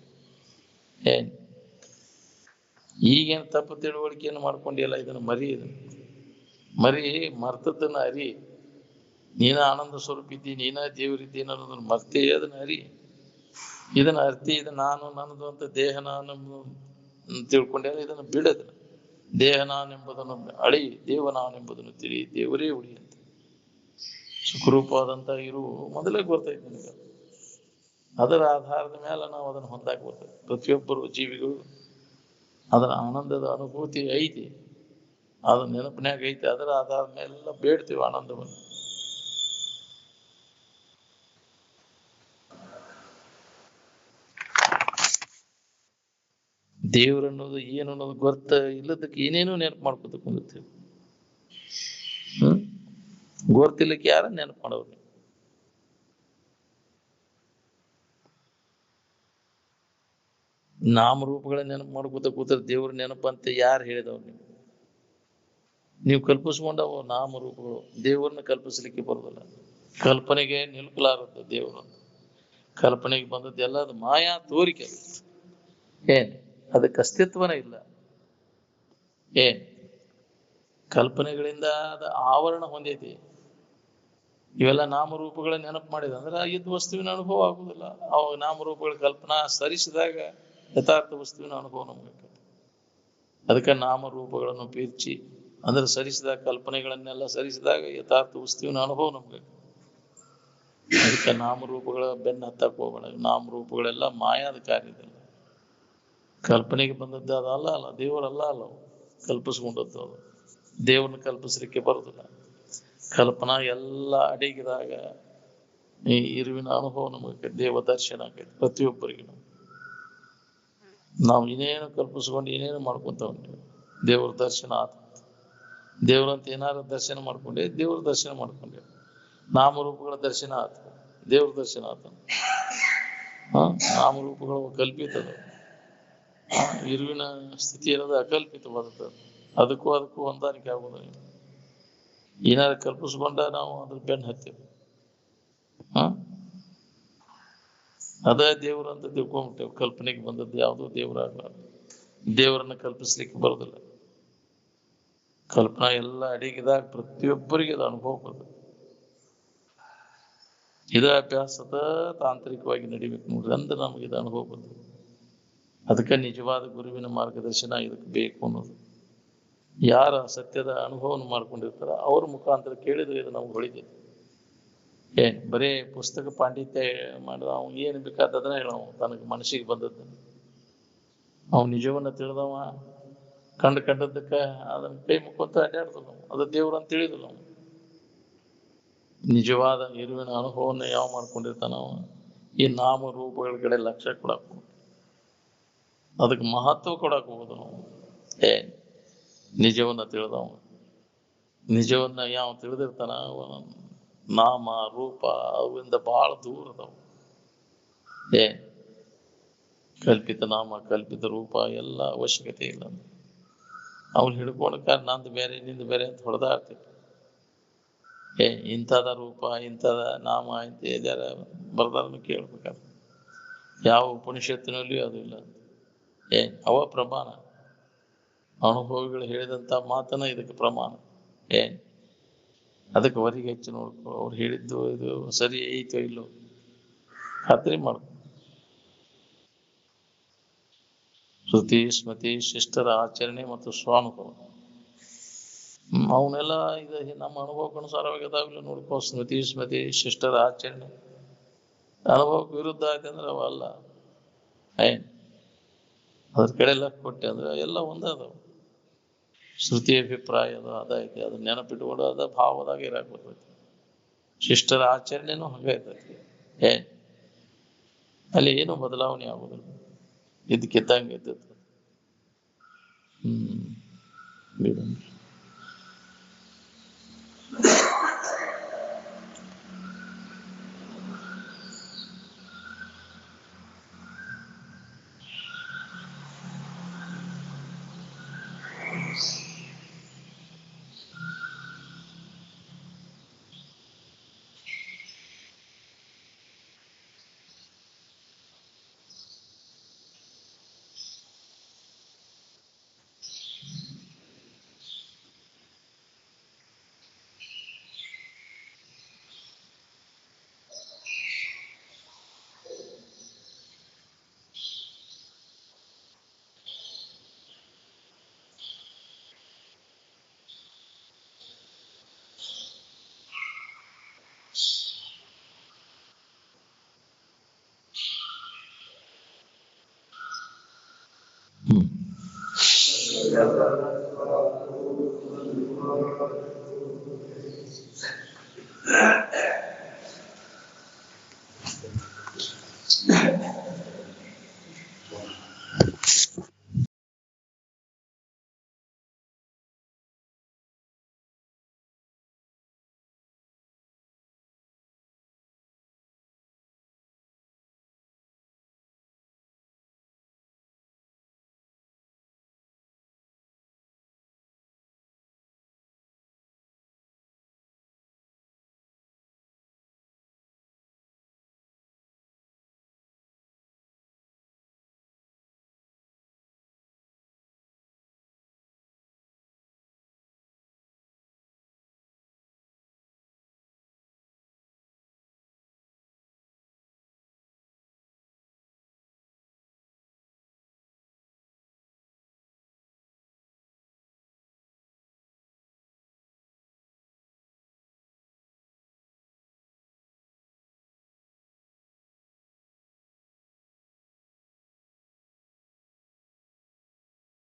ಈಗೇನು ತಪ್ಪು ತಿಳುವಳಿಕೆಯನ್ನು ಮಾಡ್ಕೊಂಡಿಲ್ಲ, ಇದನ್ನು ಮರಿ ಮರ್ತದನ್ನ ಅರಿ. ನೀನ ಆನಂದ ಸ್ವರೂಪ ಇದ್ದಿ, ನೀನ ದೇವರಿದ್ದೀನಿ ಅನ್ನೋದನ್ನ ಮರ್ತಿ ಅದನ್ನ ಅರಿ. ಇದನ್ನ ಅರ್ತಿ, ಇದು ನಾನು ನನ್ನದು ಅಂತ ದೇಹ ನಾನು ತಿಳ್ಕೊಂಡೆಲ್ಲ. ಇದನ್ನು ಬಿಡದ. ದೇಹ ನಾನೆಂಬುದನ್ನು ಅಳಿ, ದೇವ ನಾನೆಂಬುದನ್ನು ತಿಳಿ, ದೇವರೇ ಉಳಿ ಅಂತ ಸುಖರೂಪವಾದಂತ ಇರು ಮೊದಲೇ ಗೊತ್ತೈತಿ ನಿನಗೆ. ಅದರ ಆಧಾರದ ಮೇಲೆ ನಾವು ಅದನ್ನು ಹೊಂದಾಕ ಬರ್ತೇವೆ. ಪ್ರತಿಯೊಬ್ಬರು ಜೀವಿಗಳು ಅದರ ಆನಂದದ ಅನುಭೂತಿ ಐತಿ, ಅದು ನೆನಪಿನಾಗ ಐತಿ. ಅದರ ಆಧಾರದ ಮೇಲೆಲ್ಲ ಬೇಡ್ತೀವಿ ಆನಂದವನ್ನು. ದೇವ್ರನ್ನೋದು ಏನು ಅನ್ನೋದು ಗೊತ್ತ ಇಲ್ಲದಕ್ಕೆ ಏನೇನೋ ನೆನಪು ಮಾಡ್ಕೊತ ಕುಂದಿರ್ತೀವಿ. ಗೊತ್ತಿಲ್ಲಕ್ಕೆ ಯಾರ ನೆನಪು ಮಾಡೋರು? ನಾಮರೂಪಗಳ ನೆನಪು ಮಾಡ್ಕೊತ ಕೂತರ ದೇವ್ರ ನೆನಪಂತ ಯಾರು ಹೇಳಿದವ್ರು? ನೀವು ಕಲ್ಪಿಸ್ಕೊಂಡವು ನಾಮರೂಪಗಳು. ದೇವ್ರನ್ನ ಕಲ್ಪಿಸ್ಲಿಕ್ಕೆ ಬರೋದಿಲ್ಲ. ಕಲ್ಪನೆಗೆ ನಿಲ್ಕಲಾರದ್ದು ದೇವರು. ಕಲ್ಪನೆಗೆ ಬಂದದ್ದು ಎಲ್ಲ ಅದು ಮಾಯಾ ತೋರಿಕೆ. ಅದಕ್ಕೆ ಅಸ್ತಿತ್ವನೇ ಇಲ್ಲ. ಕಲ್ಪನೆಗಳಿಂದ ಅದ ಆವರಣ ಹೊಂದೈತಿ. ಇವೆಲ್ಲ ನಾಮರೂಪಗಳ ನೆನಪು ಮಾಡಿದ ಅಂದ್ರೆ ಇದ್ದ ವಸ್ತುವಿನ ಅನುಭವ ಆಗುದಿಲ್ಲ. ಅವಾಗ ನಾಮರೂಪಗಳ ಕಲ್ಪನಾ ಸರಿಸಿದಾಗ ಯಥಾರ್ಥ ವಸ್ತುವಿನ ಅನುಭವ ನಮ್ಗೆ. ಅದಕ್ಕೆ ನಾಮರೂಪಗಳನ್ನು ಪೀರ್ಚಿ ಅಂದ್ರೆ ಸರಿಸಿದಾಗ, ಕಲ್ಪನೆಗಳನ್ನೆಲ್ಲ ಸರಿಸಿದಾಗ ಯಥಾರ್ಥ ವಸ್ತುವಿನ ಅನುಭವ ನಮ್ಗೆ. ಅದಕ್ಕೆ ನಾಮರೂಪಗಳ ಬೆನ್ನ ಹತ್ತಕ್ಕೆ ಹೋಗೋಣ. ನಾಮರೂಪಗಳೆಲ್ಲ ಮಾಯಾದ ಕಾರ್ಯದಲ್ಲ. ಕಲ್ಪನೆಗೆ ಬಂದದ್ದು ಅದಲ್ಲ ದೇವರಲ್ಲ ಅಲ್ಲ. ಕಲ್ಪಿಸ್ಕೊಂಡದ್ದು ಅದು. ದೇವ್ರನ್ನ ಕಲ್ಪಿಸ್ಲಿಕ್ಕೆ ಬರುದಿಲ್ಲ. ಕಲ್ಪನಾ ಎಲ್ಲ ಅಡಗಿದಾಗ ಈ ಇರುವಿನ ಅನುಭವ ನಮಗೆ, ದೇವ ದರ್ಶನ ಆಗೈತೆ ಪ್ರತಿಯೊಬ್ಬರಿಗೆ. ನಾವು ಇನ್ನೇನು ಕಲ್ಪಿಸ್ಕೊಂಡು ಏನೇನು ಮಾಡ್ಕೊಂತ ಹೊಂಟೇವೆ. ದೇವ್ರ ದರ್ಶನ ಆತ. ದೇವ್ರಂತ ಏನಾರು ದರ್ಶನ ಮಾಡ್ಕೊಂಡೆ, ದೇವ್ರ ದರ್ಶನ ಮಾಡ್ಕೊಂಡೆ. ನಾಮರೂಪಗಳ ದರ್ಶನ ಆತ. ದೇವ್ರ ದರ್ಶನ ಆತ. ನಾಮರೂಪಗಳು ಕಲ್ಪಿತದ. ಇರುವಿನ ಸ್ಥಿತಿ ಅನ್ನೋದು ಅಕಲ್ಪಿತವಾದದ್ದು. ಅದಕ್ಕೂ ಹೊಂದಾಣಿಕೆ ಆಗೋದಿಲ್ಲ. ಏನಾದ್ರು ಕಲ್ಪಿಸ್ಕೊಂಡ ನಾವು ಅದ್ರ ಬೆನ್ನು ಹತ್ತೀವಿ. ಅದೇ ದೇವ್ರ ಅಂತ ತಿಳ್ಕೊಂಡ್ಬಿಟ್ಟೇವೆ. ಕಲ್ಪನೆಗೆ ಬಂದದ್ದು ಯಾವುದೋ ದೇವರಾಗಬಾರ್ದು. ದೇವರನ್ನ ಕಲ್ಪಿಸ್ಲಿಕ್ಕೆ ಬರೋದಿಲ್ಲ. ಕಲ್ಪನಾ ಎಲ್ಲ ಅಡಿಗಿದಾಗ ಪ್ರತಿಯೊಬ್ಬರಿಗೆ ಅದು ಅನುಭವ ಬರ್ತದೆ. ಇದು ಅಭ್ಯಾಸದ ತಾಂತ್ರಿಕವಾಗಿ ನಡಿಬೇಕು ನೋಡ್ರಿ, ಅಂದ್ರೆ ನಮಗೆ ಇದು ಅನುಭವ ಬರ್ತದೆ. ಅದಕ್ಕೆ ನಿಜವಾದ ಗುರುವಿನ ಮಾರ್ಗದರ್ಶನ ಇದಕ್ಕೆ ಬೇಕು ಅನ್ನೋದು. ಯಾರ ಸತ್ಯದ ಅನುಭವವನ್ನು ಮಾಡ್ಕೊಂಡಿರ್ತಾರ ಅವ್ರ ಮುಖಾಂತರ ಕೇಳಿದ್ರೆ ಇದು ನಾವು ಹೊಳಿತೈತಿ. ಬರೇ ಪುಸ್ತಕ ಪಾಂಡಿತ್ಯ ಮಾಡಿದ ಅವ್ನು ಏನು ಬೇಕಾದದನ್ನ ಹೇಳವ, ತನಗೆ ಮನಸ್ಸಿಗೆ ಬಂದದ್ದು. ಅವ್ನು ನಿಜವನ್ನ ತಿಳಿದವ, ಕಂಡದ್ದಕ್ಕ ಅದನ್ನ ಕೈ ಮುಖಂತ ಅಡ್ಡಾಡ್ದಲ್ಲ, ಅದು ದೇವ್ರ ಅಂತ ತಿಳಿದಿಲ್ಲ ಅವನು. ನಿಜವಾದ ಇರುವಿನ ಅನುಭವನ್ನ ಯಾವ ಮಾಡ್ಕೊಂಡಿರ್ತಾನ ಅವ ಈ ನಾಮ ರೂಪಗಳ ಕಡೆ ಲಕ್ಷ್ಯ ಕೊಡಕ್, ಅದಕ್ಕೆ ಮಹತ್ವ ಕೊಡಕ್ ಹೋಗುದು ನಾವು. ನಿಜವನ್ನ ತಿಳಿದವ, ನಿಜವನ್ನ ಯಾವ ತಿಳಿದಿರ್ತಾನ ಅವನ ನಾಮ ರೂಪ ಅವಿಂದ ಬಹಳ ದೂರ ಅದಾವ. ಕಲ್ಪಿತ ನಾಮ ಕಲ್ಪಿತ ರೂಪ ಎಲ್ಲ ಅವಶ್ಯಕತೆ ಇಲ್ಲ. ಅವ್ನು ಹಿಡ್ಕೊಳಕ ನಂದು ಬೇರೆ ನಿಂದು ಬೇರೆ ಅಂತ ಹೊಡೆದಾಡ್ತಿತ್ತು. ಇಂಥದ ರೂಪ ಇಂಥದ ನಾಮ ಇಂತ ಎಲ್ಲಾರ ಬರ್ದಾರನ್ನು ಕೇಳ್ಬೇಕಾದ್ರೆ ಯಾವ ಉಪನಿಷತ್ತಿನಲ್ಲಿಯೂ ಅದು ಇಲ್ಲ. ಅವ ಪ್ರಮಾಣ, ಅನುಭವಿಗಳು ಹೇಳಿದಂತ ಮಾತನ ಇದಕ್ಕೆ ಪ್ರಮಾಣ. ಅದಕ್ಕೆ ಹೊರಗೆ ಹೆಚ್ಚು ನೋಡ್ಕೊ, ಅವ್ರು ಹೇಳಿದ್ದು ಇದು ಸರಿ ಐತೋ ಇಲ್ಲೋ ಖಾತ್ರಿ ಮಾಡ್ಕೊ. ಶ್ರುತಿ ಸ್ಮೃತಿ ಶಿಷ್ಟರ ಆಚರಣೆ ಮತ್ತು ಸ್ವಾನುಭವ ಅವನ್ನೆಲ್ಲ ಇದು ನಮ್ಮ ಅನುಭವಕ್ಕನುಸಾರವಾಗಿ ಅದಾಗಲೂ ನೋಡ್ಕೊ. ಸ್ಮೃತಿ ಶಿಷ್ಟರ ಆಚರಣೆ ಅನುಭವಕ್ಕೆ ವಿರುದ್ಧ ಆಯ್ತು ಅಂದ್ರೆ ಅವಲ್ಲ. ಅದ್ರ ಕಡೆ ಲಕ್ ಕೊಟ್ಟೆ ಅಂದ್ರೆ ಎಲ್ಲ ಒಂದೇ ಅದಾವ. ಶ್ರುತಿ ಅಭಿಪ್ರಾಯ ಅದೈತಿ, ಅದನ್ನ ನೆನಪಿಟ್ಕೊಂಡು ಅದ ಭಾವದಾಗ ಇರಾಕ್ ಬರ್ತೈತಿ. ಶಿಷ್ಟರ ಆಚರಣೆನೂ ಹಂಗ ಇರ್ತೈತಿ. ಅಲ್ಲಿ ಏನು ಬದಲಾವಣೆ ಆಗುದಿಲ್ಲ, ಇದಕ್ಕಿದ್ದಂಗೆ ಇದ್ದದ್ದು. ಬಿಡು.